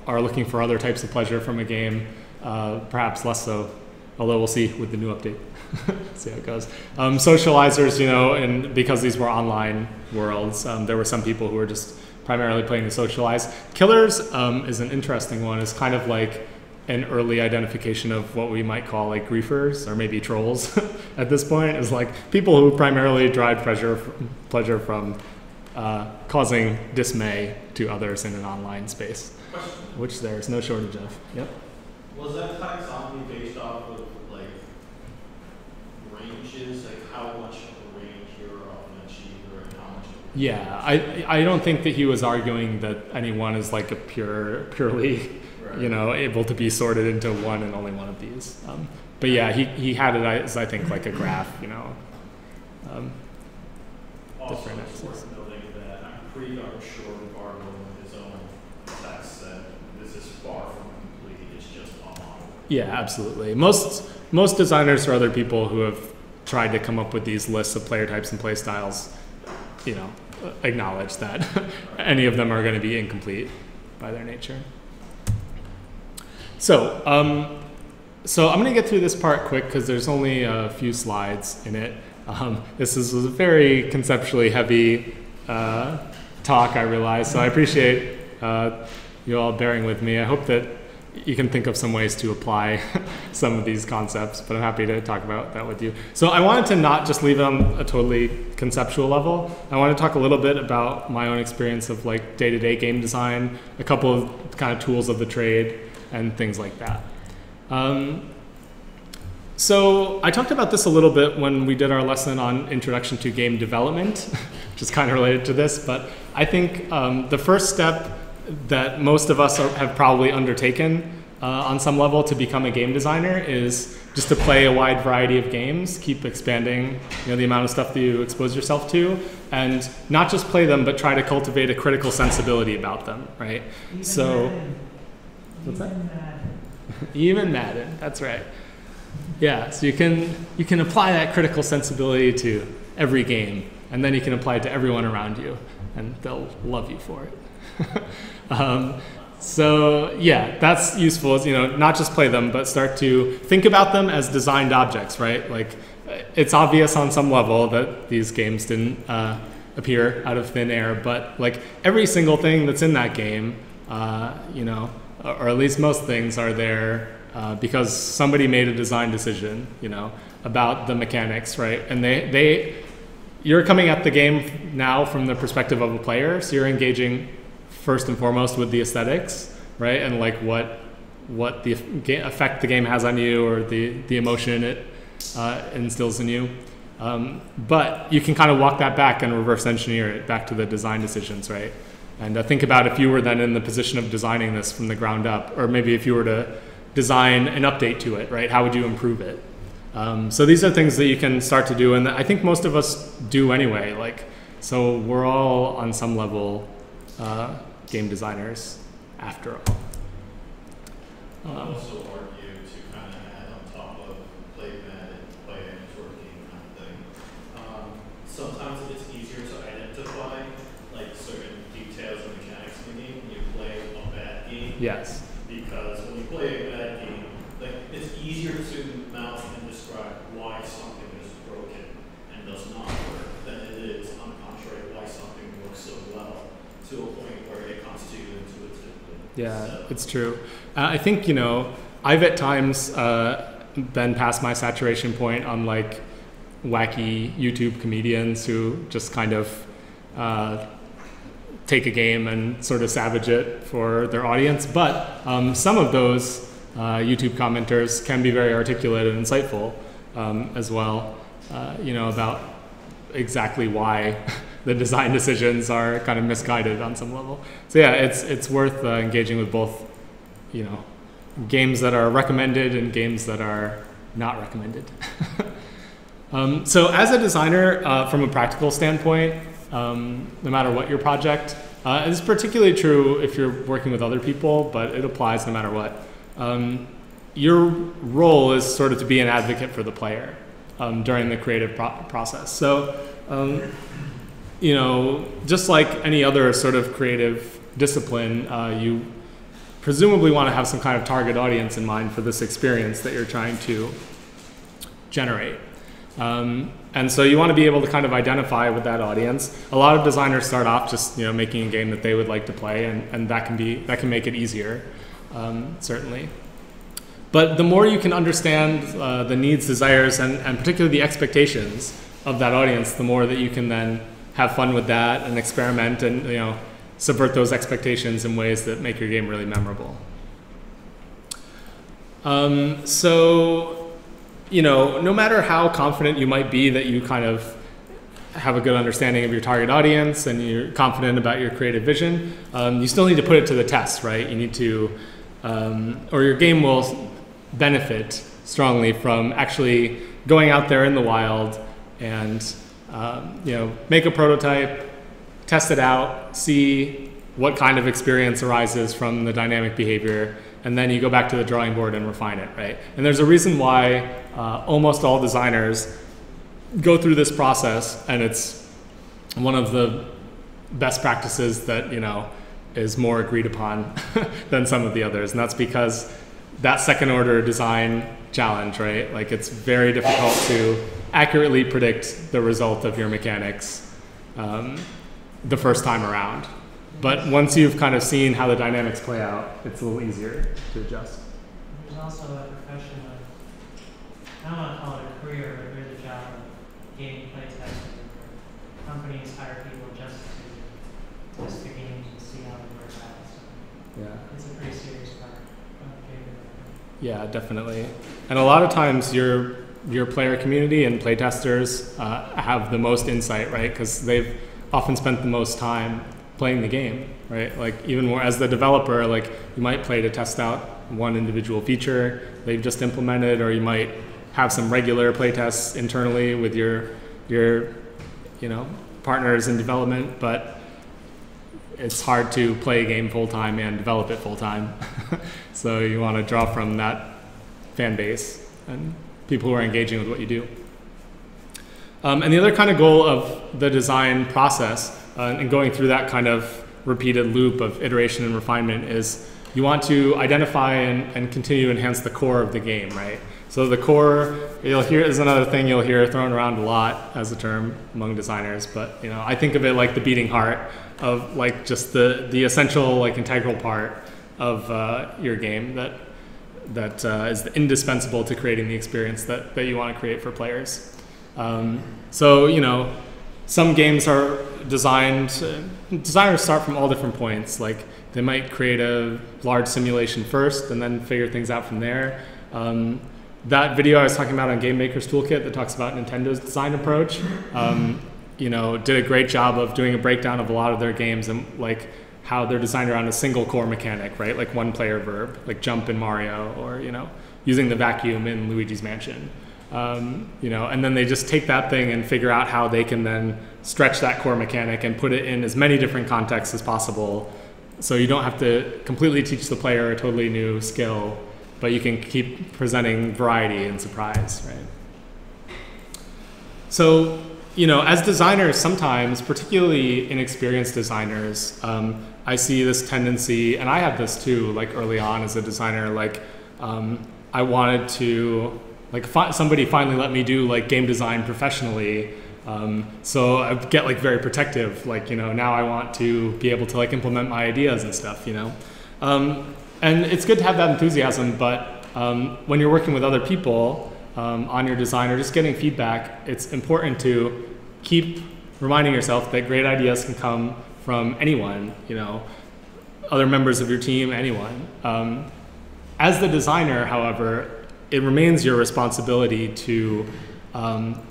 are looking for other types of pleasure from a game, perhaps less so. Although we'll see with the new update, see how it goes. Socializers, and because these were online worlds, there were some people who were just primarily playing to socialize. Killers is an interesting one. It's kind of like an early identification of what we might call like griefers or maybe trolls at this point. It's like people who primarily derive pleasure from causing dismay to others in an online space, which there's no shortage of. Yep. Was that taxonomy based off of like ranges, like how much of a range you're of an achiever and how much? Yeah, I don't think that he was arguing that anyone is like a purely, right. Able to be sorted into one and only one of these. But yeah, he had it as I think like a graph, Also, different it's axes. worth noting that I'm pretty darn sure Barlow in his own text said this is far from complete. It's just a model. Yeah, absolutely. Most designers or other people who have tried to come up with these lists of player types and play styles, acknowledge that any of them are going to be incomplete by their nature. So, I'm going to get through this part quick because there's only a few slides in it. This is a very conceptually heavy talk, I realize, so I appreciate you all bearing with me. I hope that you can think of some ways to apply some of these concepts, but I'm happy to talk about that with you. So I wanted to not just leave it on a totally conceptual level. I want to talk a little bit about my own experience of like day-to-day game design, a couple of kind of tools of the trade, and things like that. So I talked about this a little bit when we did our lesson on Introduction to Game Development, which is kind of related to this, but I think the first step that most of us have probably undertaken on some level to become a game designer is just to play a wide variety of games, keep expanding the amount of stuff that you expose yourself to, and not just play them, but try to cultivate a critical sensibility about them, right? What's that? Even Madden, that's right. Yeah, so you can apply that critical sensibility to every game, and then you can apply it to everyone around you, and they'll love you for it. So yeah, that's useful, not just play them, but start to think about them as designed objects, right? Like it's obvious on some level that these games didn't appear out of thin air, but like every single thing that's in that game, or at least most things are there because somebody made a design decision, about the mechanics, right? And you're coming at the game now from the perspective of a player, so you're engaging first and foremost with the aesthetics, right? And like what the effect the game has on you or the emotion it instills in you. But you can kind of walk that back and reverse engineer it back to the design decisions, right? And think about if you were then in the position of designing this from the ground up, or maybe if you were to design an update to it, right? How would you improve it? So these are things that you can start to do, and I think most of us do anyway. So we're all on some level game designers after all. I'll also argue to kind of add on top of play Madden, play networking kind of thing. Sometimes it's easier to identify like certain details and mechanics in the game when you play a bad game. Yes. Because when you play a bad game, like it's easier to mouth and describe why something is broken and does not work than it is, on the contrary, why something works so well. To to a point where it comes to you intuitively. Yeah, So- it's true. I think, you know, I've at times been past my saturation point on like wacky YouTube comedians who just kind of take a game and sort of savage it for their audience. But some of those YouTube commenters can be very articulate and insightful as well, you know, about exactly why the design decisions are kind of misguided on some level. So yeah, it's worth engaging with both, you know, games that are recommended and games that are not recommended. So as a designer, from a practical standpoint, no matter what your project, it's particularly true if you're working with other people, but it applies no matter what. Your role is sort of to be an advocate for the player during the creative process. So, you know, just like any other sort of creative discipline, you presumably want to have some kind of target audience in mind for this experience that you're trying to generate. And so you want to be able to kind of identify with that audience. A lot of designers start off just, you know, making a game that they would like to play, and that can make it easier, certainly. But the more you can understand the needs, desires, and particularly the expectations of that audience, the more that you can then have fun with that and experiment and, you know, subvert those expectations in ways that make your game really memorable. So, you know, no matter how confident you might be that you kind of have a good understanding of your target audience and you're confident about your creative vision, you still need to put it to the test, right? You need to, or your game will benefit strongly from actually going out there in the wild and, you know, make a prototype, test it out, see what kind of experience arises from the dynamic behavior, and then you go back to the drawing board and refine it, right? And there's a reason why almost all designers go through this process, and it's one of the best practices that, you know, is more agreed upon than some of the others. And that's because that second order design challenge, right? Like, it's very difficult to accurately predict the result of your mechanics the first time around. But once you've kind of seen how the dynamics play out, it's a little easier to adjust. There's also a profession of, I don't want to call it a career, but there's a job of game play testing. Companies hire people just to test the games and see how they work out. So Yeah. it's a pretty serious part of game development. Yeah, definitely. And a lot of times your player community and playtesters have the most insight, right? Because they've often spent the most time playing the game, right? Like, even more as the developer, like, you might play to test out one individual feature they've just implemented, or you might have some regular playtests internally with your you know, partners in development, but it's hard to play a game full-time and develop it full-time. So you want to draw from that fan base and people who are engaging with what you do. And the other kind of goal of the design process and going through that kind of repeated loop of iteration and refinement is you want to identify and continue to enhance the core of the game, right? So the core, you'll hear, is another thing you'll hear thrown around a lot as a term among designers, but, you know, I think of it like the beating heart of, like, just the essential, like, integral part of your game that is indispensable to creating the experience that you want to create for players. So, you know, some games are designed, designers start from all different points. Like, they might create a large simulation first and then figure things out from there. That video I was talking about on Game Maker's Toolkit that talks about Nintendo's design approach, you know, did a great job of doing a breakdown of a lot of their games and, like, how they're designed around a single core mechanic, right? Like one player verb, like jump in Mario, or, you know, using the vacuum in Luigi's Mansion. You know, and then they just take that thing and figure out how they can then stretch that core mechanic and put it in as many different contexts as possible. So you don't have to completely teach the player a totally new skill, but you can keep presenting variety and surprise, right? So, you know, as designers, sometimes, particularly inexperienced designers, I see this tendency, and I had this too, like early on as a designer, like I wanted to, like, somebody finally let me do, like, game design professionally, So I get like very protective, like, you know, now I want to be able to like implement my ideas and stuff, you know. And it's good to have that enthusiasm, but when you're working with other people on your design or just getting feedback, it's important to keep reminding yourself that great ideas can come from anyone, you know, other members of your team, anyone. As the designer, however, it remains your responsibility to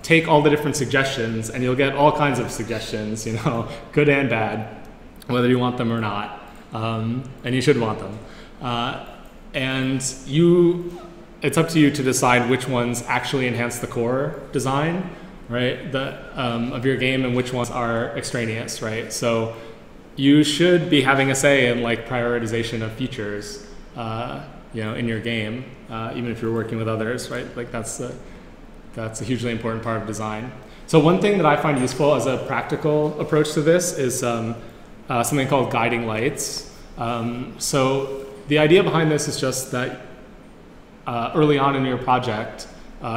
take all the different suggestions, and you'll get all kinds of suggestions, you know, good and bad, whether you want them or not, and you should want them. And it's up to you to decide which ones actually enhance the core design, right, of your game, and which ones are extraneous, right? So you should be having a say in like prioritization of features, you know, in your game, even if you're working with others, right? Like that's a hugely important part of design. So one thing that I find useful as a practical approach to this is something called guiding lights. So the idea behind this is just that early on in your project,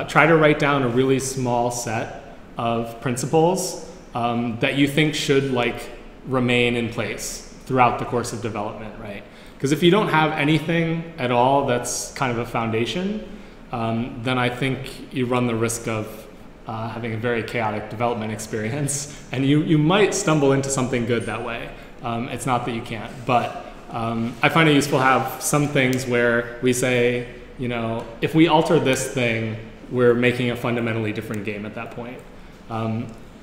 try to write down a really small set of principles that you think should like remain in place throughout the course of development, right? Because if you don't have anything at all that's kind of a foundation, then I think you run the risk of having a very chaotic development experience, and you might stumble into something good that way. It's not that you can't, but I find it useful to have some things where we say, you know, if we alter this thing, we're making a fundamentally different game at that point.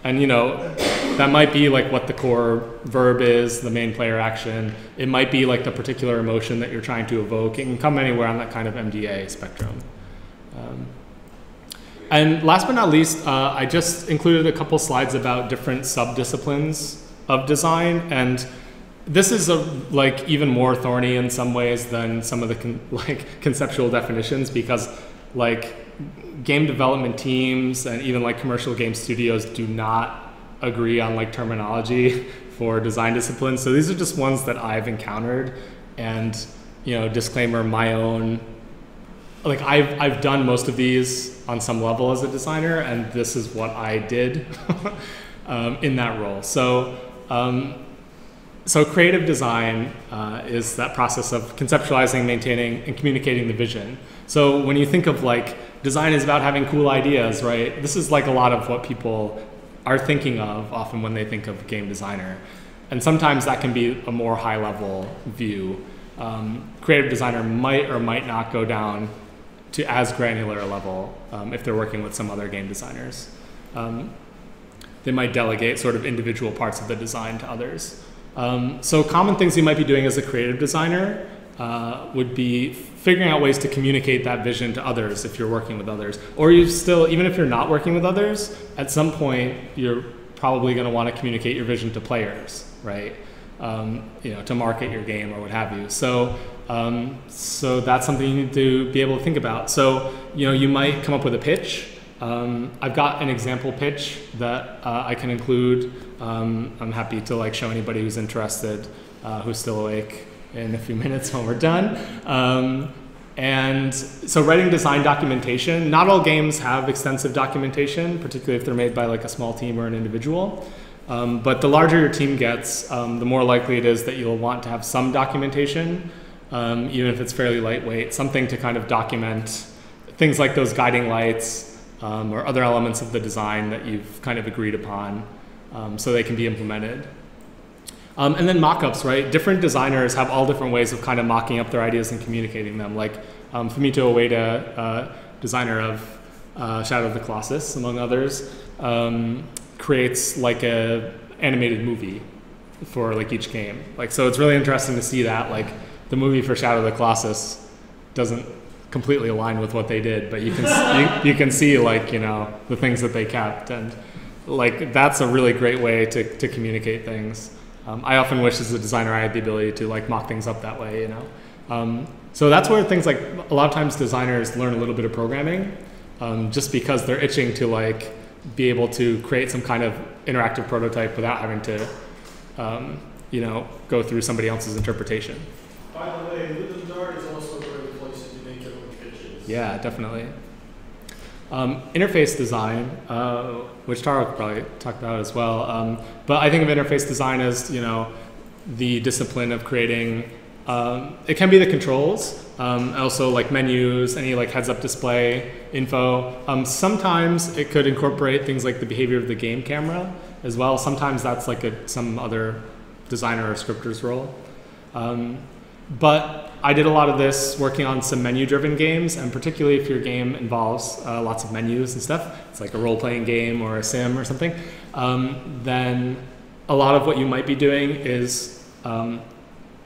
And you know, that might be like what the core verb is, the main player action. It might be like the particular emotion that you're trying to evoke. It can come anywhere on that kind of MDA spectrum. And last but not least, I just included a couple slides about different subdisciplines of design. And this is like even more thorny in some ways than some of the conceptual definitions, because like game development teams and even like commercial game studios do not agree on like terminology for design disciplines. So these are just ones that I've encountered, and you know, disclaimer, my own, like I've done most of these on some level as a designer, and this is what I did in that role. So so creative design is that process of conceptualizing, maintaining, and communicating the vision. So when you think of like design is about having cool ideas, right? This is like a lot of what people are thinking of often when they think of game designer. And sometimes that can be a more high level view. Creative designer might or might not go down to as granular a level if they're working with some other game designers. They might delegate sort of individual parts of the design to others. So common things you might be doing as a creative designer would be figuring out ways to communicate that vision to others if you're working with others. Or you still, even if you're not working with others, at some point you're probably going to want to communicate your vision to players, right? You know, to market your game or what have you. So, so that's something you need to be able to think about. So, you know, you might come up with a pitch. I've got an example pitch that I can include. I'm happy to like show anybody who's interested, who's still awake in a few minutes when we're done. And so writing design documentation, not all games have extensive documentation, particularly if they're made by like a small team or an individual. But the larger your team gets, the more likely it is that you'll want to have some documentation, even if it's fairly lightweight, something to kind of document things like those guiding lights or other elements of the design that you've kind of agreed upon, so they can be implemented. And then mock-ups, right? Different designers have all different ways of kind of mocking up their ideas and communicating them. Like Fumito Ueda, designer of Shadow of the Colossus, among others, creates like a animated movie for like each game. Like, so it's really interesting to see that like the movie for Shadow of the Colossus doesn't completely align with what they did, but you can you can see like, you know, the things that they kept, and like that's a really great way to communicate things. I often wish as a designer I had the ability to like mock things up that way, you know. So that's where things like a lot of times designers learn a little bit of programming, just because they're itching to like be able to create some kind of interactive prototype without having to, you know, go through somebody else's interpretation. By the way, Live Dart is also a great place to make your own pitches. Yeah, definitely. Interface design, which Tara could probably talk about as well. But I think of interface design as, the discipline of creating, it can be the controls, also like menus, any like heads-up display info. Sometimes it could incorporate things like the behavior of the game camera as well. Sometimes that's like some other designer or scripter's role. But I did a lot of this working on some menu-driven games, and particularly if your game involves lots of menus and stuff, it's like a role-playing game or a sim or something, then a lot of what you might be doing is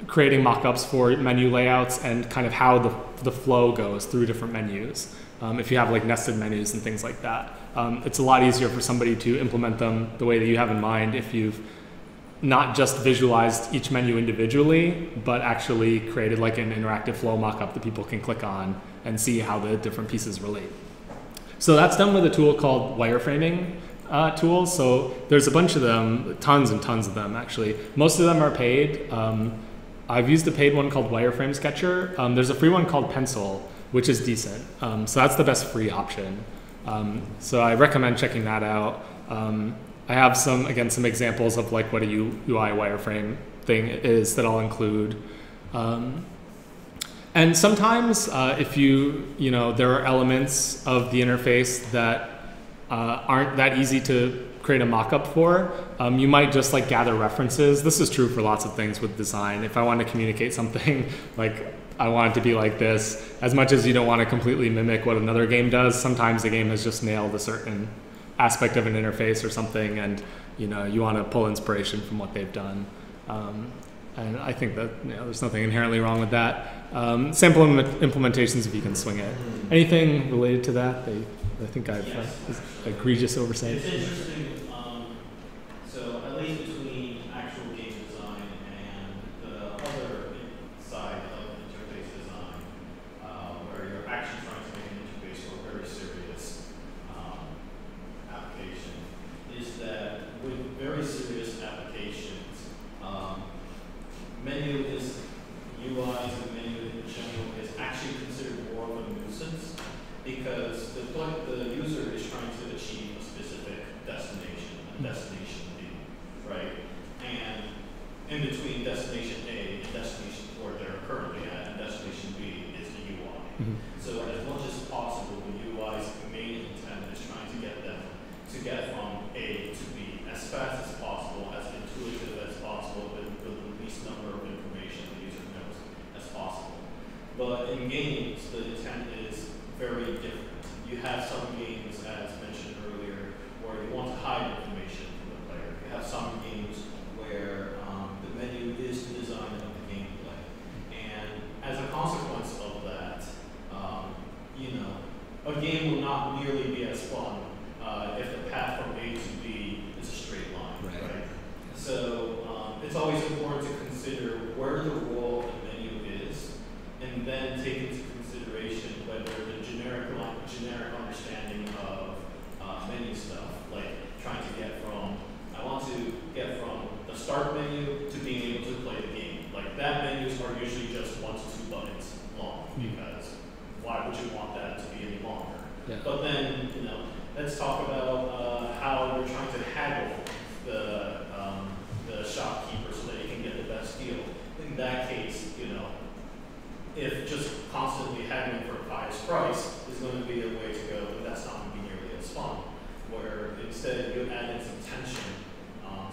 creating mock-ups for menu layouts and kind of how the flow goes through different menus. If you have like nested menus and things like that. It's a lot easier for somebody to implement them the way that you have in mind if you've not just visualized each menu individually, but actually created like an interactive flow mockup that people can click on and see how the different pieces relate. So that's done with a tool called wireframing tools. So there's a bunch of them, tons and tons of them actually. Most of them are paid. I've used a paid one called Wireframe Sketcher. There's a free one called Pencil, which is decent. So that's the best free option. So I recommend checking that out. I have some examples of like what a UI wireframe thing is that I'll include. And sometimes if there are elements of the interface that aren't that easy to create a mock-up for, you might just like gather references. This is true for lots of things with design. If I want to communicate something, like I want it to be like this, as much as you don't want to completely mimic what another game does, sometimes the game has just nailed a certain aspect of an interface or something, and you want to pull inspiration from what they've done. And I think that there's nothing inherently wrong with that. Sample implementations, if you can swing it. Anything related to that? I think I've egregious oversight. It's interesting. So at least between actual game design and the other side of interface design, where you're actually trying to make an interface for a very serious application, is that with very serious applications, menu is UIs and menu in general is actually considered more of a nuisance because the user is trying to achieve a specific destination, a destination B, right? And in between destination A and destination where they're currently at and destination B is the UI. Mm-hmm. So as much as possible, the UI's main intent is trying to get them to get from A to B as fast as possible, as intuitive as possible, with the least number of information the user knows as possible. But in games, the intent is very different. You have some games, as mentioned earlier, where you want to hide information from the player. You have some games where the menu is the design of the gameplay. And as a consequence of that, a game will not nearly be as fun if the path from A to B is a straight line, right? So it's always important to consider where the role of the menu is, and then take into consideration whether the generic understanding of menu stuff, like trying to get from, I want to get from the start menu to being able to play the game. Like that menus are usually just 1 to 2 buttons long, because why would you want that to be any longer? Yeah. But then, let's talk about how we're trying to haggle the shopkeeper so that you can get the best deal. In that case, if just constantly haggling for the highest price is going to be a way to go, but that's not going to be nearly as fun. Where instead you add in some tension,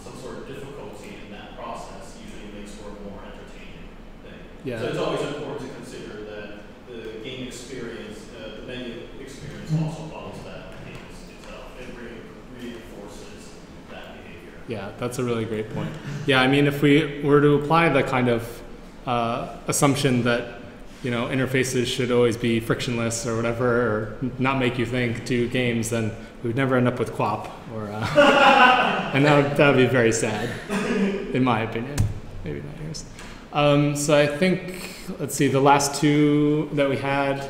some sort of difficulty in that process usually makes for a more entertaining thing. Yeah. So it's always important to consider that the game experience, the menu experience also follows that behavior itself. It reinforces that behavior. Yeah, that's a really great point. Yeah, I mean, if we were to apply the kind of assumption that interfaces should always be frictionless or whatever, or not make you think to games, then we'd never end up with QWOP, or and that would be very sad, in my opinion. Maybe not yours. So I think, let's see, the last two that we had.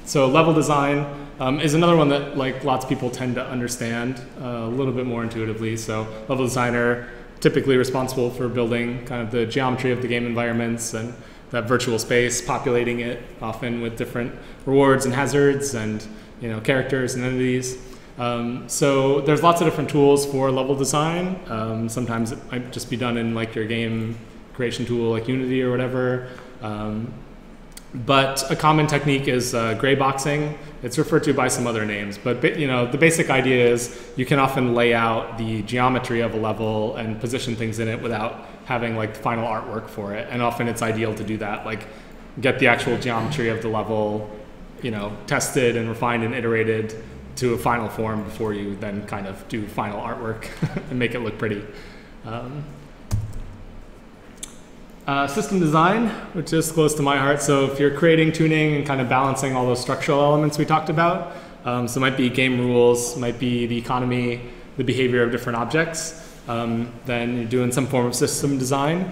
So level design is another one that lots of people tend to understand a little bit more intuitively. So level designer, typically responsible for building kind of the geometry of the game environments and that virtual space, populating it often with different rewards and hazards, and characters and entities. So there's lots of different tools for level design. Sometimes it might just be done in like your game creation tool like Unity or whatever. But a common technique is gray boxing. It's referred to by some other names, but the basic idea is you can often lay out the geometry of a level and position things in it without having like the final artwork for it. And often it's ideal to do that, like get the actual geometry of the level, tested and refined and iterated to a final form before you then kind of do final artwork and make it look pretty. System design, which is close to my heart. So if you're creating, tuning, and kind of balancing all those structural elements we talked about, so it might be game rules, might be the economy, the behavior of different objects, then you're doing some form of system design.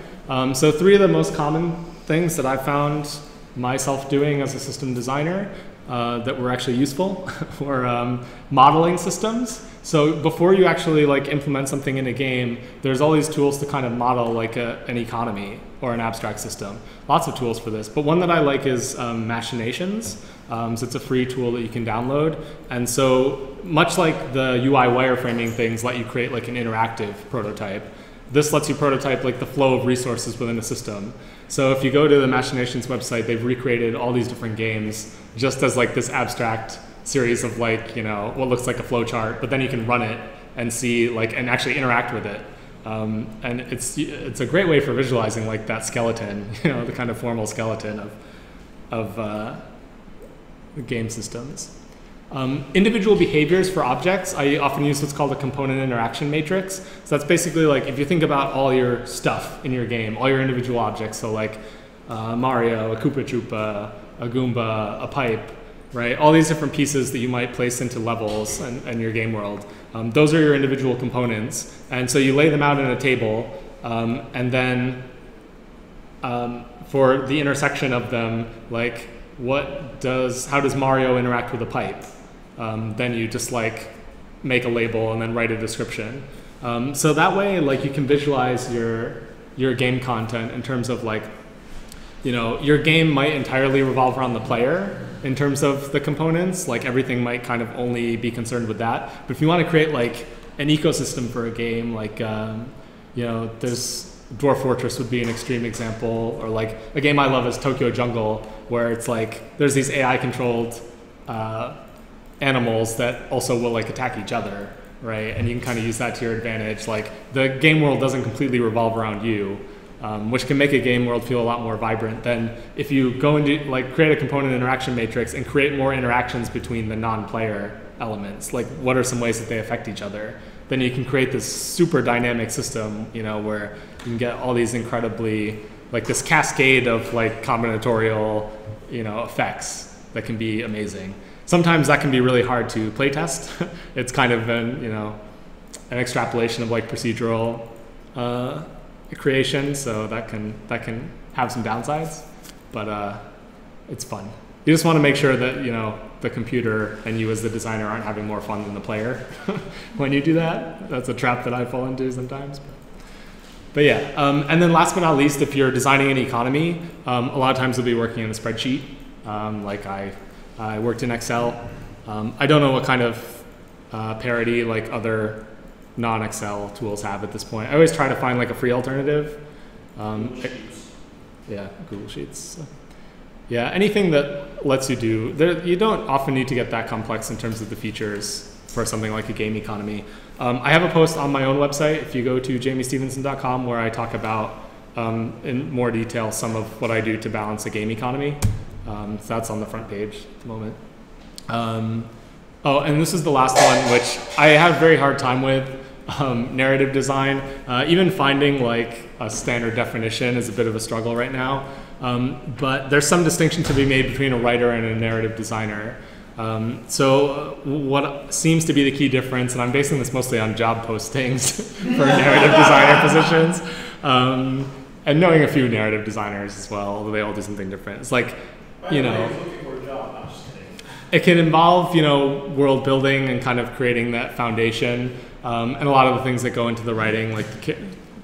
So 3 of the most common things that I've found myself doing as a system designer that were actually useful were modeling systems. So before you actually like implement something in a game, there's all these tools to kind of model like an economy or an abstract system. Lots of tools for this, but one that I like is Machinations. So it's a free tool that you can download. And so much like the UI wireframing things let you create like an interactive prototype, this lets you prototype like the flow of resources within a system. So if you go to the Machinations website, they've recreated all these different games just as like this abstract series of like, what looks like a flow chart, but then you can run it and see like, and actually interact with it. And it's a great way for visualizing like that skeleton, the kind of formal skeleton of game systems. Individual behaviors for objects, I often use what's called a component interaction matrix. So that's basically like if you think about all your stuff in your game, all your individual objects, so like Mario, a Koopa Troopa, a Goomba, a pipe, right? All these different pieces that you might place into levels and your game world. Those are your individual components. And so you lay them out in a table, and then for the intersection of them, like how does Mario interact with a pipe? Then you just like make a label and then write a description. So that way, like you can visualize your game content in terms of like, your game might entirely revolve around the player in terms of the components, like everything might kind of only be concerned with that. But if you want to create like an ecosystem for a game, like, there's Dwarf Fortress would be an extreme example, or like a game I love is Tokyo Jungle, where it's like, there's these AI controlled animals that also will like attack each other, right? And you can kind of use that to your advantage. Like the game world doesn't completely revolve around you, which can make a game world feel a lot more vibrant than if you go into like create a component interaction matrix and create more interactions between the non-player elements. Like what are some ways that they affect each other? Then you can create this super dynamic system, where you can get all these incredibly, like this cascade of like combinatorial, effects that can be amazing. Sometimes that can be really hard to play test. It's kind of an extrapolation of like procedural creation, so that can have some downsides, but it's fun. You just want to make sure that the computer and you as the designer aren't having more fun than the player when you do that. That's a trap that I fall into sometimes. But yeah, and then last but not least, if you're designing an economy, a lot of times you'll be working in a spreadsheet. Like I worked in Excel. I don't know what kind of parity like other non-Excel tools have at this point. I always try to find like a free alternative. Google Sheets. Yeah, Google Sheets. Yeah, anything that lets you do, you don't often need to get that complex in terms of the features for something like a game economy. I have a post on my own website, if you go to jamiestevenson.com, where I talk about in more detail some of what I do to balance a game economy. So that's on the front page at the moment. Oh, and this is the last one, which I have a very hard time with, narrative design. Even finding like a standard definition is a bit of a struggle right now. But there's some distinction to be made between a writer and a narrative designer. So what seems to be the key difference, and I'm basing this mostly on job postings for narrative designer positions, and knowing a few narrative designers as well, although they all do something different. It's like, Looking for a job, I'm just kidding. It can involve, world building and kind of creating that foundation, and a lot of the things that go into the writing, like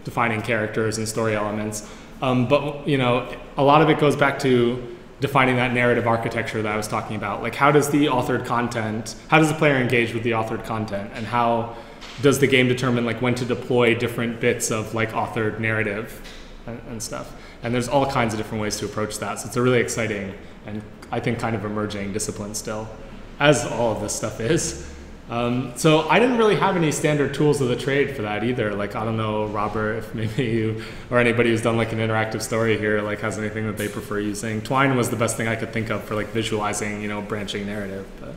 defining characters and story elements. But a lot of it goes back to defining that narrative architecture that I was talking about. Like, how does the authored content, how does the player engage with the authored content, and how does the game determine like when to deploy different bits of like authored narrative and stuff. And there's all kinds of different ways to approach that. So it's a really exciting and I think kind of emerging discipline still, as all of this stuff is. So I didn't really have any standard tools of the trade for that either. Like, I don't know, Robert, if maybe you or anybody who's done like an interactive story here, like has anything that they prefer using. Twine was the best thing I could think of for like visualizing, you know, branching narrative. But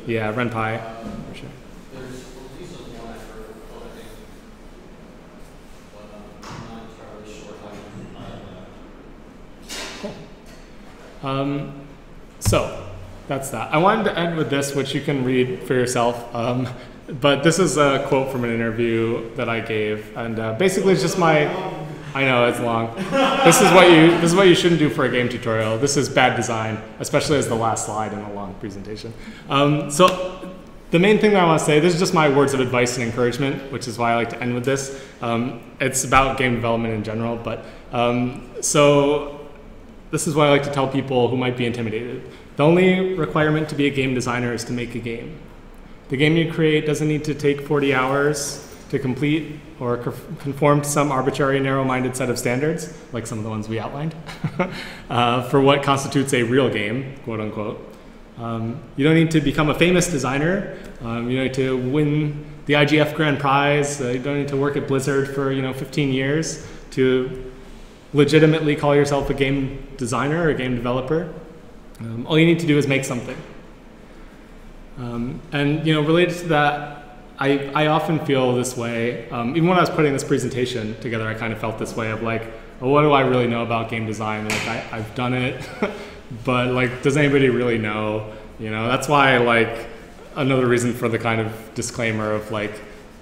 yeah, RenPy, for sure. There's at least one I've heard of, I think, but I'm not entirely sure how you So that's that. I wanted to end with this, which you can read for yourself. But this is a quote from an interview that I gave, and basically it's just my. I know it's long. This is what you shouldn't do for a game tutorial. This is bad design, especially as the last slide in a long presentation. So the main thing that I want to say, this is just my words of advice and encouragement, which is why I like to end with this. It's about game development in general, but so this is what I like to tell people who might be intimidated. The only requirement to be a game designer is to make a game. The game you create doesn't need to take 40 hours to complete or conform to some arbitrary narrow-minded set of standards, like some of the ones we outlined, for what constitutes a real game, quote unquote. You don't need to become a famous designer. You don't need to win the IGF Grand Prize. You don't need to work at Blizzard for 15 years to legitimately call yourself a game designer or a game developer. All you need to do is make something. And related to that, I often feel this way. Even when I was putting this presentation together, I kind of felt this way of like, well, what do I really know about game design? Like, I've done it, but like, does anybody really know? That's why like another reason for the kind of disclaimer of like,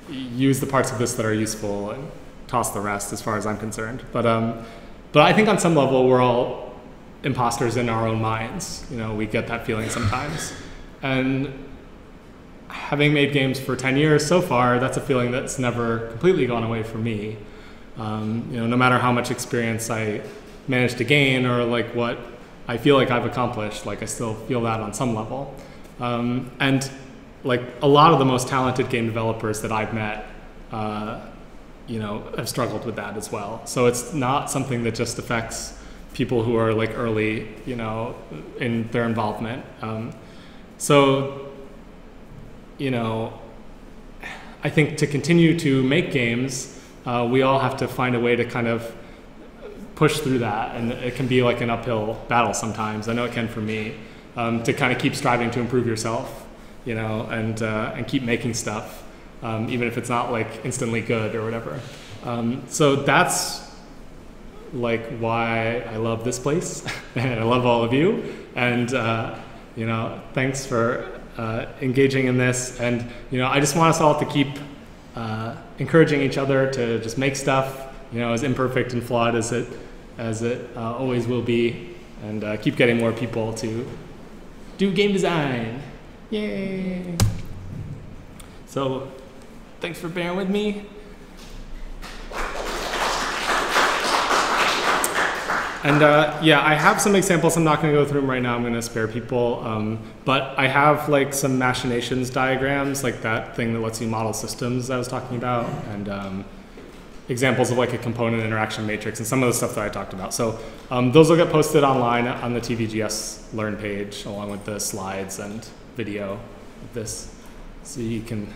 use the parts of this that are useful and toss the rest, as far as I'm concerned. But I think on some level we're all imposters in our own minds. We get that feeling sometimes, and having made games for 10 years so far, that's a feeling that's never completely gone away from me. No matter how much experience I managed to gain or like what I feel like I've accomplished, like I still feel that on some level. And like a lot of the most talented game developers that I've met, have struggled with that as well. So it's not something that just affects people who are like early, in their involvement. I think to continue to make games, we all have to find a way to kind of push through that, and it can be like an uphill battle sometimes. I know it can for me, to kind of keep striving to improve yourself, and keep making stuff, even if it's not like instantly good or whatever. So that's like why I love this place, and I love all of you, and thanks for engaging in this, and I just want us all to keep encouraging each other to just make stuff, as imperfect and flawed as it always will be, and keep getting more people to do game design. Yay! So, thanks for bearing with me. And I have some examples. I'm not going to go through them right now. I'm going to spare people. But I have like some machinations diagrams, like that thing that lets you model systems I was talking about, and examples of like a component interaction matrix and some of the stuff that I talked about. So those will get posted online on the TVGS Learn page, along with the slides and video of this, so you can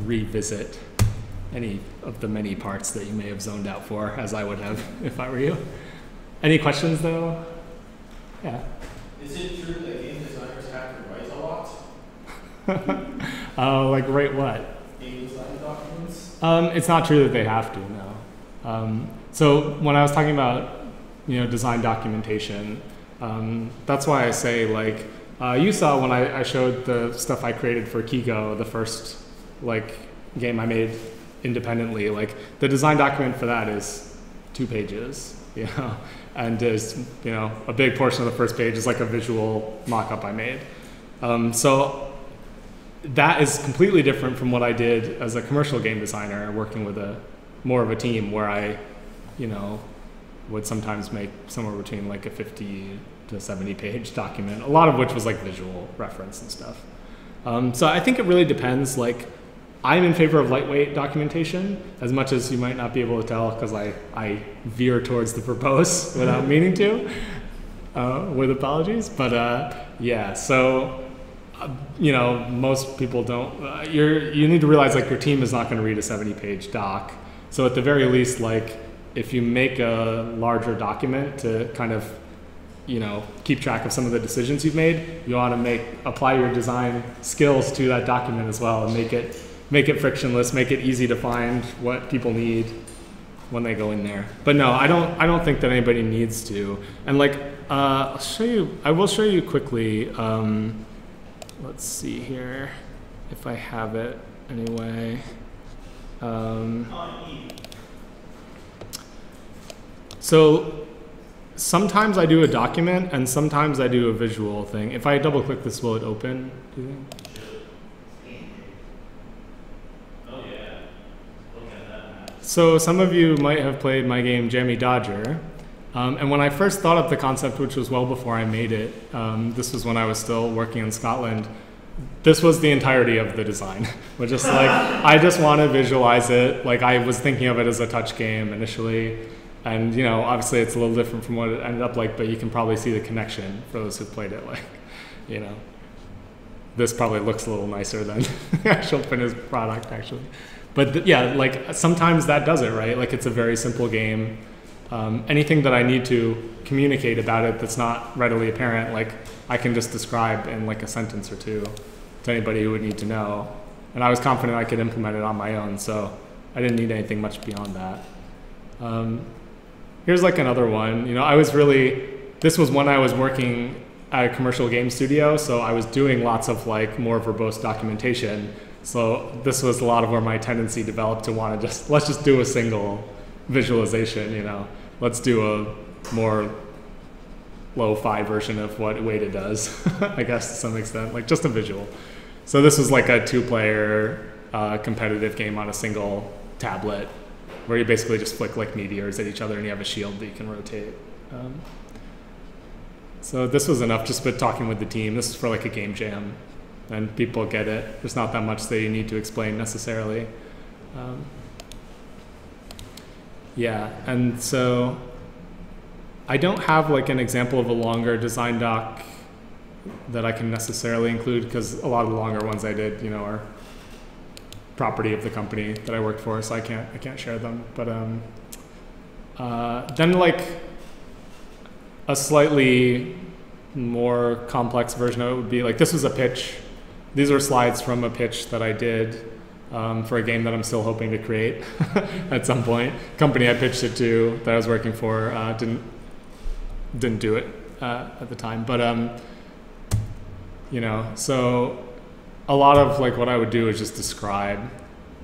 revisit any of the many parts that you may have zoned out for, as I would have if I were you. Any questions, though? Yeah. Is it true that game designers have to write a lot? Like write what? Game design documents? It's not true that they have to, no. So when I was talking about, design documentation, that's why I say, like, you saw when I showed the stuff I created for Kigo, the first, like, game I made independently, like, the design document for that is 2 pages, and is, a big portion of the first page is like a visual mock-up I made. So that is completely different from what I did as a commercial game designer, working with more of a team where I, would sometimes make somewhere between like a 50 to 70 page document, a lot of which was like visual reference and stuff. So I think it really depends. Like, I'm in favor of lightweight documentation, as much as you might not be able to tell because I veer towards the verbose without meaning to, with apologies. But yeah, so you know, most people don't. You need to realize like your team is not going to read a 70-page doc. So at the very least, like if you make a larger document to kind of, you know, keep track of some of the decisions you've made, you want to apply your design skills to that document as well, and make it frictionless, make it easy to find what people need when they go in there. But no, I don't think that anybody needs to. And like, I will show you quickly. Let's see here, if I have it anyway. So sometimes I do a document and sometimes I do a visual thing. If I double click this, will it open, do you think? So some of you might have played my game Jammy Dodger. And when I first thought up the concept, which was well before I made it, this was when I was still working in Scotland, this was the entirety of the design. Which is like, I just want to visualize it. Like, I was thinking of it as a touch game initially. And, you know, obviously it's a little different from what it ended up like, but you can probably see the connection for those who've played it. Like, you know, this probably looks a little nicer than the actual finished product, actually. But yeah, like sometimes that does it, right? Like, it's a very simple game. Anything that I need to communicate about it that's not readily apparent, like I can just describe in like a sentence or two to anybody who would need to know. And I was confident I could implement it on my own, so I didn't need anything much beyond that. Here's like another one. You know, this was when I was working at a commercial game studio, so I was doing lots of like more verbose documentation. So this was a lot of where my tendency developed to want to let's just do a single visualization, you know. Let's do a more lo-fi version of what Wada does, I guess to some extent, like just a visual. So this was like a 2-player competitive game on a single tablet where you basically just flick like meteors at each other and you have a shield that you can rotate. So this was enough just with talking with the team. This is for like a game jam. And people get it. There's not that much that you need to explain necessarily. Yeah, and so I don't have like an example of a longer design doc that I can necessarily include because a lot of the longer ones I did, you know, are property of the company that I worked for, so I can't share them. But then like a slightly more complex version of it would be like, this was a pitch. These are slides from a pitch that I did for a game that I'm still hoping to create at some point. Company I pitched it to that I was working for didn't do it at the time. But you know, so a lot of like what I would do is just describe.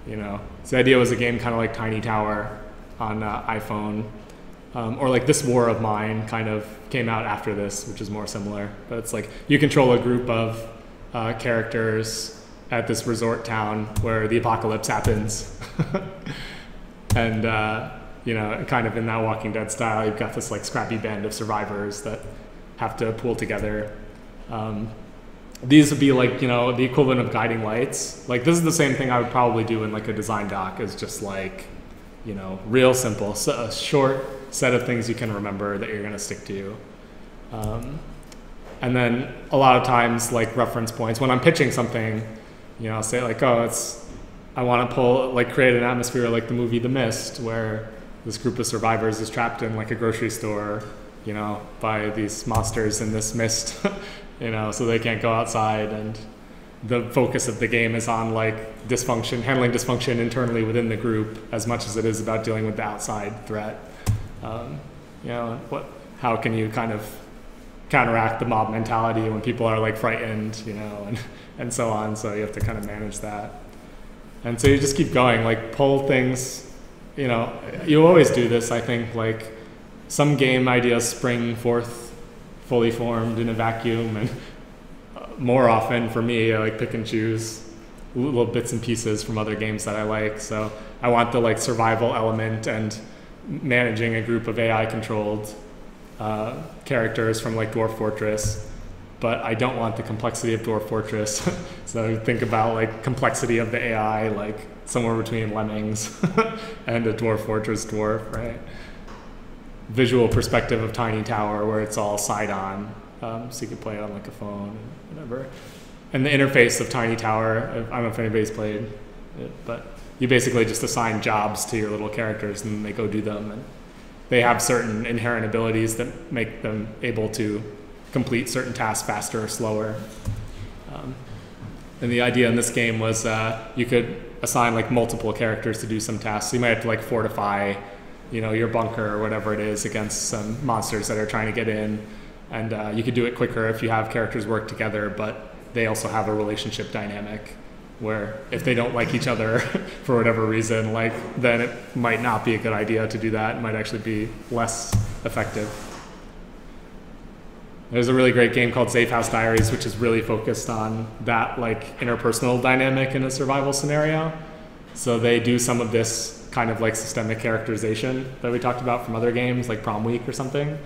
You know, so the idea was a game kind of like Tiny Tower on iPhone, or like This War of Mine kind of came out after this, which is more similar. But it's like you control a group of characters at this resort town where the apocalypse happens. And, you know, kind of in that Walking Dead style, you've got this like scrappy band of survivors that have to pool together. These would be like, you know, the equivalent of guiding lights. Like, this is the same thing I would probably do in like a design doc, is just like, you know, real simple, so a short set of things you can remember that you're going to stick to. And then a lot of times, like reference points, when I'm pitching something, you know, I'll say like, oh, I want to create an atmosphere like the movie The Mist, where this group of survivors is trapped in like a grocery store, you know, by these monsters in this mist, you know, so they can't go outside. And the focus of the game is on like handling dysfunction internally within the group, as much as it is about dealing with the outside threat. You know, how can you kind of counteract the mob mentality when people are like frightened, you know, and so on. So you have to kind of manage that. And so you just keep going, like pull things, you know, you always do this, I think, like some game ideas spring forth fully formed in a vacuum, and more often for me, I like pick and choose little bits and pieces from other games that I like. So I want the like survival element and managing a group of AI-controlled characters from like Dwarf Fortress, but I don't want the complexity of Dwarf Fortress. So think about like complexity of the AI, like somewhere between Lemmings and a Dwarf Fortress dwarf, right? Visual perspective of Tiny Tower where it's all side-on, so you can play it on like a phone and whatever. And the interface of Tiny Tower, I don't know if anybody's played it, but you basically just assign jobs to your little characters and they go do them. And they have certain inherent abilities that make them able to complete certain tasks faster or slower. And the idea in this game was you could assign like multiple characters to do some tasks. So you might have to like fortify, you know, your bunker or whatever it is against some monsters that are trying to get in. And you could do it quicker if you have characters work together, but they also have a relationship dynamic where if they don't like each other for whatever reason, like then it might not be a good idea to do that. It might actually be less effective. There's a really great game called Safe House Diaries, which is really focused on that like interpersonal dynamic in a survival scenario. So they do some of this kind of like systemic characterization that we talked about from other games, like Prom Week or something,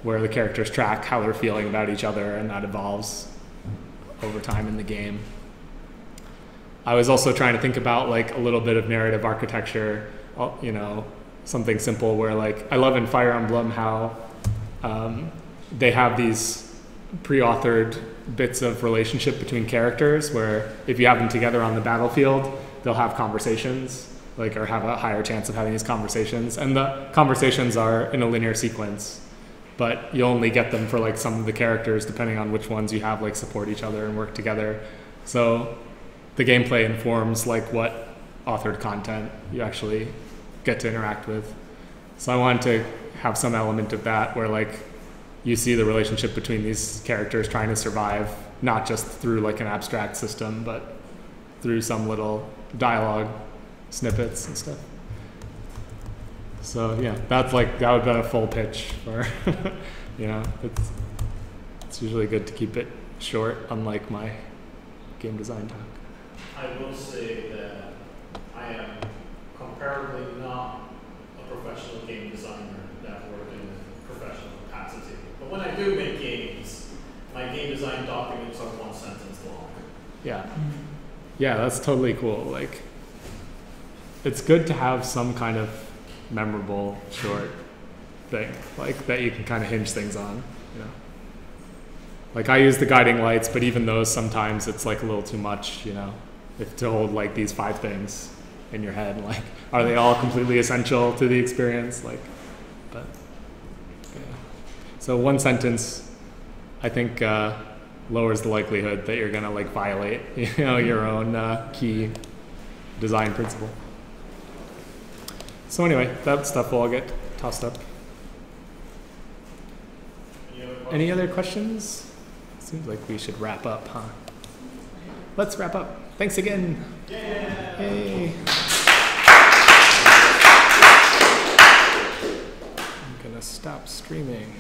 where the characters track how they're feeling about each other, and that evolves over time in the game. I was also trying to think about like a little bit of narrative architecture, you know, something simple where like, I love in Fire Emblem how they have these pre-authored bits of relationship between characters where if you have them together on the battlefield, they'll have conversations, like, or have a higher chance of having these conversations. And the conversations are in a linear sequence, but you only get them for like some of the characters depending on which ones you have like support each other and work together. So the gameplay informs like what authored content you actually get to interact with. So I wanted to have some element of that where like you see the relationship between these characters trying to survive, not just through like an abstract system, but through some little dialogue snippets and stuff. So yeah, that's like, that would have been a full pitch for, you know, it's usually good to keep it short, unlike my game design talk. I will say that I am comparably not a professional game designer that work in a professional capacity. But when I do make games, my game design documents are 1 sentence long. Yeah. Yeah, that's totally cool. Like, it's good to have some kind of memorable short thing, like that you can kind of hinge things on, you know. Like I use the guiding lights, but even those sometimes it's like a little too much, you know, if to hold like these 5 things in your head, like are they all completely essential to the experience? Like, but yeah. So 1 sentence, I think lowers the likelihood that you're gonna like violate, you know, your own key design principle. So anyway, that stuff will all get tossed up. Any other questions? Seems like we should wrap up, huh? Let's wrap up. Thanks again. Yay. I'm gonna stop streaming.